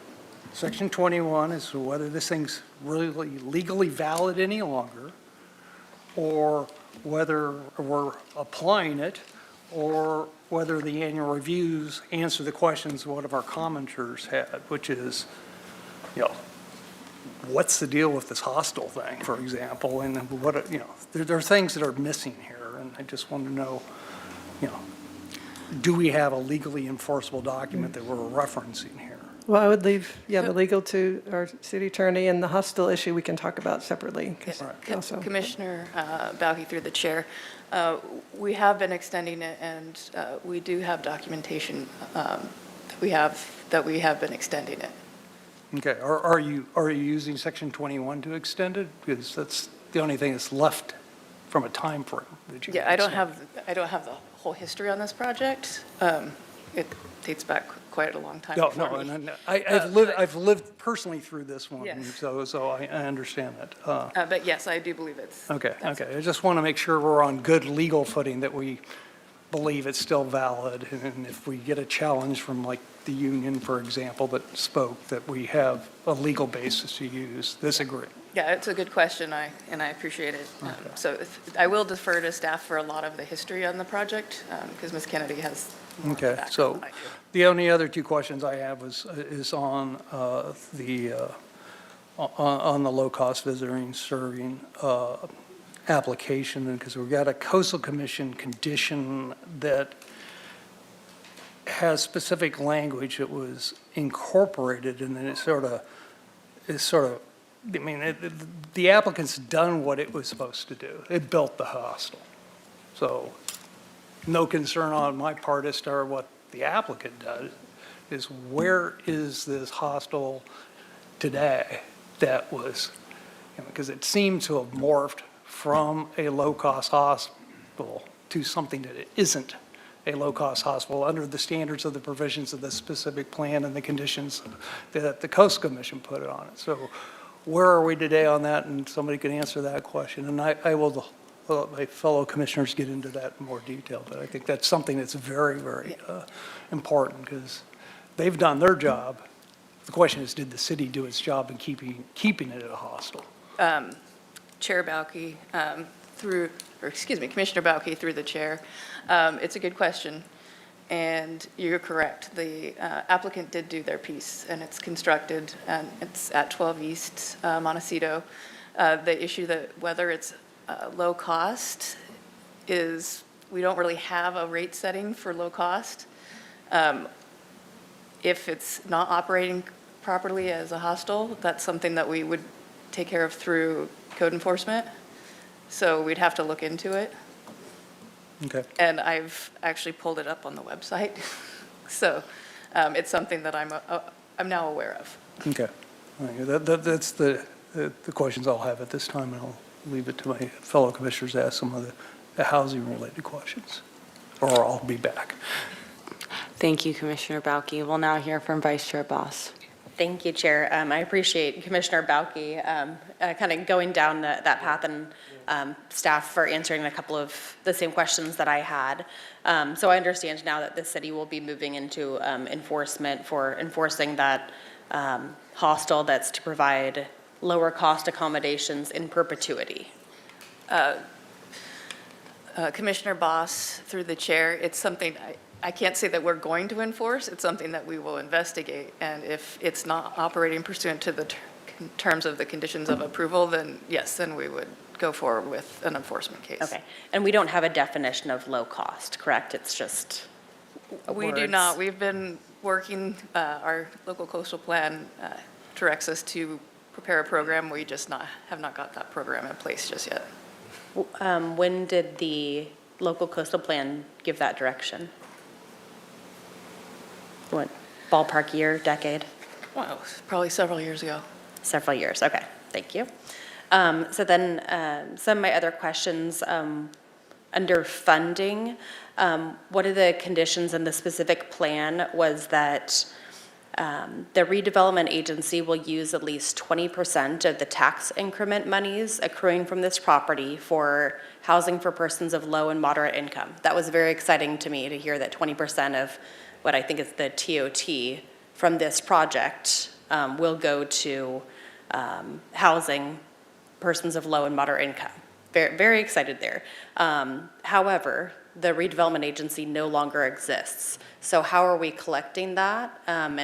Section 21 as to whether this thing's really legally valid any longer, or whether we're applying it, or whether the annual reviews answer the questions one of our commenters had, which is, what's the deal with this hostel thing, for example, and what, there are things that are missing here, and I just want to know, do we have a legally enforceable document that we're referencing here? Well, I would leave, the legal to our city attorney, and the hostel issue we can talk about separately. 'Cause also- Commissioner Bauke, through the chair, we have been extending it, and we do have documentation that we have been extending it. Okay, are you using Section 21 to extend it? Because that's the only thing that's left from a time frame that you can Yeah, I don't extend. have the whole history on this project. It dates back quite a long time. No, before me. and I've lived personally through this one, Yes. so I understand that. But yes, I do believe it's. Okay. I just want to make sure we're on good legal footing, that we believe it's still valid, and if we get a challenge from like the union, for example, that spoke, that we have a legal basis to use this agreement. Yeah, it's a good question, and I appreciate it. So I will defer to staff for a lot of the history on the project, because Ms. Kennedy has more of the Okay, background so than I do. the only other two questions I have is on on the low-cost visiting serving application, because we've got a coastal commission condition that has specific language that was incorporated, and then the applicant's done what it was supposed to do. It built the hostel. So no concern on my part as to what the applicant does, is where is this hostel today that was, because it seemed to have morphed from a low-cost hospital to something that it isn't a low-cost hospital under the standards of the provisions of the specific plan and the conditions that the Coast Commission put on it. So where are we today on that? And somebody can answer that question. And I will let my fellow commissioners get into that in more detail. But I think that's something that's very, very important, because they've done their job. The question is, did the city do its job in keeping it at a hostel? Chair Bauke, Commissioner Bauke through the chair. It's a good question, and you're correct. The applicant did do their piece, and it's constructed, and it's at 12 East Montecito. The issue that whether it's low cost is, we don't really have a rate setting for low cost. If it's not operating properly as a hostel, that's something that we would take care of through code enforcement. So we'd have to look into it. Okay. And I've actually pulled it up on the website. So it's something that I'm now aware of. Okay. All right. That's the questions I'll have at this time, and I'll leave it to my fellow commissioners to ask some of the housing-related questions, or I'll be back. Thank you, Commissioner Bauke. We'll now hear from Vice Chair Boss. Thank you, Chair. I appreciate Commissioner Bauke kind of going down that path, and staff for answering a couple of the same questions that I had. So I understand now that the city will be moving into enforcement for enforcing that hostel that's to provide lower cost accommodations in perpetuity. Commissioner Boss, through the chair, it's something I can't say that we're going to enforce. It's something that we will investigate. And if it's not operating pursuant to the terms of the conditions of approval, then yes, then we would go forward with an enforcement case. Okay. And we don't have a definition of low cost, correct? It's just We do words. not. We've been working, our local coastal plan directs us to prepare a program. We just have not got that program in place just yet. When did the local coastal plan give that direction? What, ballpark year, decade? Wow, probably several years ago. Several years, okay, thank you. So then, some of my other questions, under funding, one of the conditions in the specific plan was that the redevelopment agency will use at least 20% of the tax increment monies accruing from this property for housing for persons of low and moderate income. That was very exciting to me to hear that 20% of what I think is the TOT from this project will go to housing persons of low and moderate income. Very, very excited there. However, the redevelopment agency no longer exists. So how are we collecting that? And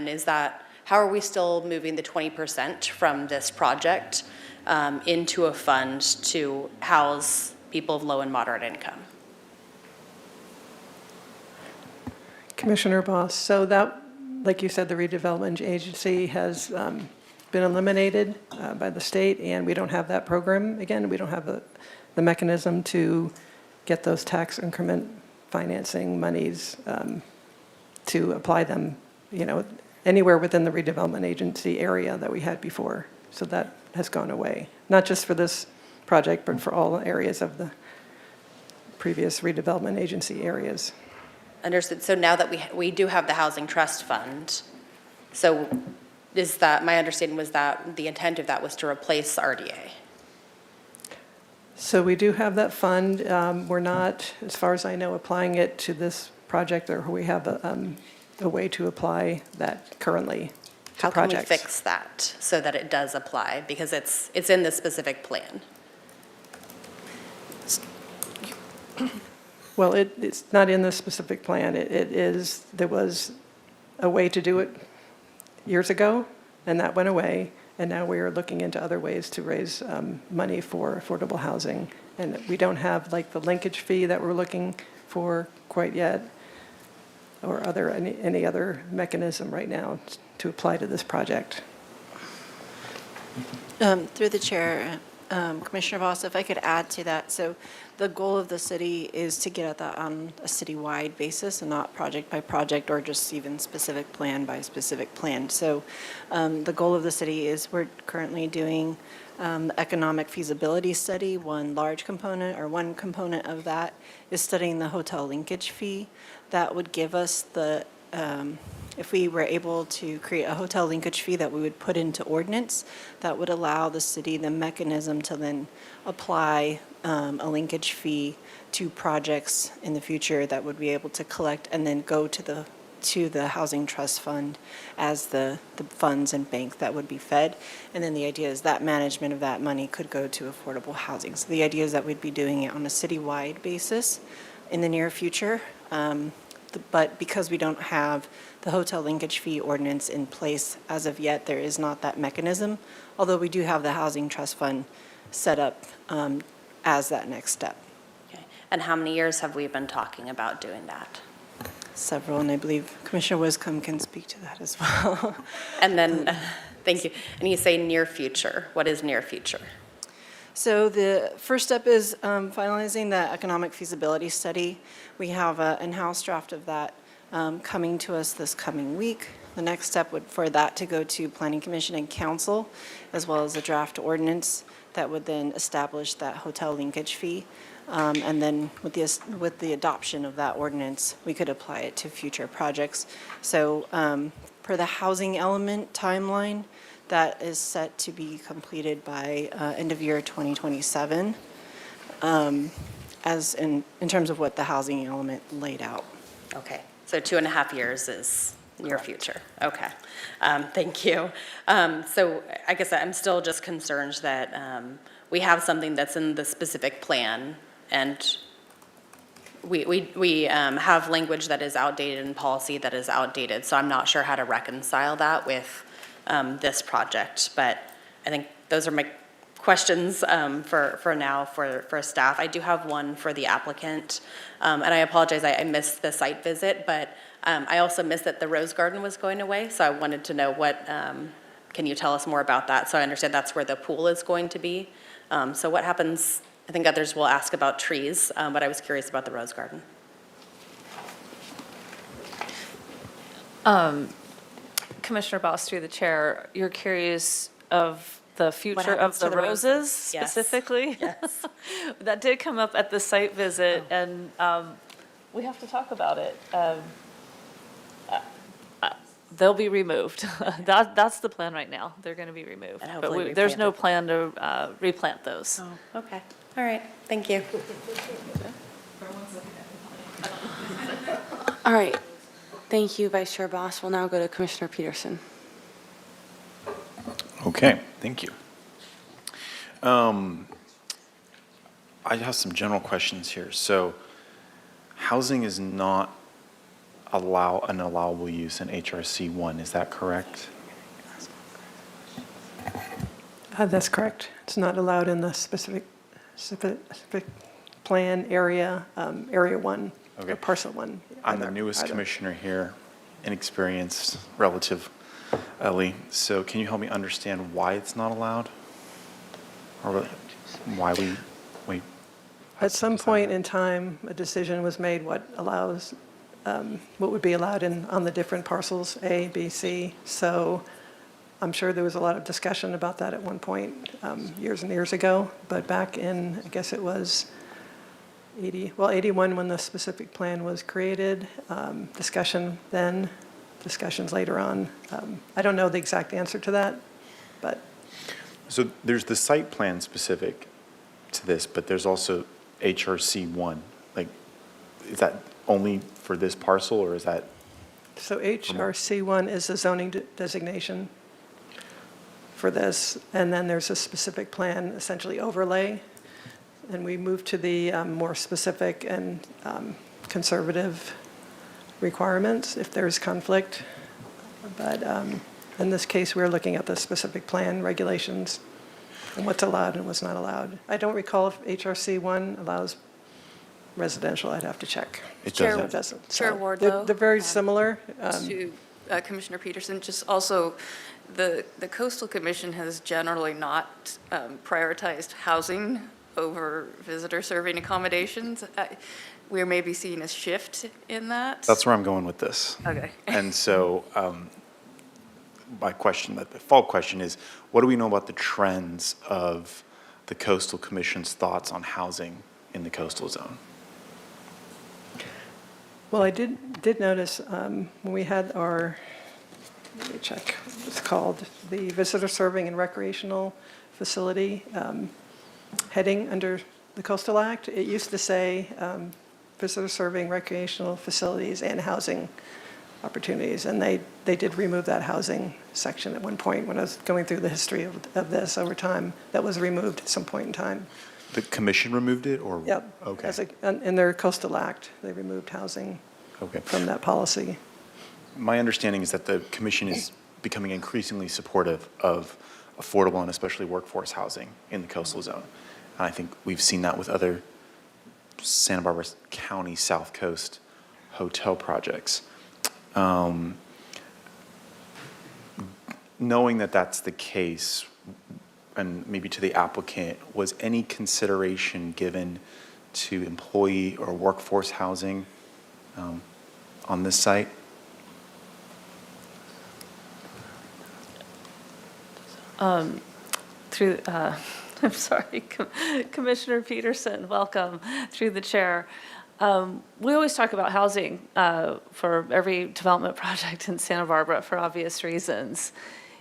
how are we still moving the 20% from this project into a fund to house people of low and moderate income? Commissioner Boss, so that, like you said, the redevelopment agency has been eliminated by the state, and we don't have that program again. We don't have the mechanism to get those tax increment financing monies to apply them, anywhere within the redevelopment agency area that we had before. So that has gone away, not just for this project, but for all areas of the previous redevelopment agency areas. Understood. So now that we do have the Housing Trust Fund, so is that, my understanding was that the intent of that was to replace RDA? So we do have that fund. We're not, as far as I know, applying it to this project, or we have a way to apply that currently to How can we projects. fix that so that it does apply? Because it's in the specific plan. Well, it's not in the specific plan. There was a way to do it years ago, and that went away. And now we are looking into other ways to raise money for affordable housing. And we don't have like the linkage fee that we're looking for quite yet, or any other mechanism right now to apply to this project. Through the chair, Commissioner Voss, if I could add to that. So the goal of the city is to get at that on a citywide basis and not project by project or just even specific plan by specific plan. So the goal of the city is we're currently doing the economic feasibility study. One component of that is studying the hotel linkage fee. That would give us the if we were able to create a hotel linkage fee that we would put into ordinance, that would allow the city the mechanism to then apply a linkage fee to projects in the future that would be able to collect and then go to the Housing Trust Fund as the funds and bank that would be fed. And then the idea is that management of that money could go to affordable housing. So the idea is that we'd be doing it on a citywide basis in the near future. But because we don't have the hotel linkage fee ordinance in place as of yet, there is not that mechanism, although we do have the Housing Trust Fund set up as that next step. Okay. And how many years have we been talking about doing that? Several, and I believe Commissioner Wiscombe can speak to that as well. And then, thank you. And you say near future. What is near future? So the first step is finalizing the economic feasibility study. We have an in-house draft of that coming to us this coming week. The next step would for that to go to Planning Commission and Council, as well as a draft ordinance that would then establish that hotel linkage fee. And then with the adoption of that ordinance, we could apply it to future projects. So per the housing element timeline that is set to be completed by end of year 2027, as in terms of what the housing element laid out. Okay, so 2.5 years is near future. Okay, thank you. So I guess I'm still just concerned that we have something that's in the specific plan, and we have language that is outdated and policy that is outdated, so I'm not sure how to reconcile that with this project. But I think those are my questions for now for staff. I do have one for the applicant, and I apologize, I missed the site visit, but I also missed that the Rose Garden was going away, so I wanted to know what, can you tell us more about that? So I understand that's where the pool is going to be. So what happens, I think others will ask about trees, but I was curious about the Rose Garden. Commissioner Boss, through the chair, you're curious of the future of happens to the the roses roses? Yes. specifically? Yes. That did come up at the site visit, and we have to talk about it. They'll be removed. That's the plan right now. They're going to be removed. And But hopefully there's no replanted. plan to replant those. Oh, okay. All right. Thank you. All right. Thank you, Vice Chair Boss. We'll now go to Commissioner Peterson. Okay, thank you. I have some general questions here. So housing is not an allowable use in HRC 1, is that correct? That's correct. It's not allowed in the specific plan area, area 1, Okay. or parcel 1. I'm the newest commissioner here, inexperienced relatively. So can you help me understand why it's not allowed? Or why we At some point in time, a decision was made what allows, what would be allowed on the different parcels, A, B, C. So I'm sure there was a lot of discussion about that at one point, years and years ago. But back in, I guess it was 81 when the specific plan was created, discussion then, discussions later on. I don't know the exact answer to that, but. So there's the site plan specific to this, but there's also HRC 1. Like, is that only for this parcel, or is that? So HRC1 is the zoning designation for this, and then there's a specific plan, essentially overlay, and we move to the more specific and conservative requirements if there's conflict. But in this case, we're looking at the specific plan regulations and what's allowed and what's not allowed. I don't recall if HRC1 allows residential. I'd have to check. It Chair- doesn't. It doesn't. Chair So Wardlow, they're very similar. To Commissioner Peterson, just also, the Coastal Commission has generally not prioritized housing over visitor serving accommodations. We may be seeing a shift in that. That's where I'm going with this. Okay. And so my question, the follow-up question is, what do we know about the trends of the Coastal Commission's thoughts on housing in the coastal zone? Well, I did notice when we had our, let me check, what it's called, the Visitor Serving and Recreational Facility heading under the Coastal Act, it used to say Visitor Serving Recreational Facilities and Housing Opportunities, and they did remove that housing section at one point when I was going through the history of this over time. That was removed at some point in time. The commission removed it, or? Yep. Okay. In their Coastal Act, they removed housing from that policy. My understanding is that the commission is becoming increasingly supportive of affordable and especially workforce housing in the coastal zone. And I think we've seen that with other Santa Barbara County South Coast hotel projects. Knowing that that's the case, and maybe to the applicant, was any consideration given to employee or workforce housing on this site? I'm sorry, Commissioner Peterson, welcome through the chair. We always talk about housing for every development project in Santa Barbara for obvious reasons.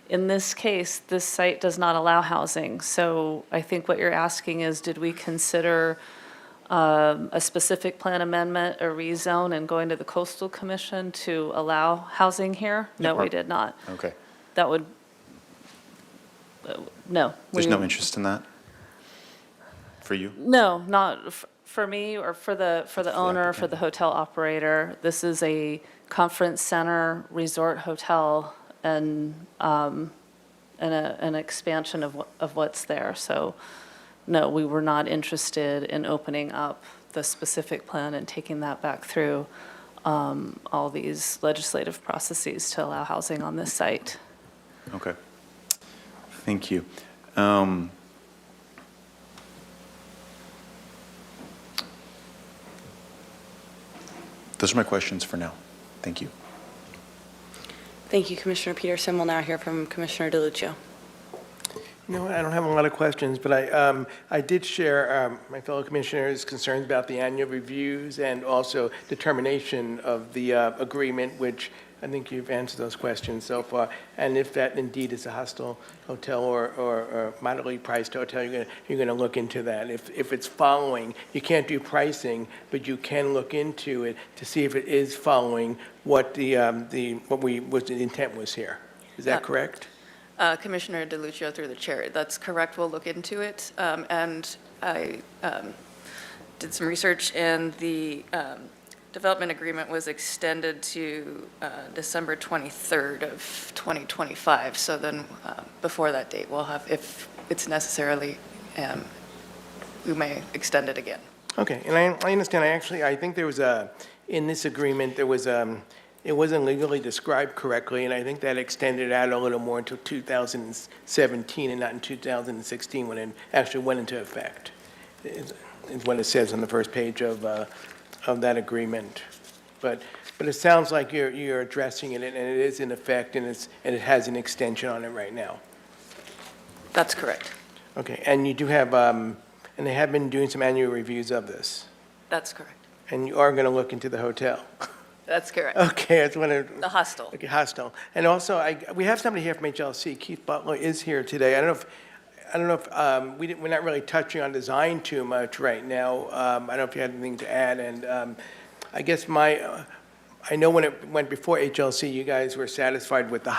In this case, this site does not allow housing. So I think what you're asking is, did we consider a specific plan amendment, a rezone, and going to the Coastal Commission to allow housing here? No, we did not. Okay. That would, no. There's we- no interest in that for you? No, not for me or for the owner, for the hotel operator. This is a conference center, resort hotel, and an expansion of what's there. So, no, we were not interested in opening up the specific plan and taking that back through all these legislative processes to allow housing on this site. Okay. Thank you. Those are my questions for now. Thank you. Thank you, Commissioner Peterson. We'll now hear from Commissioner DeLuccio. You know, I don't have a lot of questions, but I did share my fellow commissioners' concerns about the annual reviews and also determination of the agreement, which I think you've answered those questions so far. And if that indeed is a hostel hotel or moderately priced hotel, you're going to look into that. If it's following, you can't do pricing, but you can look into it to see if it is following what the intent was here. Is that correct? Commissioner DeLuccio, through the chair, that's correct. We'll look into it. And I did some research, and the development agreement was extended to December 23rd of 2025. So then before that date, we'll have, if it's necessarily, we may extend it again. Okay, and I understand. I think there was in this agreement, there was it wasn't legally described correctly, and I think that extended out a little more until 2017 and not in 2016 when it actually went into effect, is what it says on the first page of that agreement. But it sounds like you're addressing it, and it is in effect, and it has an extension on it right now. That's correct. Okay, and you do have, and they have been doing some annual reviews of this, That's correct. and you are going to look into the hotel. That's correct. Okay, I just want to. The hostel. Okay, hostel. And also, we have somebody here from HLC. Keith Butler is here today. I don't know if we're not really touching on design too much right now. I don't know if you had anything to add. And I guess I know when it went before HLC, you guys were satisfied with the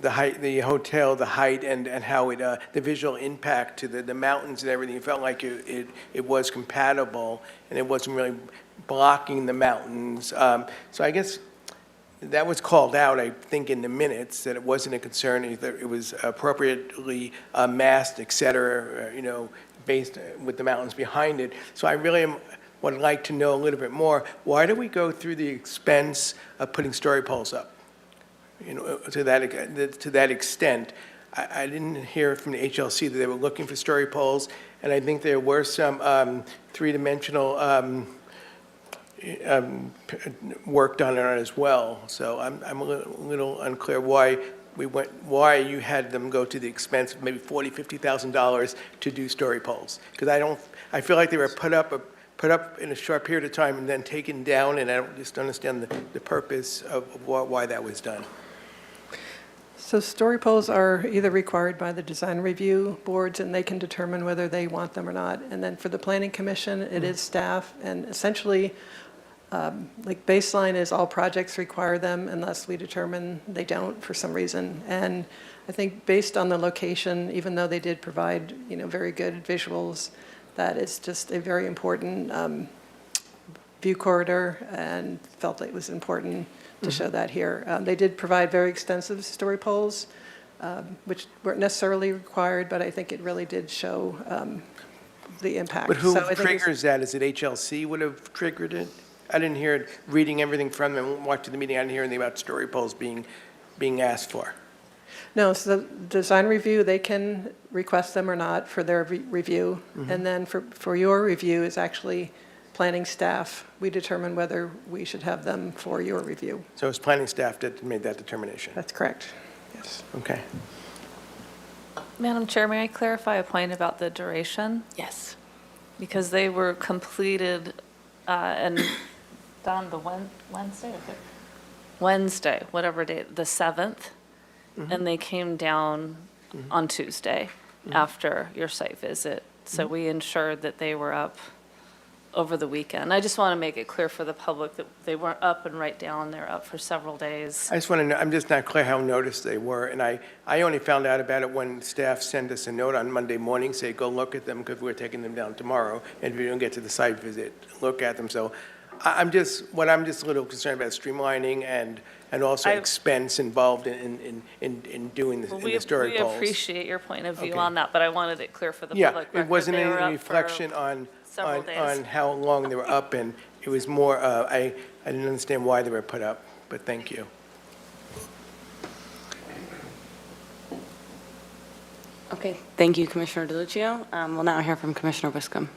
height, the hotel, the height, and how it the visual impact to the mountains and everything. It felt like it was compatible, and it wasn't really blocking the mountains. So I guess that was called out, I think, in the minutes, that it wasn't a concern, that it was appropriately masked, et cetera, based with the mountains behind it. So I really would like to know a little bit more. Why do we go through the expense of putting story poles up? To that extent. I didn't hear from the HLC that they were looking for story poles, and I think there were some three-dimensional work done on it as well. So I'm a little unclear why you had them go to the expense of maybe $40,000, $50,000 to do story poles. Because I feel like they were put up in a short period of time and then taken down, and I don't just understand the purpose of why that was done. So story poles are either required by the design review boards, and they can determine whether they want them or not. And then for the planning commission, it is staff, and essentially, like baseline is all projects require them unless we determine they don't for some reason. And I think based on the location, even though they did provide, very good visuals, that is just a very important view corridor, and felt it was important to show that here. They did provide very extensive story poles, which weren't necessarily required, but I think it really did show the impact. But who So I think it's- triggers that? Is it HLC would have triggered it? I didn't hear it, reading everything from them, watching the meeting, I didn't hear anything about story poles being asked for. No, so the design review, they can request them or not for their review. And then for your review is actually planning staff. We determine whether we should have them for your review. So it's planning staff that made that determination? That's correct, yes. Okay. Madam Chair, may I clarify a point about the duration? Yes. because they were completed and done the Wednesday, Wednesday, whatever day, the 7th, and they came down on Tuesday after your site visit. So we ensured that they were up over the weekend. I just want to make it clear for the public that they weren't up and right down, they're up for several days. I just want to know, I'm just not clear how noticed they were, and I only found out about it when staff sent us a note on Monday morning, say, go look at them, because we're taking them down tomorrow, and if you don't get to the site visit, look at them. So I'm just a little concerned about streamlining and also expense involved in doing the Well, historic we polls. appreciate your point of view Okay. on that, but I wanted it clear for the Yeah, public it record. wasn't They were any up for reflection on several days. on how long they were up, and it was more, I didn't understand why they were put up, but thank you. Okay, thank you, Commissioner DeLuccio. We'll now hear from Commissioner Wiscombe.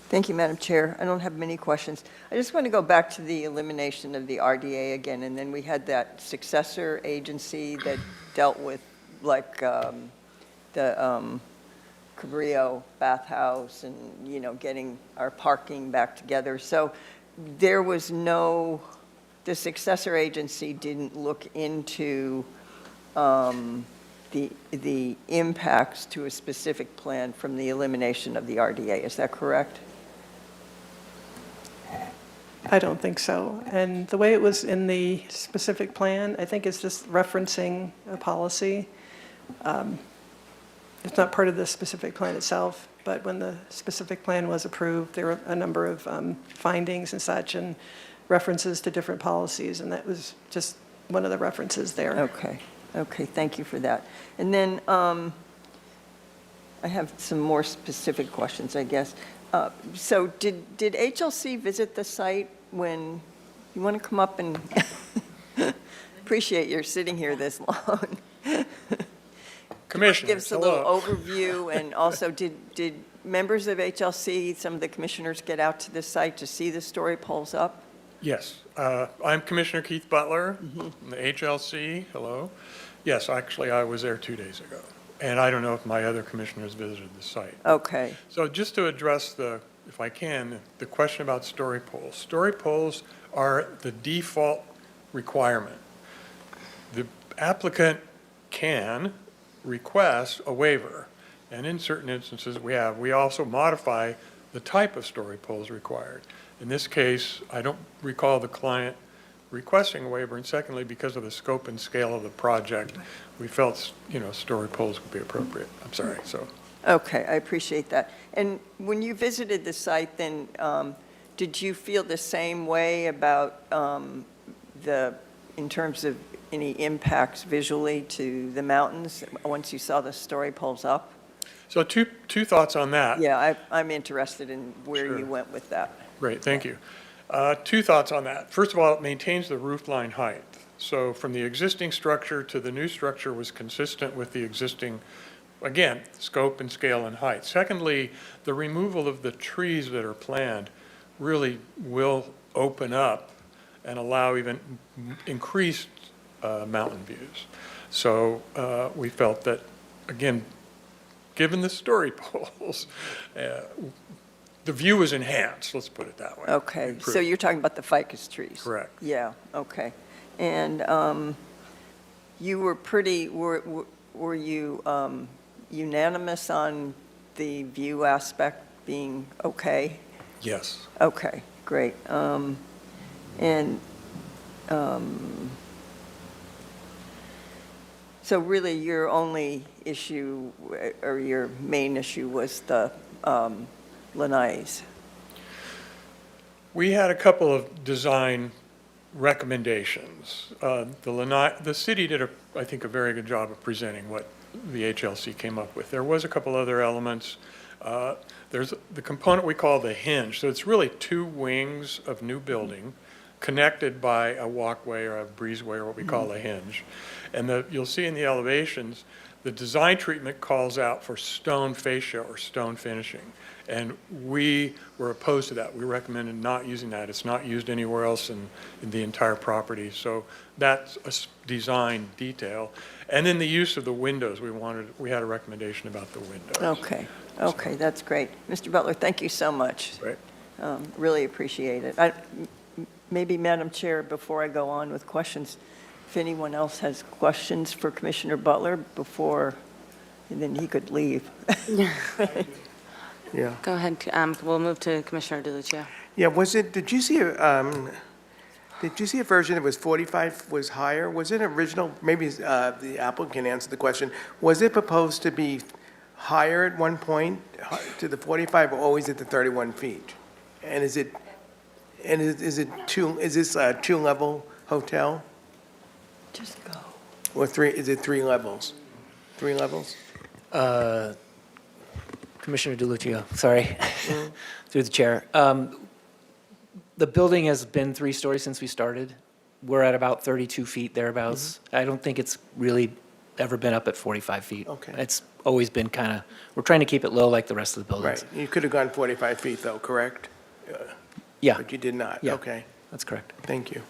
Thank you, Madam Chair. I don't have many questions. I just want to go back to the elimination of the RDA again, and then we had that successor agency that dealt with, like, the Cabrillo bathhouse and, you know, getting our parking back together. So there was no, the successor agency didn't look into the impacts to a specific plan from the elimination of the RDA. Is that correct? I don't think so. And the way it was in the specific plan, I think it's just referencing a policy. It's not part of the specific plan itself, but when the specific plan was approved, there were a number of findings and such and references to different policies, and that was just one of the references there. Okay, okay, thank you for that. And then I have some more specific questions, I guess. So did HLC visit the site when, you want to come up and, appreciate you're sitting here this long. Commissioners, Give us a little overview, and also did members of HLC, some of the commissioners, get out to the site to see the story poles up? Yes, I'm Commissioner Keith Butler, from the HLC, hello. Yes, actually, I was there 2 days ago, and I don't know if my other commissioners visited the site. Okay. So just to address if I can, the question about story poles. Story poles are the default requirement. The applicant can request a waiver, and in certain instances we also modify the type of story poles required. In this case, I don't recall the client requesting a waiver, and secondly, because of the scope and scale of the project, we felt, story poles would be appropriate. I'm sorry, so. Okay, I appreciate that. And when you visited the site, then did you feel the same way about in terms of any impacts visually to the mountains once you saw the story poles up? So two thoughts on that. Yeah, I'm interested in where Sure. you went with that. Great, thank you. Two thoughts on that. First of all, it maintains the roof line height. So from the existing structure to the new structure was consistent with the existing, again, scope and scale and height. Secondly, the removal of the trees that are planned really will open up and allow even increased mountain views. So we felt that, again, given the story poles, the view is enhanced, let's put it that way. Okay, Improved. so you're talking about the ficus trees? Correct. Yeah, okay. And you were were you unanimous on the view aspect being okay? Yes. Okay, great. So really your only issue, or your main issue, was the lanais? We had a couple of design recommendations. The city did, I think, a very good job of presenting what the HLC came up with. There was a couple other elements. There's the component we call the hinge. So it's really two wings of new building connected by a walkway or a breezeway, or what we call a hinge. And you'll see in the elevations The design treatment calls out for stone fascia or stone finishing, and we were opposed to that. We recommended not using that. It's not used anywhere else in the entire property, so that's a design detail. And then the use of the windows, we had a recommendation about the windows. Okay, that's great. Mr. Butler, thank you so much. Right. Really appreciate it. Maybe, Madam Chair, before I go on with questions, if anyone else has questions for Commissioner Butler before, and then he could leave. Yeah. Go ahead. We'll move to Commissioner DeLucia. Yeah, did you see a version that was 45 was higher? Was it original, maybe the applicant can answer the question, was it proposed to be higher at one point to the 45 or always at the 31 feet? And is this a two-level hotel? Just go. Or is it 3 levels? 3 levels? Commissioner DeLucia, sorry, through the chair. The building has been 3 stories since we started. We're at about 32 feet thereabouts. I don't think it's really ever been up at 45 feet. Okay. It's always been kind of, we're trying to keep it low like the rest of the buildings. Right. You could have gone 45 feet though, correct? Yeah. But you did not? Yeah. Okay. That's correct. Thank you.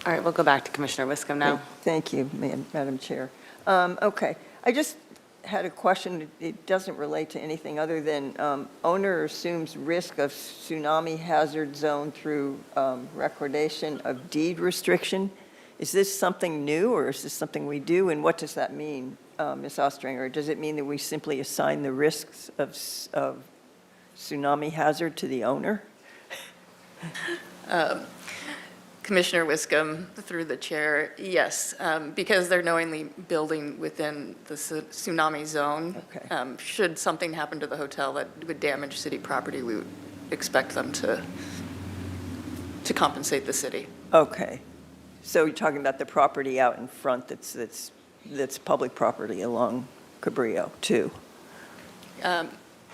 All right, we'll go back to Commissioner Wiscombe now. Thank you, Madam Chair. Okay, I just had a question. It doesn't relate to anything other than owner assumes risk of tsunami hazard zone through recordation of deed restriction. Is this something new, or is this something we do, and what does that mean, Ms. Ostringer? Does it mean that we simply assign the risks of tsunami hazard to the owner? Commissioner Wiscombe, through the chair, yes, because they're knowingly building within the tsunami zone. Okay. Should something happen to the hotel that would damage city property, we would expect them to compensate the city. Okay. So you're talking about the property out in front that's public property along Cabrillo, too? Yeah,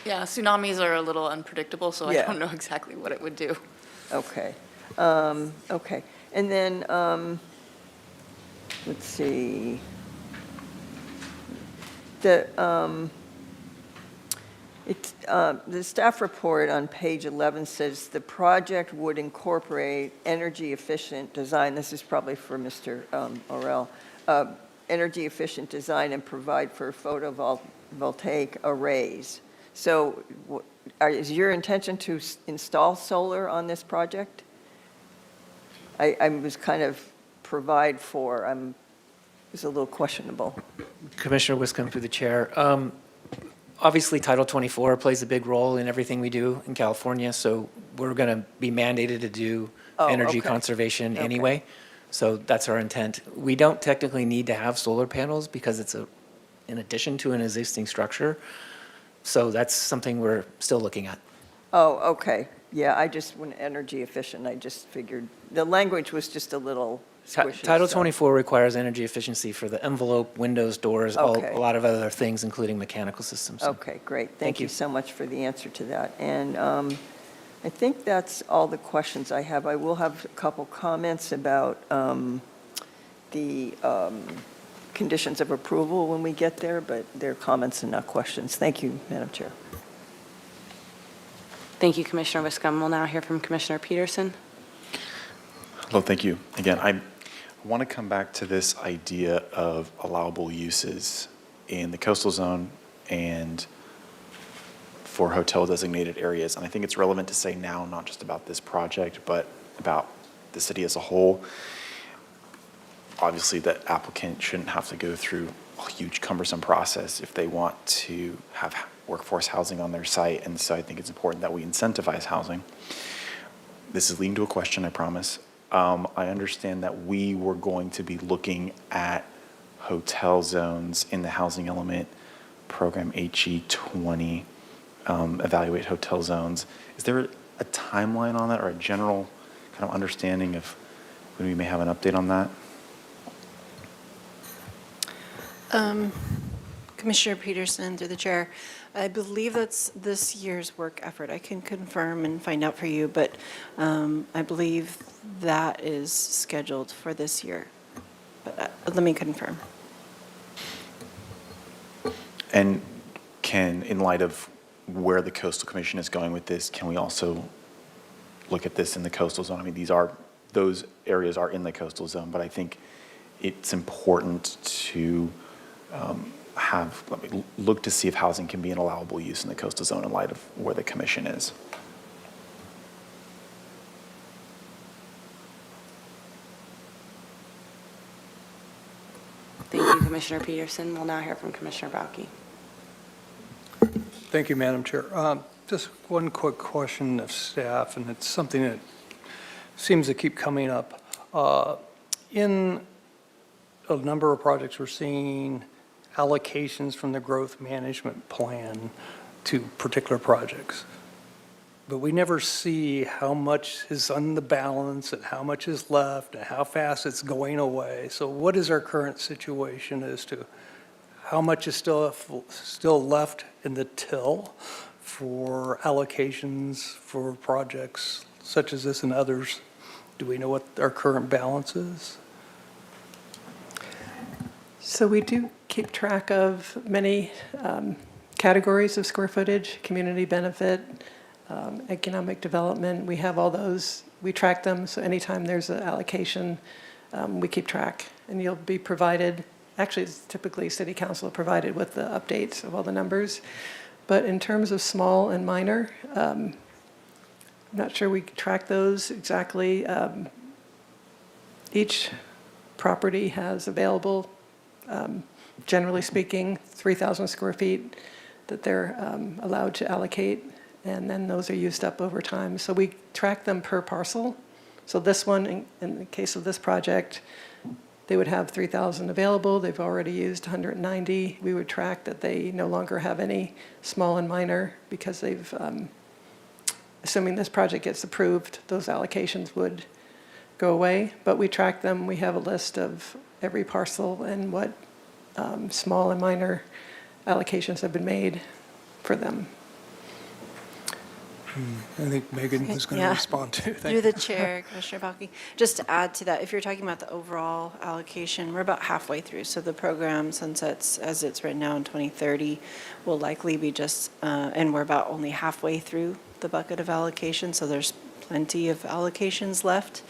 tsunamis are a little unpredictable, so Yeah. I don't know exactly what it would do. Okay. Okay. And then, let's see. The staff report on page 11 says the project would incorporate energy-efficient design. This is probably for Mr. Orell. Energy-efficient design and provide for photovoltaic arrays. So is your intention to install solar on this project? I was kind of provide for, it's a little questionable. Commissioner Wiscombe through the chair. Obviously, Title 24 plays a big role in everything we do in California, so we're going to be mandated to do energy okay. conservation Okay. anyway. So that's our intent. We don't technically need to have solar panels because it's in addition to an existing structure. So that's something we're still looking at. Oh, okay. Yeah, when energy efficient, I just figured, the language was just a little squishy. Title so- 24 requires energy efficiency for the envelope, windows, doors, Okay. a lot of other things, including mechanical systems. Okay, great. Thank you you. so much for the answer to that. And I think that's all the questions I have. I will have a couple comments about the conditions of approval when we get there, but they're comments and not questions. Thank you, Madam Chair. Thank you, Commissioner Wiscombe. We'll now hear from Commissioner Peterson. Hello, thank you. Again, I want to come back to this idea of allowable uses in the coastal zone and for hotel designated areas. And I think it's relevant to say now, not just about this project, but about the city as a whole. Obviously, the applicant shouldn't have to go through a huge cumbersome process if they want to have workforce housing on their site. And so I think it's important that we incentivize housing. This is leading to a question, I promise. I understand that we were going to be looking at hotel zones in the housing element program HE20, evaluate hotel zones. Is there a timeline on that or a general kind of understanding of when we may have an update on that? Commissioner Peterson, through the chair, I believe that's this year's work effort. I can confirm and find out for you, but I believe that is scheduled for this year. But let me confirm. And in light of where the Coastal Commission is going with this, can we also look at this in the coastal zone? I mean, those areas are in the coastal zone, but I think it's important to look to see if housing can be an allowable use in the coastal zone in light of where the commission is. Thank you, Commissioner Peterson. We'll now hear from Commissioner Bauke. Thank you, Madam Chair. Just one quick question of staff, and it's something that seems to keep coming up. In a number of projects, we're seeing allocations from the growth management plan to particular projects. But we never see how much is on the balance and how much is left and how fast it's going away. So what is our current situation as to how much is still left in the till for allocations for projects such as this and others? Do we know what our current balance is? So we do keep track of many categories of square footage, community benefit, economic development. We have all those, we track them, so anytime there's an allocation, we keep track. And you'll be provided, actually it's typically City Council provided with the updates of all the numbers. But in terms of small and minor, I'm not sure we track those exactly. Each property has available, generally speaking, 3,000 square feet that they're allowed to allocate, and then those are used up over time. So we track them per parcel. So this one, in the case of this project, they would have 3,000 available. They've already used 190. We would track that they no longer have any small and minor because they've, assuming this project gets approved, those allocations would go away. But we track them. We have a list of every parcel and what small and minor allocations have been made for them. I think Megan was going to Yeah. respond to. Through the chair, Commissioner Balke. Just to add to that, if you're talking about the overall allocation, we're about halfway through. So the program sunsets as it's written now in 2030 will likely be just, and we're about only halfway through the bucket of allocation. So there's plenty of allocations left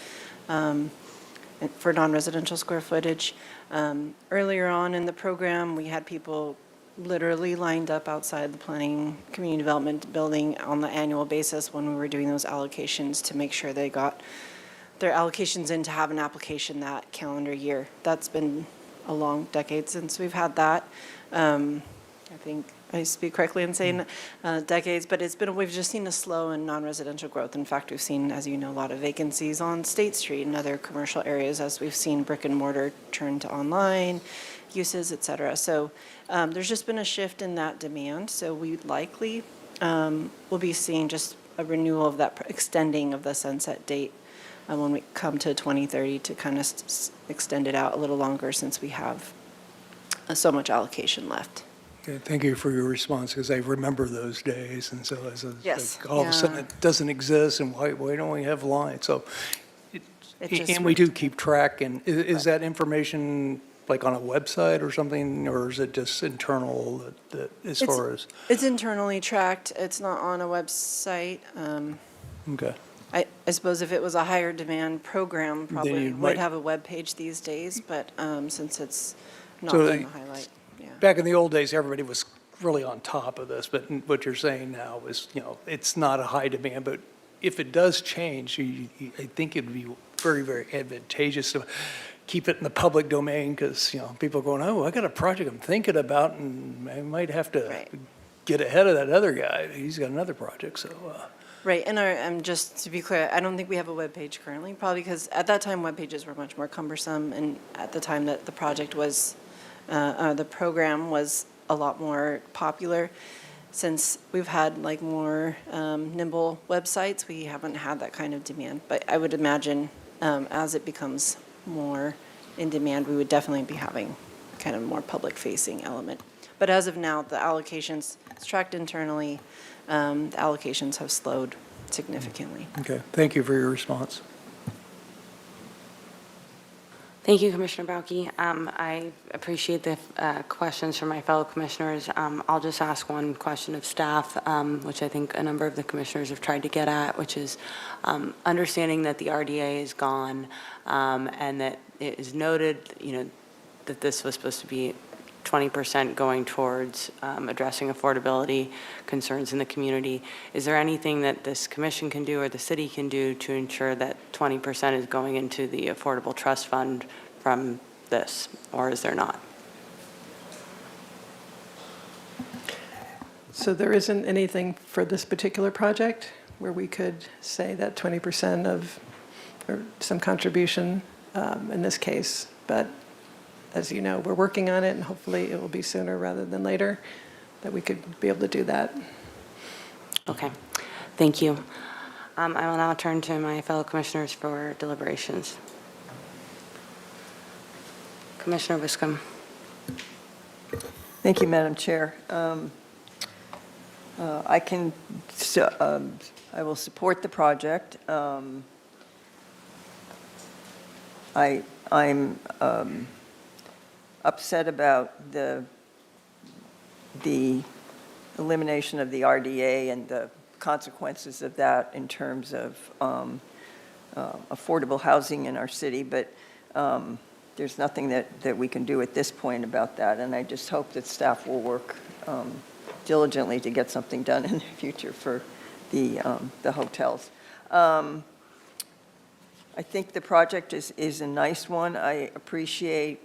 for non-residential square footage. Earlier on in the program, we had people literally lined up outside the planning community development building on the annual basis when we were doing those allocations to make sure they got their allocations in to have an application that calendar year. That's been a long decade since we've had that. I think I speak correctly in saying decades, but we've just seen a slow in non-residential growth. In fact, we've seen, as you know, a lot of vacancies on State Street and other commercial areas as we've seen brick and mortar turn to online uses, et cetera. So there's just been a shift in that demand. So we likely will be seeing just a renewal of that extending of the sunset date when we come to 2030 to kind of extend it out a little longer since we have so much allocation left. Okay, thank you for your response, because I remember those days, and so it's Yes, like all of a sudden yeah. it doesn't exist, and why don't we have lines? So, It just and we do keep track, and is that information like on a website or something, or is it just internal that as far as? It's internally tracked. It's not on a website. Okay. I suppose if it was a higher demand program, probably you would might- have a web page these days, but since it's not So been the highlight, yeah. Back in the old days, everybody was really on top of this, but what you're saying now is, it's not a high demand, but if it does change, I think it'd be very, very advantageous to keep it in the public domain, because, people are going, oh, I got a project I'm thinking about, and I might have to get ahead of that other guy. He's got another project, so. Right, and just to be clear, I don't think we have a web page currently, probably because at that time, web pages were much more cumbersome, and at the time that the project was, the program was a lot more popular. Since we've had more nimble websites, we haven't had that kind of demand. But I would imagine as it becomes more in demand, we would definitely be having kind of more public-facing element. But as of now, the allocations, it's tracked internally, the allocations have slowed significantly. Okay, thank you for your response. Thank you, Commissioner Bauke. I appreciate the questions from my fellow commissioners. I'll just ask one question of staff, which I think a number of the commissioners have tried to get at, which is understanding that the RDA is gone and that it is noted, that this was supposed to be 20% going towards addressing affordability concerns in the community. Is there anything that this commission can do or the city can do to ensure that 20% is going into the Affordable Trust Fund from this, or is there not? So there isn't anything for this particular project where we could say that 20% of, or some contribution in this case, but as you know, we're working on it, and hopefully it will be sooner rather than later that we could be able to do that. Okay, thank you. I will now turn to my fellow commissioners for deliberations. Commissioner Wiscombe. Thank you, Madam Chair. I will support the project. I'm upset about the elimination of the RDA and the consequences of that in terms of affordable housing in our city, but there's nothing that we can do at this point about that, and I just hope that staff will work diligently to get something done in the future for the hotels. I think the project is a nice one. I appreciate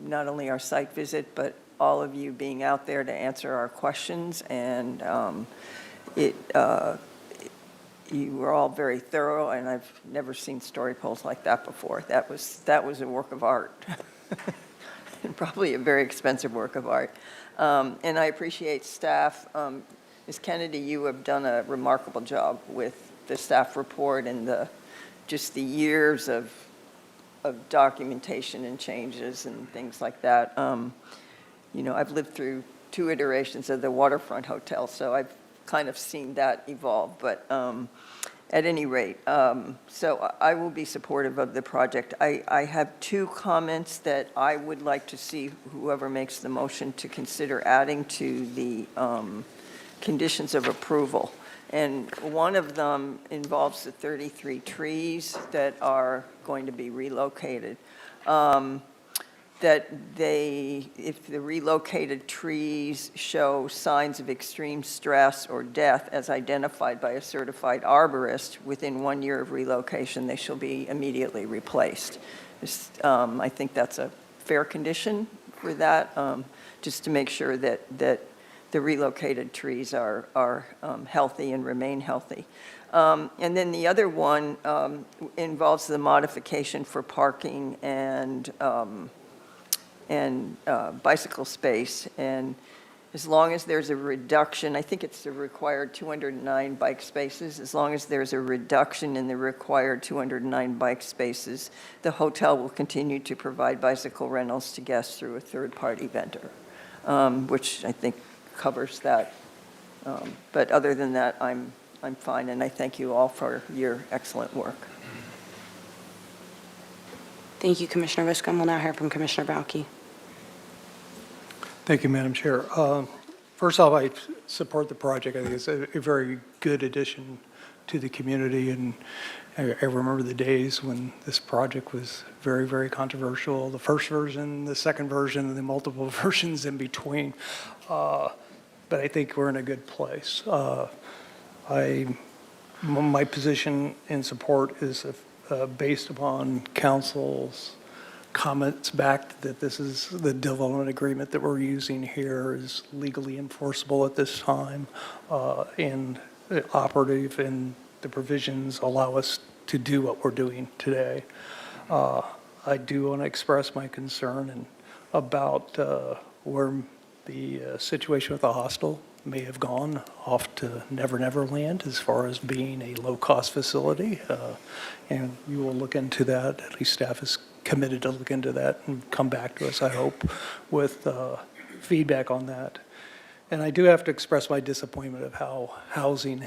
not only our site visit, but all of you being out there to answer our questions, and you were all very thorough, and I've never seen story polls like that before. That was a work of art, and probably a very expensive work of art. And I appreciate staff. Ms. Kennedy, you have done a remarkable job with the staff report and just the years of documentation and changes and things like that. I've lived through 2 iterations of the waterfront hotel, so I've kind of seen that evolve. But at any rate, so I will be supportive of the project. I have 2 comments that I would like to see whoever makes the motion to consider adding to the conditions of approval. And one of them involves the 33 trees that are going to be relocated. If the relocated trees show signs of extreme stress or death as identified by a certified arborist within 1 year of relocation, they shall be immediately replaced. I think that's a fair condition for that, just to make sure that the relocated trees are healthy and remain healthy. And then the other one involves the modification for parking and bicycle space. And as long as there's a reduction, I think it's the required 209 bike spaces, as long as there's a reduction in the required 209 bike spaces, the hotel will continue to provide bicycle rentals to guests through a third-party vendor, which I think covers that. But other than that, I'm fine, and I thank you all for your excellent work. Thank you, Commissioner Wiscombe. We'll now hear from Commissioner Bauke. Thank you, Madam Chair. First off, I support the project. I think it's a very good addition to the community, and I remember the days when this project was very, very controversial. The first version, the second version, and the multiple versions in between. But I think we're in a good place. My position in support is based upon council's comments back that this is the development agreement that we're using here is legally enforceable at this time and operative, and the provisions allow us to do what we're doing today. I do want to express my concern about where the situation with the hostel may have gone off to Never Never Land as far as being a low-cost facility. And you will look into that. At least staff is committed to look into that and come back to us, I hope, with feedback on that. And I do have to express my disappointment of how housing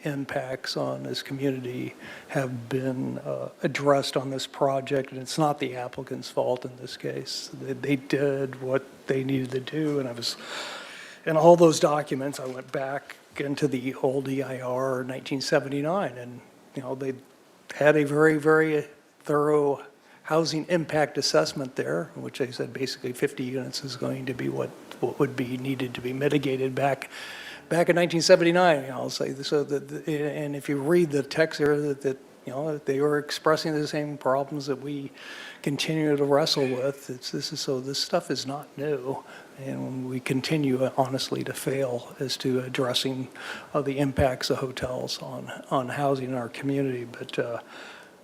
impacts on this community have been addressed on this project, and it's not the applicant's fault in this case. They did what they needed to do, and in all those documents, I went back into the old EIR 1979, and, they had a very, very thorough housing impact assessment there, which they said basically 50 units is going to be what would be needed to be mitigated back in 1979. And if you read the text there, that they were expressing the same problems that we continue to wrestle with. This stuff is not new, and we continue honestly to fail as to addressing the impacts of hotels on housing in our community. But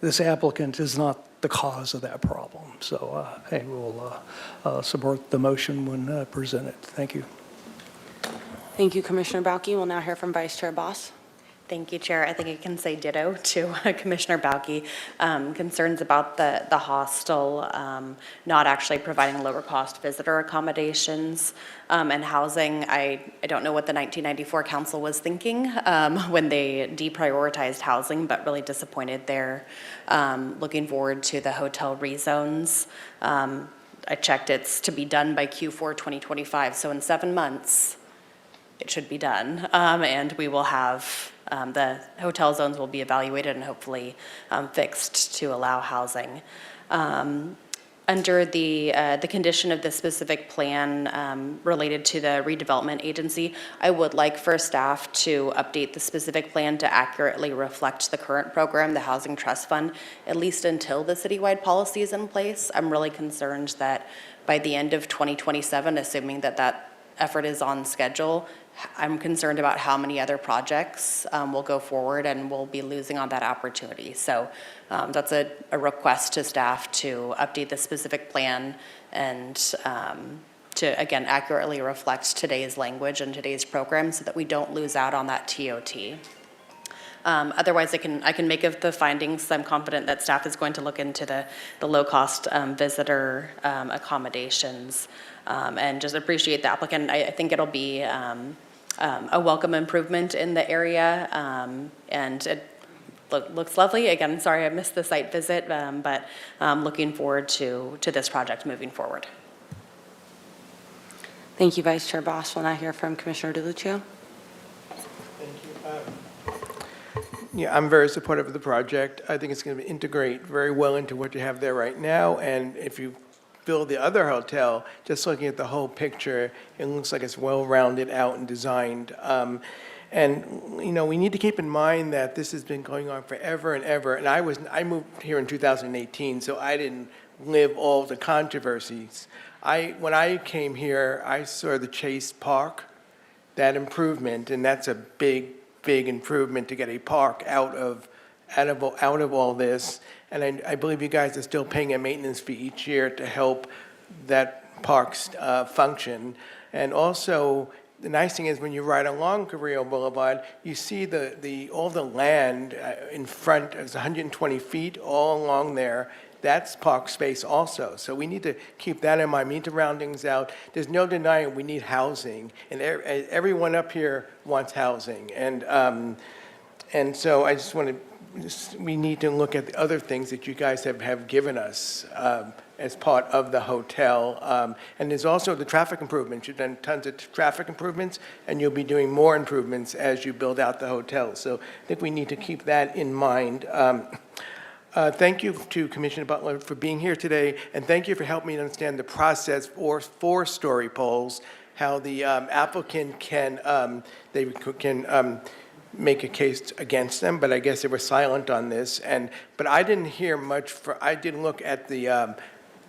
this applicant is not the cause of that problem. So I will support the motion when presented. Thank you. Thank you, Commissioner Bauke. We'll now hear from Vice Chair Boss. Thank you, Chair. I think I can say ditto to Commissioner Bauke. Concerns about the hostel not actually providing lower cost visitor accommodations and housing. I don't know what the 1994 council was thinking when they deprioritized housing, but really disappointed there. Looking forward to the hotel rezones. I checked, it's to be done by Q4 2025, so in 7 months it should be done, and we will have the hotel zones will be evaluated and hopefully fixed to allow housing. Under the condition of the specific plan related to the redevelopment agency, I would like for staff to update the specific plan to accurately reflect the current program, the Housing Trust Fund, at least until the citywide policy is in place. I'm really concerned that by the end of 2027, assuming that effort is on schedule, I'm concerned about how many other projects will go forward and we'll be losing on that opportunity. So that's a request to staff to update the specific plan and to, again, accurately reflect today's language and today's program so that we don't lose out on that TOT. Otherwise, I can make of the findings. I'm confident that staff is going to look into the low-cost visitor accommodations and just appreciate the applicant. I think it'll be a welcome improvement in the area, and it looks lovely. Again, sorry I missed the site visit, but looking forward to this project moving forward. Thank you, Vice Chair Boss. We'll now hear from Commissioner DeLuccio. Yeah, I'm very supportive of the project. I think it's going to integrate very well into what you have there right now. And if you build the other hotel, just looking at the whole picture, it looks like it's well-rounded out and designed. And we need to keep in mind that this has been going on forever and ever. And I moved here in 2018, so I didn't live all the controversies. When I came here, I saw the Chase Park, that improvement, and that's a big improvement to get a park out of all this. And I believe you guys are still paying a maintenance fee each year to help that park's function. And also, the nice thing is when you ride along Carrillo Boulevard, you see all the land in front. It's 120 feet all along there. That's park space also. So we need to keep that in mind. We need to round things out. There's no denying we need housing, and everyone up here wants housing. And so I just want to, we need to look at the other things that you guys have given us as part of the hotel. And there's also the traffic improvements. You've done tons of traffic improvements, and you'll be doing more improvements as you build out the hotel. So I think we need to keep that in mind. Thank you to Commissioner Butler for being here today, and thank you for helping me understand the process for four-story poles, how the applicant can make a case against them, but I guess they were silent on this. But I didn't hear much. I didn't look at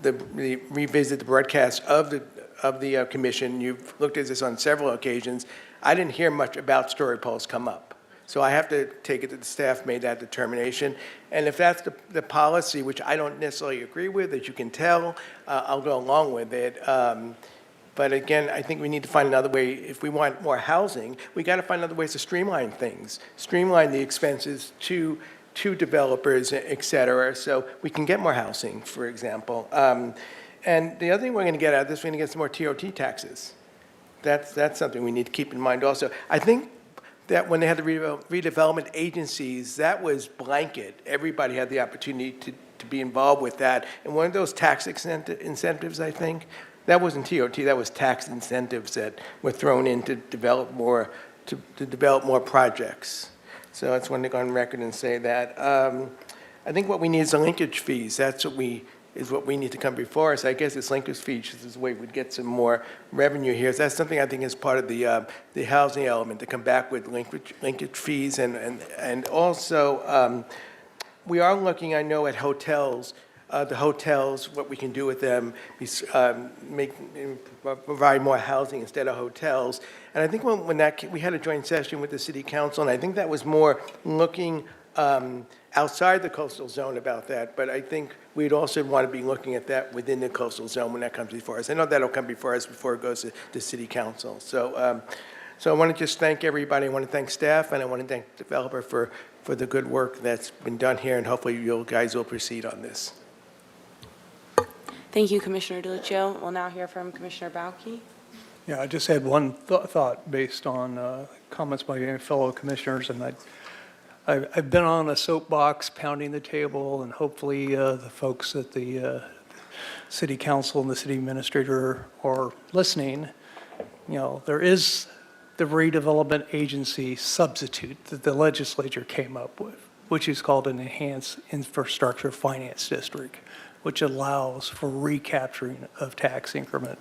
revisit the broadcast of the commission. You've looked at this on several occasions. I didn't hear much about story poles come up. So I have to take it that the staff made that determination. And if that's the policy, which I don't necessarily agree with, as you can tell, I'll go along with it. But again, I think we need to find another way. If we want more housing, we got to find other ways to streamline things, streamline the expenses to developers, et cetera, so we can get more housing, for example. And the other thing we're going to get out of this, we're going to get some more TOT taxes. that's something we need to keep in mind also. I think that when they had the redevelopment agencies, that was blanket. Everybody had the opportunity to be involved with that. And one of those tax incentives, I think, that wasn't TOT, that was tax incentives that were thrown in to develop more, to develop more projects. So I just wanted to go on record and say that. I think what we need is the linkage fees. That's what we need to come before us. I guess it's linkage fees is the way we'd get some more revenue here. So that's something I think is part of the housing element, to come back with linkage fees. And also, we are looking, I know, at hotels. The hotels, what we can do with them, provide more housing instead of hotels. And I think when we had a joint session with the city council, and I think that was more looking outside the coastal zone about that, but I think we'd also want to be looking at that within the coastal zone when that comes before us. I know that'll come before us before it goes to city council. So I want to just thank everybody. I want to thank staff, and I want to thank the developer for the good work that's been done here, and hopefully you guys will proceed on this. Thank you, Commissioner DiLuccio. We'll now hear from Commissioner Bauke. Yeah, I just had one thought based on comments by fellow commissioners, and I've been on a soapbox pounding the table, and hopefully the folks at the city council and the city administrator are listening. You know, there is the redevelopment agency substitute that the legislature came up with, which is called an enhanced infrastructure finance district, which allows for recapturing of tax increment.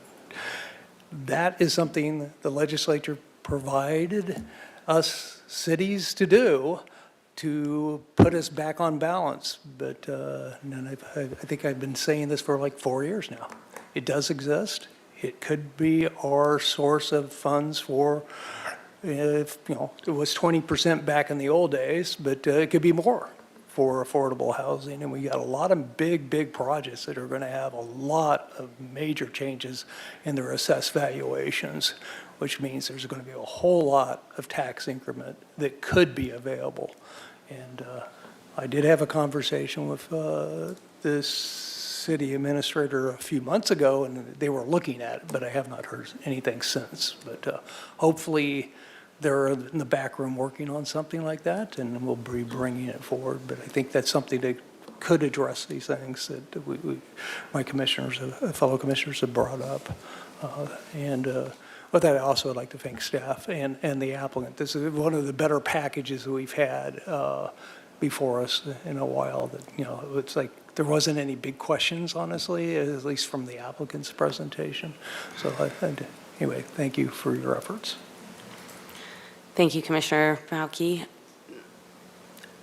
That is something the legislature provided us cities to do to put us back on balance. But and I think I've been saying this for like 4 years now. It does exist. It could be our source of funds for, if, you know, it was 20% back in the old days, but it could be more for affordable housing. And we got a lot of big projects that are going to have a lot of major changes in their assessed valuations, which means there's going to be a whole lot of tax increment that could be available. And I did have a conversation with this city administrator a few months ago, and they were looking at it, but I have not heard anything since. But hopefully they're in the back room working on something like that, and we'll be bringing it forward. But I think that's something that could address these things that my commissioners, fellow commissioners have brought up. With that, I also would like to thank staff and the applicant. This is one of the better packages that we've had before us in a while. That, you know, it's like there wasn't any big questions, honestly, at least from the applicant's presentation. So anyway, thank you for your efforts. Thank you, Commissioner Bauke.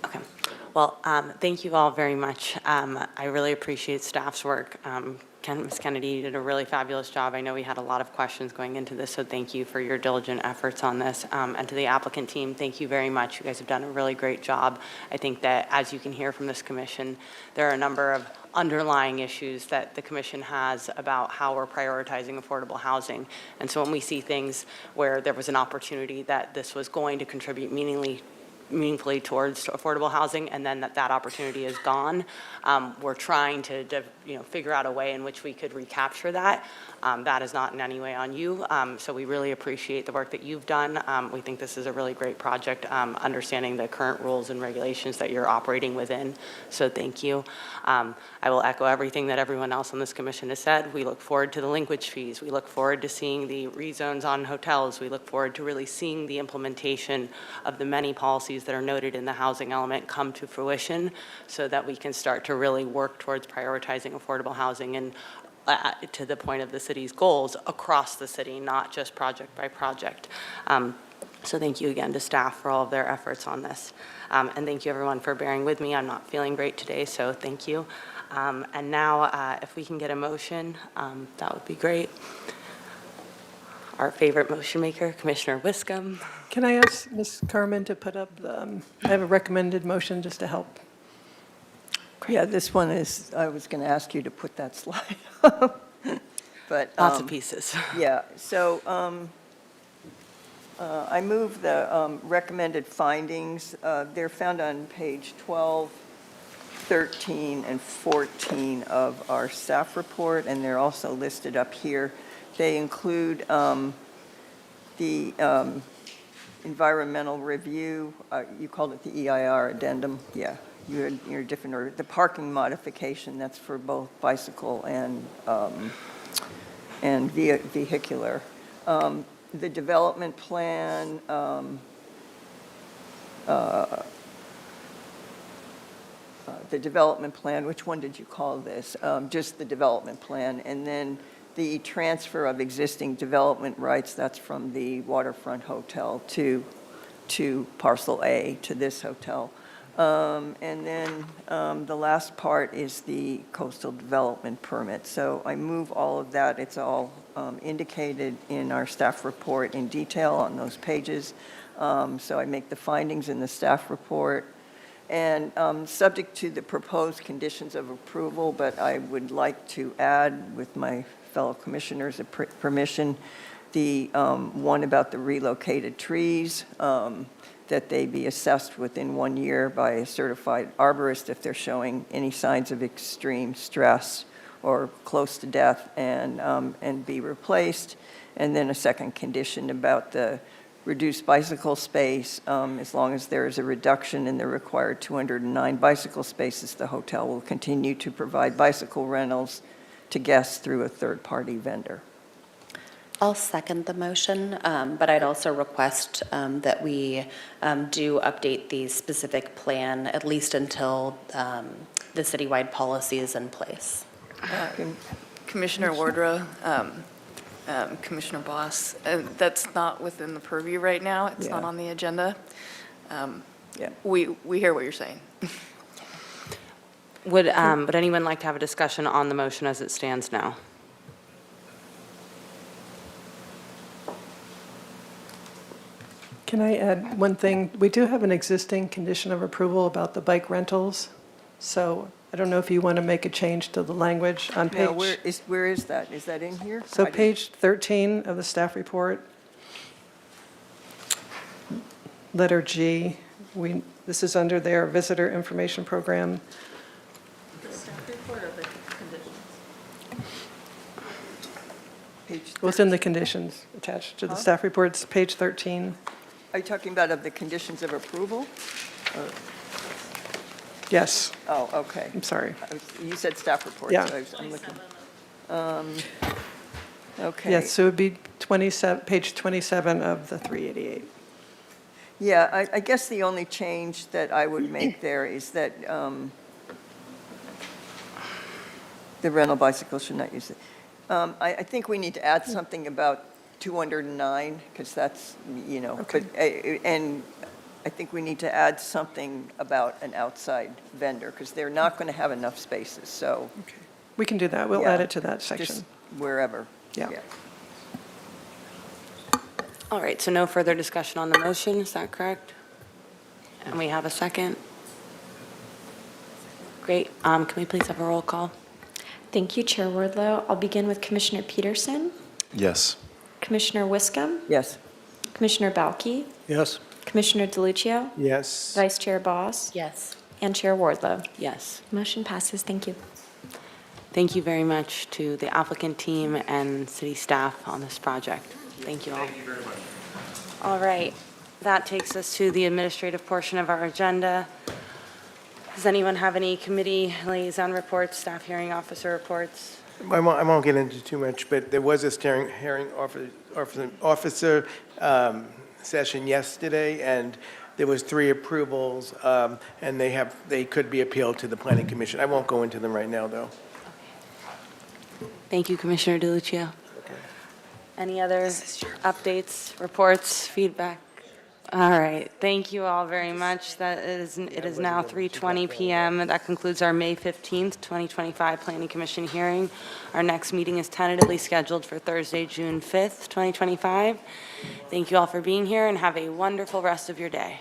Okay. Well, thank you all very much. I really appreciate staff's work. Ms. Kennedy did a really fabulous job. I know we had a lot of questions going into this, so thank you for your diligent efforts on this. And to the applicant team, thank you very much. You guys have done a really great job. I think that, as you can hear from this commission, there are a number of underlying issues that the commission has about how we're prioritizing affordable housing. And so when we see things where there was an opportunity that this was going to contribute meaningfully towards affordable housing, and then that opportunity is gone, we're trying to figure out a way in which we could recapture that. That is not in any way on you. So we really appreciate the work that you've done. We think this is a really great project, understanding the current rules and regulations that you're operating within. So thank you. I will echo everything that everyone else on this commission has said. We look forward to the linkage fees. We look forward to seeing the rezones on hotels. We look forward to really seeing the implementation of the many policies that are noted in the housing element come to fruition, so that we can start to really work towards prioritizing affordable housing and to the point of the city's goals across the city, not just project by project. So thank you again to staff for all of their efforts on this. And thank you everyone for bearing with me. I'm not feeling great today, so thank you. And now if we can get a motion, that would be great. Our favorite motion maker, Commissioner Wiscombe. Can I ask Ms. Carmen to put up I have a recommended motion just to help. Yeah, this one is, I was going to ask you to put that slide up. But, lots of pieces. Yeah, so I move the recommended findings. They're found on page 12, 13, and 14 of our staff report, and they're also listed up here. They include the environmental review, you called it the EIR addendum, yeah, you're different, or the parking modification, that's for both bicycle and vehicular. The development plan, which one did you call this? Just the development plan, and then the transfer of existing development rights, that's from the waterfront hotel to parcel A, to this hotel. And then the last part is the coastal development permit. So I move all of that. It's all indicated in our staff report in detail on those pages. So I make the findings in the staff report. And subject to the proposed conditions of approval, but I would like to add, with my fellow commissioners' permission, the one about the relocated trees, that they be assessed within 1 year by a certified arborist if they're showing any signs of extreme stress or close to death, and be replaced. And then a second condition about the reduced bicycle space, as long as there is a reduction in the required 209 bicycle spaces, the hotel will continue to provide bicycle rentals to guests through a third-party vendor. I'll second the motion, but I'd also request that we do update the specific plan, at least until the citywide policy is in place. Commissioner Wardrow, Commissioner Boss, that's not within the purview right now. It's not on the agenda. Yeah. We hear what you're saying. Would anyone like to have a discussion on the motion as it stands now? Can I add one thing? We do have an existing condition of approval about the bike rentals, so I don't know if you want to make a change to the language on page... Now, where is that? Is that in here? So page 13 of the staff report, letter G, this is under their visitor information program. The staff report or the conditions? Well, it's in the conditions attached to the staff reports, page 13. Are you talking about of the conditions of approval? Yes. Oh, okay. I'm sorry. You said staff report. Yeah. So I'm looking. Okay. Yes, so it would be 27, page 27 of the 388. Yeah, I guess the only change that I would make there is that the rental bicycle should not use it. I think we need to add something about 209, because that's, Okay. but, and I think we need to add something about an outside vendor, because they're not going to have enough spaces, so. Okay. We can do that. We'll Yeah, add it to that just section. wherever. Yeah. All right, so no further discussion on the motion, is that correct? And we have a second? Great. Can we please have a roll call? Thank you, Chair Wardlow. I'll begin with Commissioner Peterson, Yes. Commissioner Wiscombe, Yes. Commissioner Balke, Yes. Commissioner DeLuccio, Yes. Vice Chair Boss, Yes. and Chair Wardlow. Yes. Motion passes. Thank you. Thank you very much to the applicant team and city staff on this project. Thank you all. Thank you very much. All right, that takes us to the administrative portion of our agenda. Does anyone have any committee liaison reports, staff hearing officer reports? I won't get into too much, but there was a hearing officer session yesterday, and there was 3 approvals, and they could be appealed to the planning commission. I won't go into them right now, though. Thank you, Commissioner DeLuccio. Any other updates, reports, feedback? All right, thank you all very much. It is now 3:20 p.m. That concludes our May 15th, 2025 Planning Commission hearing. Our next meeting is tentatively scheduled for Thursday, June 5th, 2025. Thank you all for being here, and have a wonderful rest of your day.